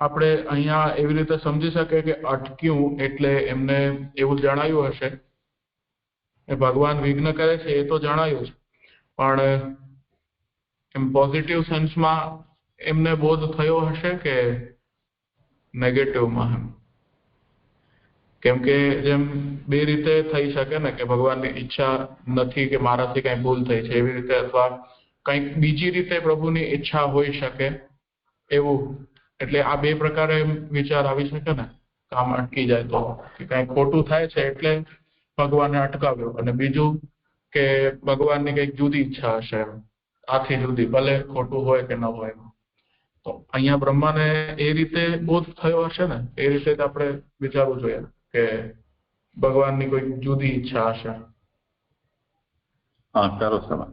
આપણે અહીંયા એવી રીતે સમજી શકીએ કે અટક્યું એટલે એમને એવું જણાયું હશે કે ભગવાન વિઘ્ન કરે છે એ તો જણાયું છે, પણ એમ પોઝિટિવ સેન્સમાં એમને બોધ થયો હશે કે નેગેટિવમાં? કેમ કે જેમ બે રીતે થઈ શકે ને કે ભગવાનની ઈચ્છા નથી કે મારાથી કઈ ભૂલ થઈ છે એવી રીતે, અથવા કંઈક બીજી રીતે પ્રભુની ઈચ્છા હોઈ શકે એવું. એટલે આ બે પ્રકારે વિચાર આવી શકે ને, કામ અટકી જાય તો કે કઈ ખોટું થાય છે એટલે ભગવાને અટકાવ્યો, અને બીજું કે ભગવાનની કઈક જુદી ઈચ્છા હશે, આથી જુદી, ભલે ખોટું હોય કે ન હોય. તો અહીંયા બ્રહ્માને એ રીતે બોધ થયો હશે ને, એ રીતે જ આપણે વિચારવું જોઈએ કે ભગવાનની કોઈ જુદી ઈચ્છા હશે. હા, સારો સવાલ.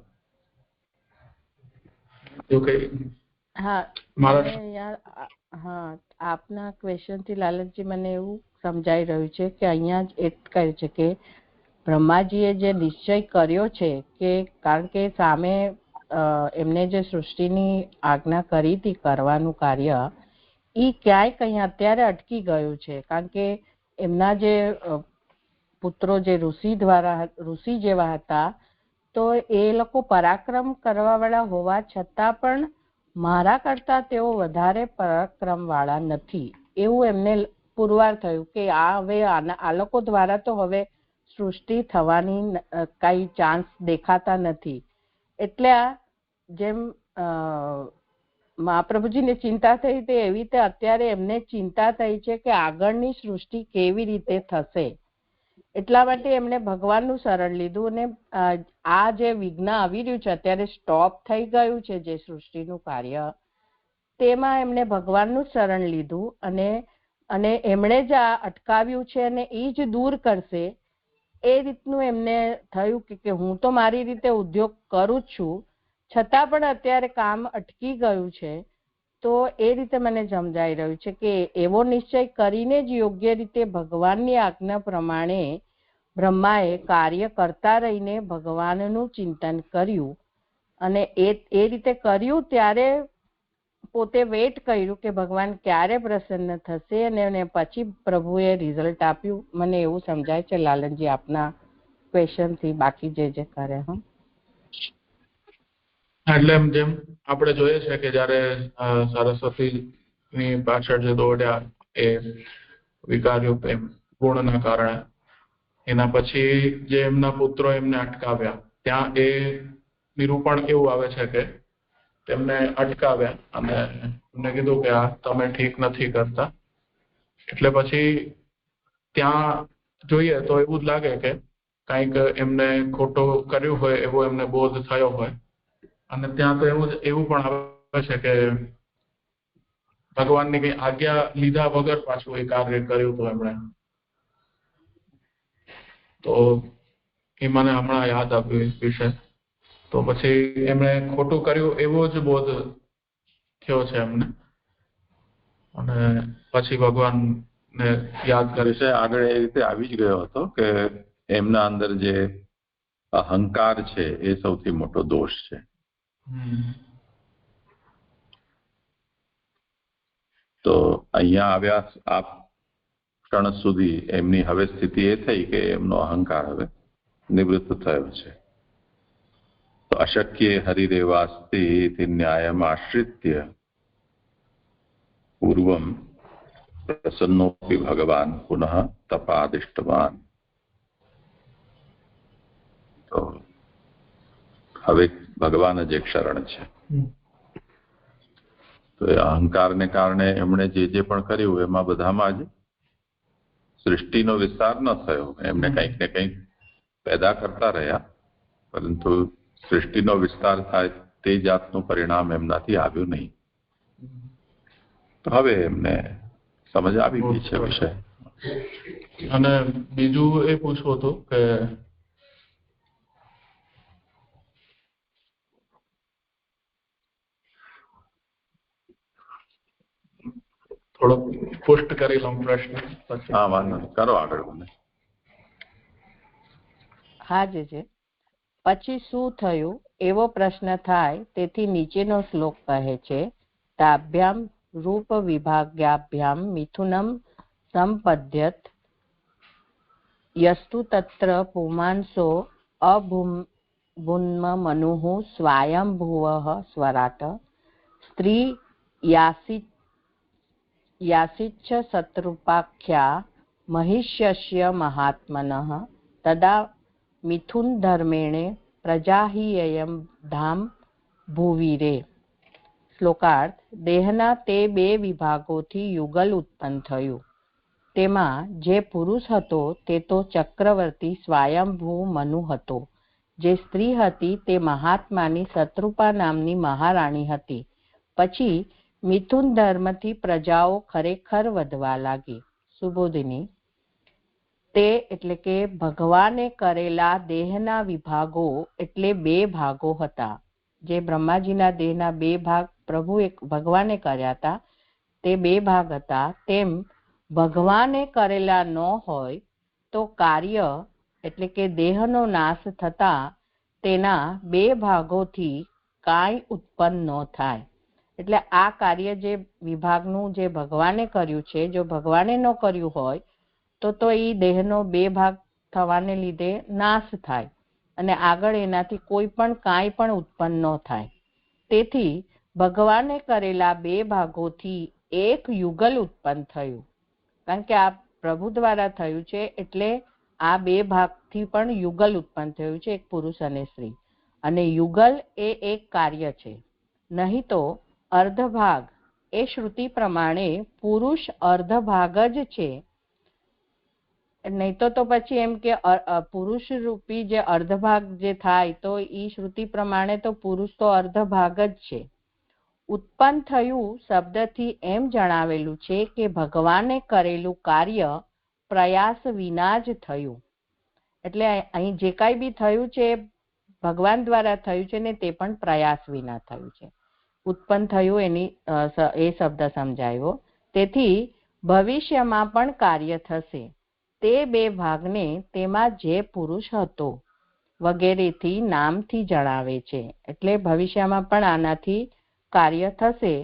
હા, આપના ક્વેશ્ચન થી લાલનજી મને એવું સમજાઈ રહ્યું છે કે અહીંયા જ એ કહે છે કે બ્રહ્માજીએ જે નિશ્ચય કર્યો છે કે કારણ કે સામે એમને જે સૃષ્ટિની આજ્ઞા કરી હતી કરવાનું કાર્ય, એ ક્યાંય કઈ અત્યારે અટકી ગયું છે. કારણ કે એમના જે પુત્રો જે ઋષિ જેવા હતા, તો એ લોકો પરાક્રમ કરવા વાળા હોવા છતાં પણ મારા કરતા તેઓ વધારે પરાક્રમ વાળા નથી એવું એમને પુરવાર થયું કે હવે આ લોકો દ્વારા તો હવે સૃષ્ટિ થવાની કઈ ચાન્સ દેખાતા નથી. એટલે જેમ મહાપ્રભુજીને ચિંતા થઈ તે એવી રીતે અત્યારે એમને ચિંતા થઈ છે કે આગળની સૃષ્ટિ કેવી રીતે થશે. એટલા માટે એમને ભગવાનનું શરણ લીધું, અને આ જે વિઘ્ન આવી રહ્યું છે અત્યારે સ્ટોપ થઈ ગયું છે જે સૃષ્ટિનું કાર્ય, તેમાં એમને ભગવાનનું શરણ લીધું અને એમણે જ આ અટકાવ્યું છે અને એ જ દૂર કરશે એ રીતનું એમને થયું કે હું તો મારી રીતે ઉદ્યોગ કરું જ છું, છતાં પણ અત્યારે કામ અટકી ગયું છે. તો એ રીતે મને સમજાઈ રહ્યું છે કે એવો નિશ્ચય કરીને જ યોગ્ય રીતે ભગવાનની આજ્ઞા પ્રમાણે બ્રહ્માએ કાર્ય કરતા રહીને ભગવાનનું ચિંતન કર્યું, અને એ રીતે કર્યું ત્યારે પોતે વેઇટ કર્યું કે ભગવાન ક્યારે પ્રસન્ન થશે, અને પછી પ્રભુએ રિઝલ્ટ આપ્યું. મને એવું સમજાય છે લાલનજી આપના ક્વેશ્ચન થી, બાકી જે કરે. એટલે જેમ આપણે જોઈએ છે કે જયારે સરસ્વતીની પાછળ જે દોડ્યા એ વિકારયુક્ત ગુણના કારણે, એના પછી જે એમના પુત્રો એમને અટકાવ્યા, ત્યાં એ નિરૂપણ એવું આવે છે કે તેમને અટકાવ્યા અને એમને કીધું કે આ તમે ઠીક નથી કરતા. એટલે પછી ત્યાં જોઈએ તો એવું જ લાગે કે કંઈક એમને ખોટું કર્યું હોય એવો એમને બોધ થયો હોય, અને ત્યાં તો એવું પણ આવે છે કે ભગવાનની કઈ આજ્ઞા લીધા વગર પાછું એ કાર્ય કર્યું હતું એમણે. તો એ મને હમણાં યાદ આવ્યું વિશે. તો પછી એમણે ખોટું કર્યું એવો જ બોધ થયો છે એમને, અને પછી ભગવાન ને યાદ કરી છે. આગળ એ રીતે આવી જ ગયો હતો કે એમના અંદર જે અહંકાર છે એ સૌથી મોટો દોષ છે. તો અહીંયા આવ્યા આ ક્ષણ સુધી એમની હવે સ્થિતિ એ થઈ કે એમનો અહંકાર હવે નિવૃત્ત થયો છે. તો અશક્ય હરિરેવાસ્તિ ન્યાયમ આશ્રિત્ય પૂર્વમ પ્રસન્નોપી ભગવાન પુનઃ તપાદિષ્ટવાન. તો હવે ભગવાન જ એક શરણ છે. તો એ અહંકારને કારણે એમણે જે પણ કર્યું એમાં બધામાં જ સૃષ્ટિનો વિસ્તાર ન થયો. એમને કંઈક ને કંઈક પેદા કરતા રહ્યા, પરંતુ સૃષ્ટિનો વિસ્તાર થાય તે જાતનું પરિણામ એમનાથી આવ્યું નહીં. તો હવે એમને સમજ આવી ગઈ છે વિષય. અને બીજું એ પૂછવું હતું કે થોડોક પુષ્ટ કરી લઉં પ્રશ્ન પછી. હા, વાંધો નહીં, કરો આગળ. મને હા છે. પછી શું થયું એવો પ્રશ્ન થાય, તેથી નીચેનો શ્લોક કહે છે, તાભ્યામ રૂપ વિભાગ્યાભ્યામ મિથુનમ સંપદ્યત યસ્તુ તત્ર પુમાંસો અભુન્મ મનુઃ સ્વાયંભુવઃ સ્વરાટ સ્ત્રી યાસિચ્છ શત્રુપાખ્યા મહિષ્યસ્ય મહાત્મનઃ તદા મિથુન ધર્મેણે પ્રજાહિયયમ ધામ ભુવિરે. શ્લોકાર્થ. દેહના તે બે વિભાગોથી યુગલ ઉત્પન્ન થયું. તેમાં જે પુરુષ હતો તે તો ચક્રવર્તી સ્વયંભૂ મનુ હતો. જે સ્ત્રી હતી તે મહાત્માની શત્રુપા નામની મહારાણી હતી. પછી મિથુન ધર્મથી પ્રજાઓ ખરેખર વધવા લાગી. સુબોધિની. તે એટલે કે ભગવાને કરેલા દેહના વિભાગો એટલે બે ભાગો હતા. જે બ્રહ્માજીના દેહના બે ભાગ ભગવાને કર્યા હતા તે બે ભાગ હતા. તેમ ભગવાને કરેલા ન હોય તો કાર્ય એટલે કે દેહનો નાશ થતા તેના બે ભાગોથી કાંઈ ઉત્પન્ન ન થાય. એટલે આ કાર્ય જે વિભાગનું જે ભગવાને કર્યું છે, જો ભગવાને ન કર્યું હોય તો એ દેહનો બે ભાગ થવાને લીધે નાશ થાય અને આગળ એનાથી કોઈ પણ કાંઈ પણ ઉત્પન્ન ન થાય. તેથી ભગવાને કરેલા બે ભાગોથી એક યુગલ ઉત્પન્ન થયું. કારણ કે આ પ્રભુ દ્વારા થયું છે એટલે આ બે ભાગથી પણ યુગલ ઉત્પન્ન થયું છે, એક પુરુષ અને સ્ત્રી. અને યુગલ એ એક કાર્ય છે. નહીં તો અર્ધભાગ એ શ્રુતિ પ્રમાણે પુરુષ અર્ધભાગ જ છે. નહીં તો પછી એમ કે પુરુષ રૂપી જે અર્ધભાગ જે થાય તો એ શ્રુતિ પ્રમાણે તો પુરુષ તો અર્ધભાગ જ છે. ઉત્પન્ન થયું શબ્દથી એમ જણાવેલું છે કે ભગવાને કરેલું કાર્ય પ્રયાસ વિના જ થયું. એટલે અહીં જે કાંઈ બી થયું છે ભગવાન દ્વારા થયું છે ને તે પણ પ્રયાસ વિના થયું છે. ઉત્પન્ન થયું એ શબ્દ સમજાયો. તેથી ભવિષ્યમાં પણ કાર્ય થશે. તે બે ભાગને તેમાં જે પુરુષ હતો વગેરેથી નામથી જણાવે છે. એટલે ભવિષ્યમાં પણ આનાથી કાર્ય થશે.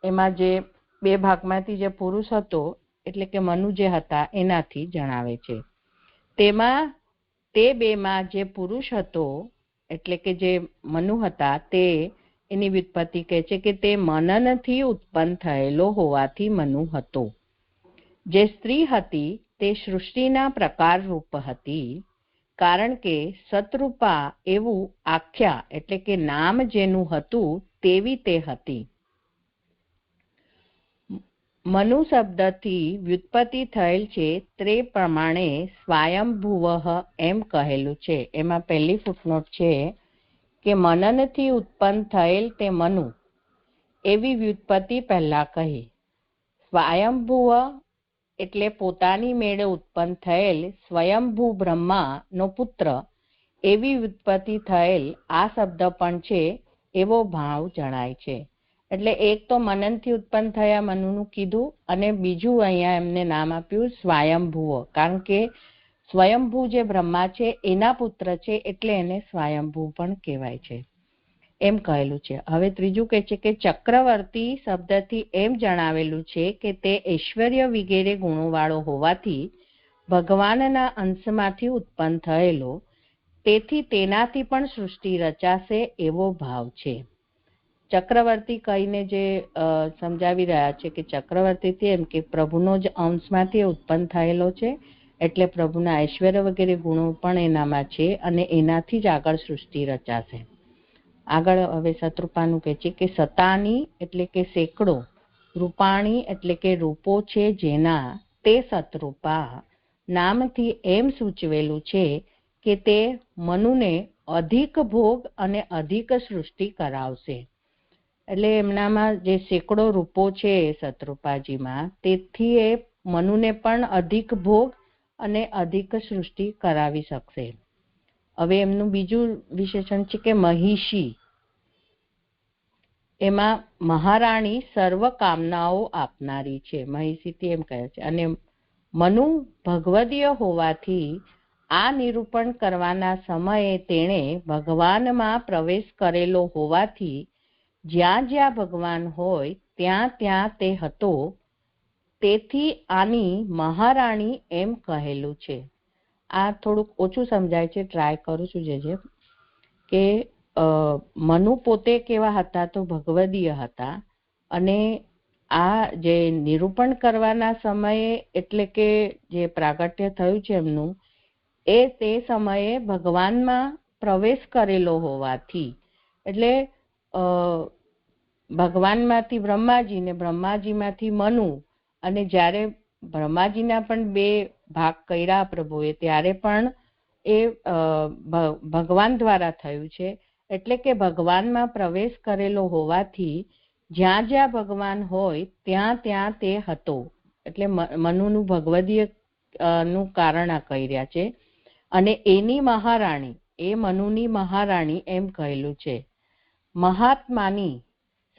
એમાં જે બે ભાગમાંથી જે પુરુષ હતો એટલે કે મનુ જે હતા એનાથી જણાવે છે. તેમાં તે બેમાં જે પુરુષ હતો એટલે કે જે મનુ હતા તે એની વ્યુત્પત્તિ કહે છે કે તે મનનથી ઉત્પન્ન થયેલો હોવાથી મનુ હતો. જે સ્ત્રી હતી તે સૃષ્ટિના પ્રકાર રૂપ હતી. કારણ કે શત્રુપા એવું આખ્યા એટલે કે નામ જેનું હતું તેવી તે હતી. મનુ શબ્દથી વ્યુત્પત્તિ થયેલ છે તે પ્રમાણે સ્વયંભુવઃ એમ કહેલું છે. એમાં પહેલી ફૂટનોટ છે કે મનનથી ઉત્પન્ન થયેલ તે મનુ એવી વ્યુત્પત્તિ પહેલા કહી. સ્વયંભુવ એટલે પોતાની મેળે ઉત્પન્ન થયેલ સ્વયંભૂ બ્રહ્માનો પુત્ર એવી વ્યુત્પત્તિ થયેલ આ શબ્દ પણ છે એવો ભાવ જણાય છે. એટલે એક તો મનનથી ઉત્પન્ન થયા મનુનું કીધું, અને બીજું અહીંયા એમને નામ આપ્યું સ્વયંભુવ, કારણ કે સ્વયંભૂ જે બ્રહ્મા છે એના પુત્ર છે એટલે એને સ્વયંભૂ પણ કહેવાય છે એમ કહેલું છે. હવે ત્રીજું કહે છે કે ચક્રવર્તી શબ્દથી એમ જણાવેલું છે કે તે ઐશ્વર્ય વગેરે ગુણોવાળો હોવાથી ભગવાનના અંશમાંથી ઉત્પન્ન થયેલો, તેથી તેનાથી પણ સૃષ્ટિ રચાશે એવો ભાવ છે. ચક્રવર્તી કહીને જે સમજાવી રહ્યા છે કે ચક્રવર્તીથી એમ કે પ્રભુનો જ અંશમાંથી ઉત્પન્ન થયેલો છે એટલે પ્રભુના ઐશ્વર્ય વગેરે ગુણો પણ એનામાં છે અને એનાથી જ આગળ સૃષ્ટિ રચાશે. આગળ હવે શત્રુપાનું કહે છે કે સતાની એટલે કે સેંકડો, રૂપાણી એટલે કે રૂપો છે જેના, તે શત્રુપા નામથી એમ સૂચવેલું છે કે તે મનુને અધિક ભોગ અને અધિક સૃષ્ટિ કરાવશે. એટલે એમનામાં જે સેંકડો રૂપો છે શત્રુપાજીમાં, તેથી એ મનુને પણ અધિક ભોગ અને અધિક સૃષ્ટિ કરાવી શકશે. હવે એમનું બીજું વિશેષણ છે કે મહિષી, એમાં મહારાણી સર્વ કામનાઓ આપનારી છે. મહિષીથી એમ કહે છે. અને મનુ ભગવદીય હોવાથી આ નિરૂપણ કરવાના સમયે તેણે ભગવાનમાં પ્રવેશ કરેલો હોવાથી જ્યાં જ્યાં ભગવાન હોય ત્યાં ત્યાં તે હતો, તેથી આની મહારાણી એમ કહેલું છે. આ થોડુંક ઓછું સમજાય છે, ટ્રાય કરું છું. જે કે મનુ પોતે કેવા હતા તો ભગવદીય હતા, અને આ જે નિરૂપણ કરવાના સમયે એટલે કે જે પ્રાગટ્ય થયું છે એમનું, એ તે સમયે ભગવાનમાં પ્રવેશ કરેલો હોવાથી, એટલે ભગવાનમાંથી બ્રહ્માજી ને બ્રહ્માજીમાંથી મનુ, અને જ્યારે બ્રહ્માજીના પણ બે ભાગ કર્યા પ્રભુએ ત્યારે પણ એ ભગવાન દ્વારા થયું છે. એટલે કે ભગવાનમાં પ્રવેશ કરેલો હોવાથી જ્યાં જ્યાં ભગવાન હોય ત્યાં ત્યાં તે હતો. એટલે મનુનું ભગવદીય નું કારણ આ કહી રહ્યા છે. અને એની મહારાણી, એ મનુની મહારાણી એમ કહેલું છે. મહાત્માની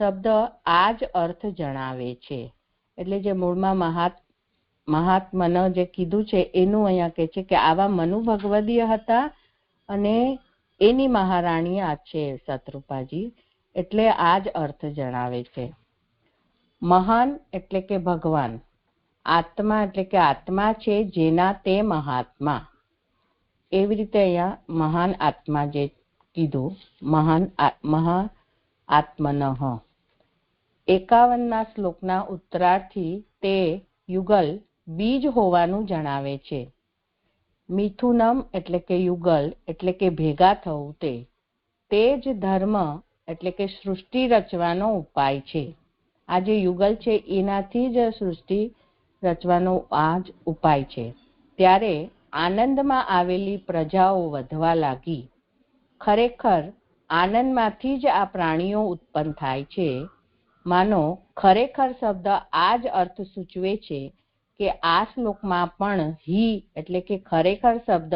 શબ્દ આ જ અર્થ જણાવે છે. એટલે જે મૂળમાં મહાત્મન જે કીધું છે એનું અહીંયા કહે છે કે આવા મનુ ભગવદીય હતા અને એની મહારાણી આ છે શત્રુપાજી, એટલે આ જ અર્થ જણાવે છે. મહાન એટલે કે ભગવાન, આત્મા એટલે કે આત્મા છે જેના તે મહાત્મા. એવી રીતે અહીંયા મહાન આત્મા જે કીધું, મહા આત્મનઃ. 51ના શ્લોકના ઉત્તરાર્થથી તે યુગલ બીજ હોવાનું જણાવે છે. મિથુનમ એટલે કે યુગલ એટલે કે ભેગા થવું, તે જ ધર્મ એટલે કે સૃષ્ટિ રચવાનો ઉપાય છે. આ જે યુગલ છે એનાથી જ સૃષ્ટિ રચવાનો આ જ ઉપાય છે. ત્યારે આનંદમાં આવેલી પ્રજાઓ વધવા લાગી. ખરેખર આનંદમાંથી જ આ પ્રાણીઓ ઉત્પન્ન થાય છે. માનો ખરેખર શબ્દ આ જ અર્થ સૂચવે છે કે આ શ્લોકમાં પણ હિ એટલે કે ખરેખર શબ્દ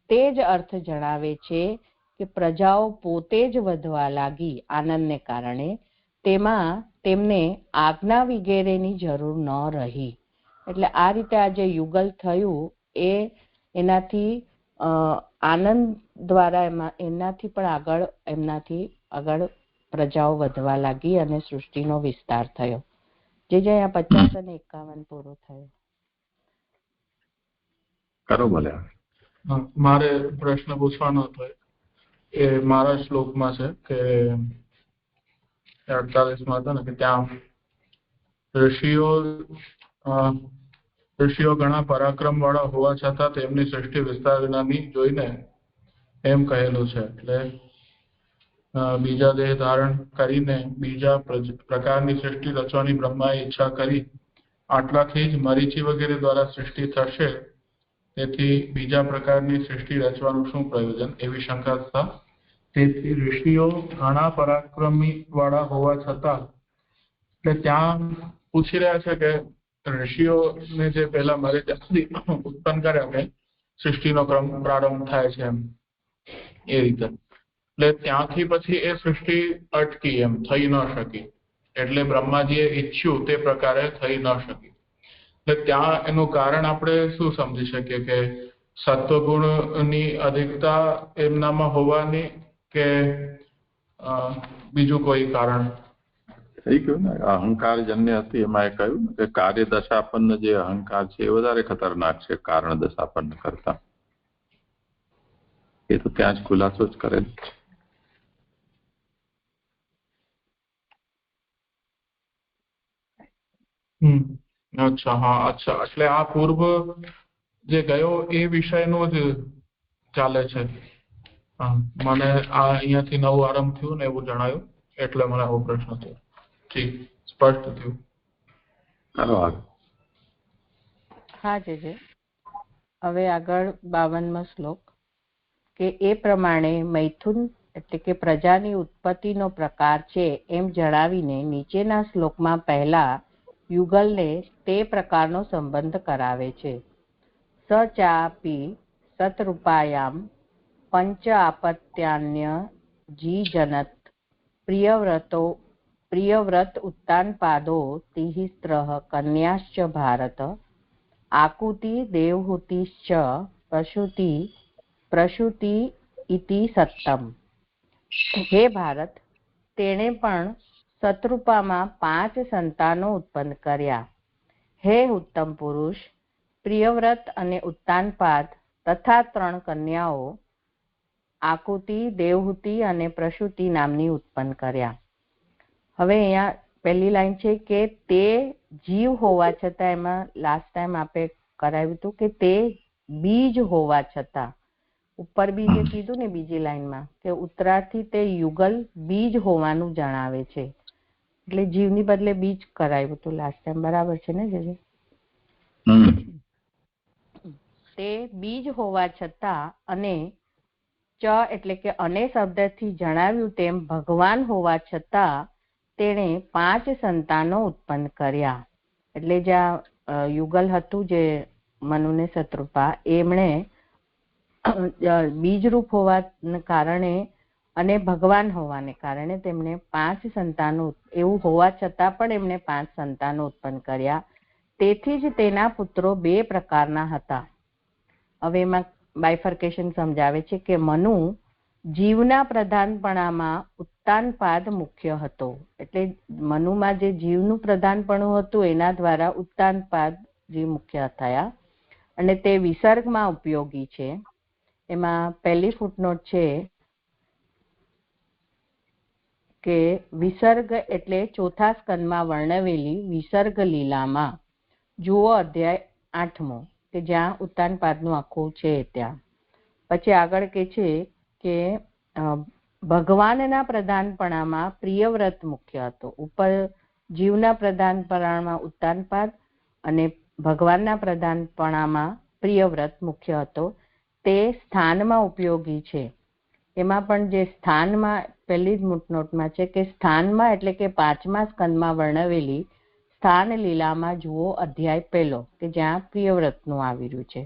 તે જ અર્થ જણાવે છે કે પ્રજાઓ પોતે જ વધવા લાગી આનંદને કારણે, તેમાં તેમને આજ્ઞા વગેરેની જરૂર ન રહી. એટલે આ રીતે આ જે યુગલ થયું એ એનાથી આનંદ દ્વારા એમનાથી પણ આગળ પ્રજાઓ વધવા લાગી અને સૃષ્ટિનો વિસ્તાર થયો. જે અહીંયા 50 અને 51 પૂરો થયો. કરો ભલે. મારે પ્રશ્ન પૂછવાનો હતો એ મારા શ્લોકમાં છે કે 48માં હતો ને કે ત્યાં ઋષિઓ ઘણા પરાક્રમ વાળા હોવા છતાં તેમની સૃષ્ટિ વિસ્તાર વિનાની જોઈને એમ કહેલું છે. એટલે બીજા દેહ ધારણ કરીને બીજા પ્રકારની સૃષ્ટિ રચવાની બ્રહ્માએ ઈચ્છા કરી, આટલાથી જ મરીચી વગેરે દ્વારા સૃષ્ટિ થશે, તેથી બીજા પ્રકારની સૃષ્ટિ રચવાનું શું પ્રયોજન, એવી શંકા થતા તેથી ઋષિઓ ઘણા પરાક્રમી વાળા હોવા છતાં એટલે ત્યાં પૂછી રહ્યા છે કે ઋષિઓને જે પહેલા મર્યાદાથી ઉત્પન્ન કર્યા કે સૃષ્ટિનો ક્રમ પ્રારંભ થાય છે એમ એ રીતે, એટલે ત્યાંથી પછી એ સૃષ્ટિ અટકી, એમ થઈ ન શકી, એટલે બ્રહ્માજીએ ઈચ્છ્યું તે પ્રકારે થઈ ન શકી. એટલે ત્યાં એનું કારણ આપણે શું સમજી શકીએ કે સત્વગુણની અધિકતા એમનામાં હોવાની કે બીજું કોઈ કારણ? થઈ ગયું ને, અહંકાર જન્ય હતી એમાં એ કહ્યું કે કાર્ય દશાપન્ન જે અહંકાર છે એ વધારે ખતરનાક છે કારણ દશાપન્ન કરતા. એ તો ત્યાં જ ખુલાસો જ કરેલ છે. અચ્છા, હા, અચ્છા, એટલે આ પૂર્વ જે ગયો એ વિષયનું જ ચાલે છે. હા, મને આ અહીંયાથી નવું આરંભ થયું ને એવું જણાયું, એટલે મને આવો પ્રશ્ન થયો. ઠીક, સ્પષ્ટ થયું. હા જે હવે આગળ 52મો શ્લોક કે એ પ્રમાણે મૈથુન એટલે કે પ્રજાની ઉત્પત્તિનો પ્રકાર છે એમ જણાવીને નીચેના શ્લોકમાં પહેલા યુગલને તે પ્રકારનો સંબંધ કરાવે છે. સ ચાપી સતરૂપાયામ પંચ આપત્યાન્ય જીજનત પ્રિયવ્રત ઉત્તાનપાદો તિહિસ્ત્રઃ કન્યાશ્ચ ભારત આકુતિ દેવહૂતિશ્ચ પ્રસૂતિ ઇતિ સત્તમ. હે ભારત, તેણે પણ શત્રુપામાં 5 સંતાનો ઉત્પન્ન કર્યા. હે ઉત્તમ પુરુષ, પ્રિયવ્રત અને ઉત્તાનપાદ તથા 3 કન્યાઓ આકુતિ, દેવહૂતિ અને પ્રસૂતિ નામની ઉત્પન્ન કર્યા. હવે અહીંયા પહેલી લાઈન છે કે તે જીવ હોવા છતાં, એમાં લાસ્ટ ટાઈમ આપણે કરાવ્યું હતું કે તે બીજ હોવા છતાં, ઉપર બી જે કીધું ને બીજી લાઈનમાં કે ઉત્તરાથી તે યુગલ બીજ હોવાનું જણાવે છે, એટલે જીવની બદલે બીજ કરાવ્યું હતું લાસ્ટ ટાઈમ. બરાબર છે ને જે? તે બીજ હોવા છતાં અને ચ એટલે કે અને શબ્દથી જણાવ્યું તેમ ભગવાન હોવા છતાં તેણે 5 સંતાનો ઉત્પન્ન કર્યા. એટલે જ્યાં યુગલ હતું જે મનુને શત્રુપા, એમણે બીજરૂપ હોવાને કારણે અને ભગવાન હોવાને કારણે તેમણે 5 સંતાનો, એવું હોવા છતાં પણ એમણે 5 સંતાનો ઉત્પન્ન કર્યા. તેથી જ તેના પુત્રો 2 પ્રકારના હતા. હવે એમાં બાયફર્કેશન સમજાવે છે કે મનુ જીવના પ્રધાનપણામાં ઉત્તાનપાદ મુખ્ય હતો, એટલે મનુમાં જે જીવનું પ્રધાનપણું હતું એના દ્વારા ઉત્તાનપાદ જે મુખ્ય થયા, અને તે વિસર્ગમાં ઉપયોગી છે. એમાં પહેલી ફૂટનોટ છે કે વિસર્ગ એટલે 4થા સ્કંદમાં વર્ણવેલી વિસર્ગ લીલામાં જુઓ અધ્યાય 8મો, કે જ્યાં ઉત્તાનપાદનું આખું છે ત્યાં. પછી આગળ કે છે કે ભગવાનના પ્રધાનપણામાં પ્રિયવ્રત મુખ્ય હતો. ઉપર જીવના પ્રધાનપણામાં ઉત્તાનપાદ અને ભગવાનના પ્રધાનપણામાં પ્રિયવ્રત મુખ્ય હતો. તે સ્થાનમાં ઉપયોગી છે. એમાં પણ જે સ્થાનમાં પહેલી જ નોટમાં છે કે સ્થાનમાં એટલે કે 5મા સ્કંદમાં વર્ણવેલી સ્થાન લીલામાં જુઓ અધ્યાય 1, કે જ્યાં પ્રિયવ્રતનું આવી રહ્યું છે.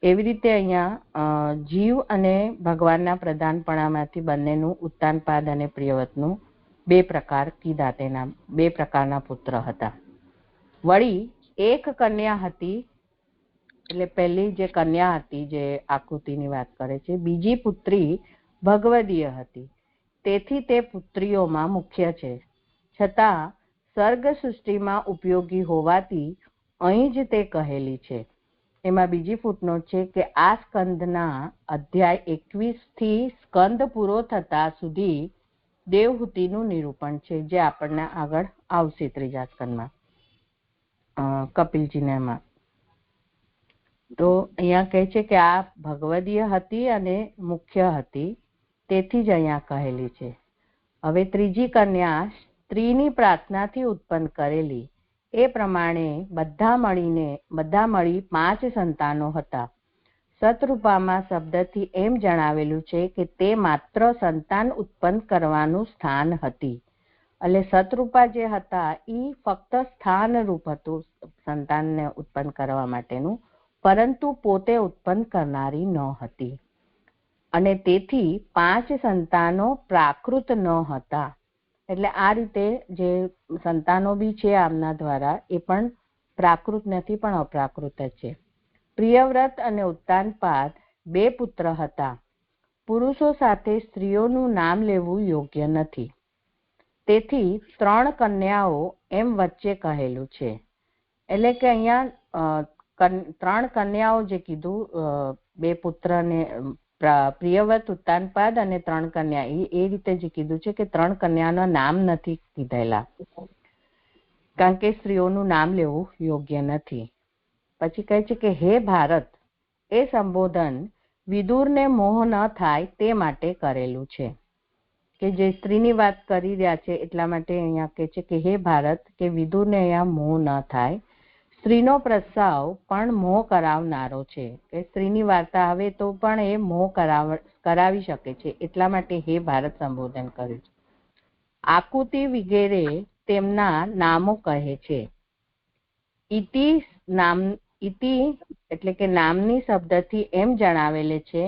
એવી રીતે અહીંયા જીવ અને ભગવાનના પ્રધાનપણામાંથી બંનેનું ઉત્તાનપાદ અને પ્રિયવ્રતનું 2 પ્રકાર કીધા, તેના 2 પ્રકારના પુત્ર હતા. વળી એક કન્યા હતી, એટલે પહેલી જે કન્યા હતી જે આકૃતિની વાત કરે છે, બીજી પુત્રી ભગવદીય હતી. તેથી તે પુત્રીઓમાં મુખ્ય છે, છતાં સર્ગ સૃષ્ટિમાં ઉપયોગી હોવાથી અહીં જ તે કહેલી છે. એમાં બીજી ફૂટનોટ છે કે આ સ્કંદના અધ્યાય 21 થી સ્કંદ પૂરો થતા સુધી દેવહૂતિનું નિરૂપણ છે, જે આપણને આગળ આવશે 3જા સ્કંદમાં કપિલજીનામાં. તો અહીંયા કહે છે કે આ ભગવદીય હતી અને મુખ્ય હતી, તેથી જ અહીંયા કહેલી છે. હવે ત્રીજી કન્યા સ્ત્રીની પ્રાર્થનાથી ઉત્પન્ન કરેલી. એ પ્રમાણે બધા મળી 5 સંતાનો હતા. શતરૂપામાં શબ્દથી એમ જણાવેલું છે કે તે માત્ર સંતાન ઉત્પન્ન કરવાનું સ્થાન હતી. એટલે સતરૂપા જે હતા એ ફક્ત સ્થાન રૂપ હતું સંતાનને ઉત્પન્ન કરવા માટેનું, પરંતુ પોતે ઉત્પન્ન કરનારી ન હતી, અને તેથી 5 સંતાનો પ્રાકૃત ન હતા. એટલે આ રીતે જે સંતાનો બી છે આમના દ્વારા એ પણ પ્રાકૃત નથી, પણ અપ્રાકૃત જ છે. પ્રિયવ્રત અને ઉત્તાનપાદ 2 પુત્ર હતા. પુરુષો સાથે સ્ત્રીઓનું નામ લેવું યોગ્ય નથી, તેથી 3 કન્યાઓ એમ વચ્ચે કહેલું છે. એટલે કે અહીંયા 3 કન્યાઓ જે કીધું, 2 પુત્ર ને પ્રિયવ્રત, ઉત્તાનપાદ અને 3 કન્યા, એ રીતે જે કીધું છે કે 3 કન્યાના નામ નથી કીધેલા, કારણ કે સ્ત્રીઓનું નામ લેવું યોગ્ય નથી. પછી કહે છે કે હે ભારત, એ સંબોધન વિદુરને મોહ ન થાય તે માટે કરેલું છે. કે જે સ્ત્રીની વાત કરી રહ્યા છે એટલા માટે અહીંયા કહે છે કે હે ભારત, કે વિદુરને અહીંયા મોહ ન થાય. સ્ત્રીનો પ્રસ્તાવ પણ મોહ કરાવનારો છે, કે સ્ત્રીની વાર્તા આવે તો પણ એ મોહ કરાવી શકે છે, એટલા માટે હે ભારત સંબોધન કર્યું છે. આકૃતિ વગેરે તેમના નામો કહે છે. ઇતિ એટલે કે નામની શબ્દથી એમ જણાવેલે છે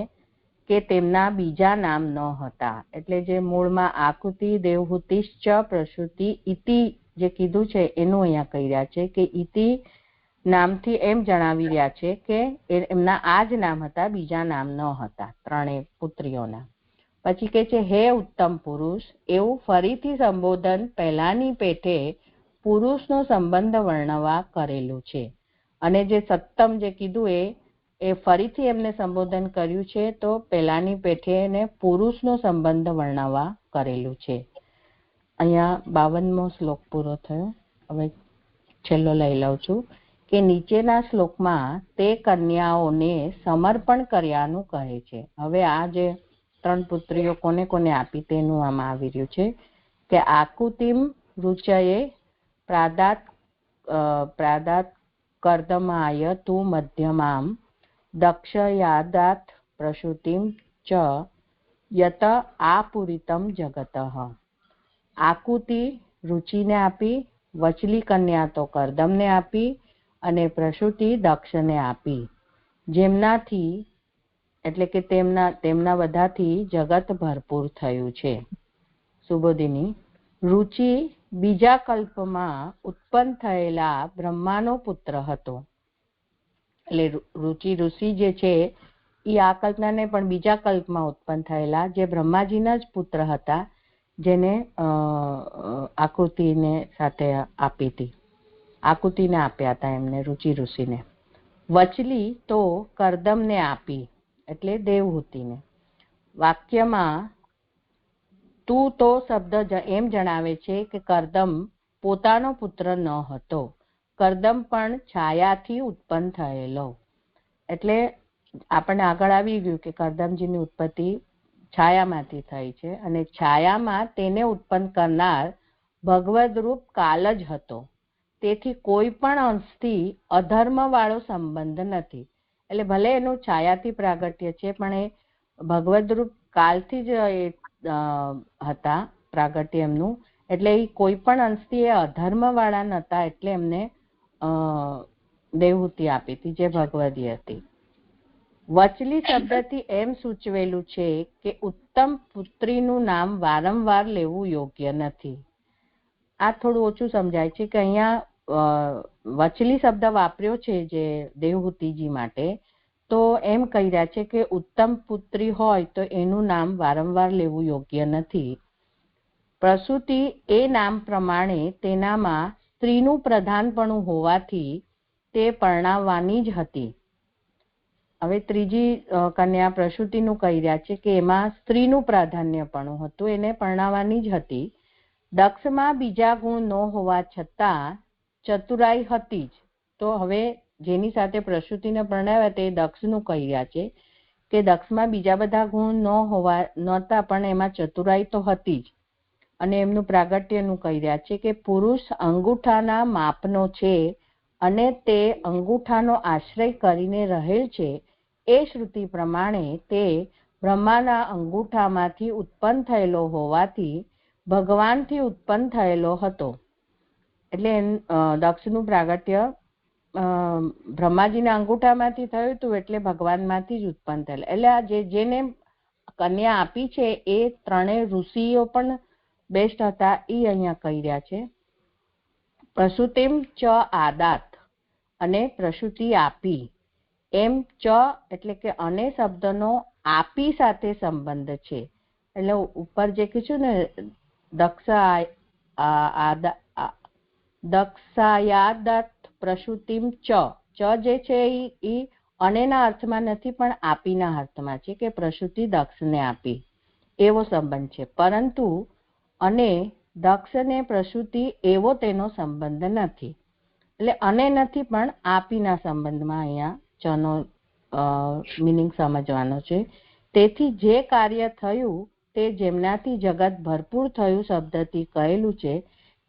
કે તેમના બીજા નામ ન હતા. એટલે જે મૂળમાં આકૃતિ, દેવહૂતિશ્ચ, પ્રસૂતિ, ઇતિ જે કીધું છે એનું અહીંયા કહી રહ્યા છે કે ઇતિ નામથી એમ જણાવી રહ્યા છે કે એમના આ જ નામ હતા, બીજા નામ ન હતા 3 પુત્રીઓના. પછી કહે છે હે ઉત્તમ પુરુષ, એવું ફરીથી સંબોધન પહેલાની પેઠે પુરુષનો સંબંધ વર્ણવા કરેલું છે. અને જે સત્તમ જે કીધું એ ફરીથી એમને સંબોધન કર્યું છે, તો પહેલાની પેઠે એને પુરુષનો સંબંધ વર્ણવા કરેલું છે. અહીંયા 52મો શ્લોક પૂરો થયો. હવે છેલ્લો લઈ લઉં છું કે નીચેના શ્લોકમાં તે કન્યાઓને સમર્પણ કર્યાનું કહે છે. હવે આ જે 3 પુત્રીઓ કોને કોને આપી તેનું આમાં આવી રહ્યું છે કે આકુતિમ રુચયે પ્રાદાત કર્દમાય તુ મધ્યમામ દક્ષયાદાત પ્રસૂતિમ ચ યત આપુરિતમ જગત. આકુતિ રુચિને આપી, વચલી કન્યા તો કર્દમને આપી, અને પ્રસૂતિ દક્ષને આપી, જેમનાથી એટલે કે તેમના બધાથી જગત ભરપૂર થયું છે. સુબોધિની રુચિ બીજા કલ્પમાં ઉત્પન્ન થયેલા બ્રહ્માનો પુત્ર હતો. એટલે રુચિ ઋષિ જે છે એ આ કલ્પના ને પણ બીજા કલ્પમાં ઉત્પન્ન થયેલા જે બ્રહ્માજીના જ પુત્ર હતા, જેને આકૃતિને સાથે આપી હતી, આકૃતિને આપ્યા હતા એમને, રુચિ ઋષિને. વચલી તો કર્દમને આપી, એટલે દેવહૂતિને. વાક્યમાં તું તો શબ્દ એમ જણાવે છે કે કર્દમ પોતાનો પુત્ર ન હતો, કર્દમ પણ છાયાથી ઉત્પન્ન થયેલો. એટલે આપણને આગળ આવી ગયું કે કર્દમજીની ઉત્પત્તિ છાયામાંથી થઈ છે, અને છાયામાં તેને ઉત્પન્ન કરનાર ભગવદ રૂપ કાલ જ હતો, તેથી કોઈ પણ અંશથી અધર્મ વાળો સંબંધ નથી. એટલે ભલે એનું છાયાથી પ્રાગટ્ય છે, પણ એ ભગવદ રૂપ કાલથી જ હતા પ્રાગટ્ય એમનું, એટલે એ કોઈ પણ અંશથી એ અધર્મ વાળા નતા, એટલે એમને દેવહૂતિ આપી હતી જે ભગવદી હતી. વચલી શબ્દથી એમ સૂચવેલું છે કે ઉત્તમ પુત્રીનું નામ વારંવાર લેવું યોગ્ય નથી. આ થોડું ઓછું સમજાય છે કે અહીંયા વચલી શબ્દ વાપર્યો છે જે દેવહૂતિજી માટે, તો એમ કહી રહ્યા છે કે ઉત્તમ પુત્રી હોય તો એનું નામ વારંવાર લેવું યોગ્ય નથી. પ્રસૂતિ એ નામ પ્રમાણે તેનામાં સ્ત્રીનું પ્રધાનપણું હોવાથી તે પરણાવવાની જ હતી. હવે ત્રીજી કન્યા પ્રસૂતિનું કહી રહ્યા છે કે એમાં સ્ત્રીનું પ્રાધાન્યપણું હતું, એને પરણાવવાની જ હતી. દક્ષમાં બીજા ગુણ ન હોવા છતાં ચતુરાઈ હતી જ. તો હવે જેની સાથે પ્રસૂતિને પરણાવ્યા તે દક્ષનું કહી રહ્યા છે કે દક્ષમાં બીજા બધા ગુણ નહોતા, પણ એમાં ચતુરાઈ તો હતી જ. અને એમનું પ્રાગટ્યનું કહી રહ્યા છે કે પુરુષ અંગૂઠાના માપનો છે અને તે અંગૂઠાનો આશ્રય કરીને રહેલ છે, એ શ્રુતિ પ્રમાણે તે બ્રહ્માના અંગૂઠામાંથી ઉત્પન્ન થયેલો હોવાથી ભગવાનથી ઉત્પન્ન થયેલો હતો. એટલે દક્ષનું પ્રાગટ્ય બ્રહ્માજીના અંગૂઠામાંથી થયું હતું, એટલે ભગવાનમાંથી જ ઉત્પન્ન થયેલા. એટલે આ જેને કન્યા આપી છે એ ત્રણેય ઋષિઓ પણ બેસ્ટ હતા, એ અહીંયા કહી રહ્યા છે. પ્રસૂતિમ ચ આદાત, અને પ્રસૂતિ આપી. એમ ચ એટલે કે અને શબ્દનો આપી સાથે સંબંધ છે. એટલે ઉપર જે કીધું ને દક્ષાયાદત પ્રસૂતિમ ચ જે છે એ અનેના અર્થમાં નથી, પણ આપીના અર્થમાં છે કે પ્રસૂતિ દક્ષને આપી એવો સંબંધ છે. પરંતુ અને દક્ષને પ્રસૂતિ એવો તેનો સંબંધ નથી. એટલે અને નથી, પણ આપીના સંબંધમાં અહીંયા ચનો મિનિંગ સમજવાનો છે. તેથી જે કાર્ય થયું તે જેમનાથી જગત ભરપૂર થયું શબ્દથી કહેલું છે.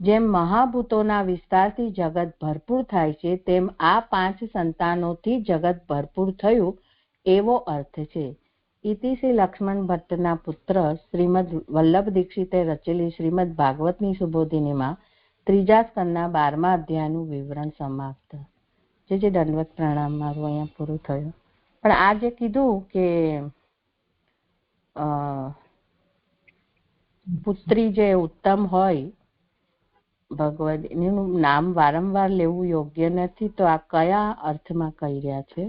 જેમ મહાભૂતોના વિસ્તારથી જગત ભરપૂર થાય છે, તેમ આ 5 સંતાનોથી જગત ભરપૂર થયું એવો અર્થ છે. ઇતિ શ્રી લક્ષ્મણ ભટ્ટના પુત્ર શ્રીમદ વલ્લભ દીક્ષિતે રચેલી શ્રીમદ ભાગવતની સુબોધિનીમાં 3જા સ્કંદના 12મા અધ્યાયનું વિવરણ સમાપ્ત. જે દંડવત પ્રણામ મારું અહીંયા પૂરું થયું. પણ આ જે કીધું કે પુત્રી જે ઉત્તમ હોય ભગવદ એનું નામ વારંવાર લેવું યોગ્ય નથી, તો આ કયા અર્થમાં કહી રહ્યા છે?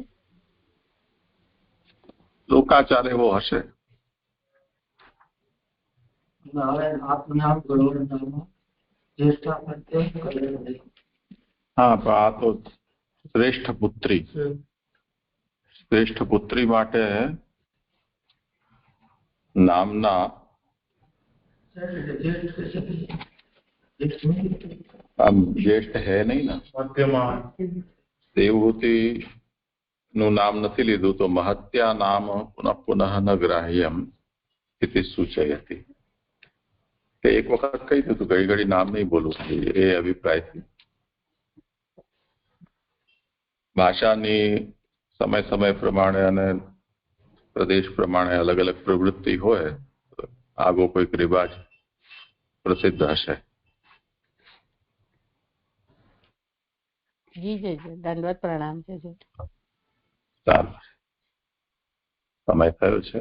લોકાચાર એવો હશે. હા, પણ આ તો શ્રેષ્ઠ પુત્રી માટે નામના આમ જ્યેષ્ઠ હે નહીં ને, દેવહૂતિ નું નામ નથી લીધું, તો મહત્યા નામ પુનઃ પુનઃ ન ગ્રાહ્યમ ઇતિ સૂચયતિ. એક વખત કહી દીધું, ઘડી ઘડી નામ નહીં બોલવું જોઈએ, એ અભિપ્રાયથી. ભાષાની સમય પ્રમાણે અને પ્રદેશ પ્રમાણે અલગ અલગ પ્રવૃત્તિ હોય, આગો કોઈક રિવાજ પ્રસિદ્ધ હશે. જી દંડવત પ્રણામ છે. સારું, સમય થયો છે.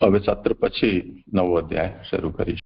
હવે સત્ર પછી 9 અધ્યાય શરૂ કરીશું.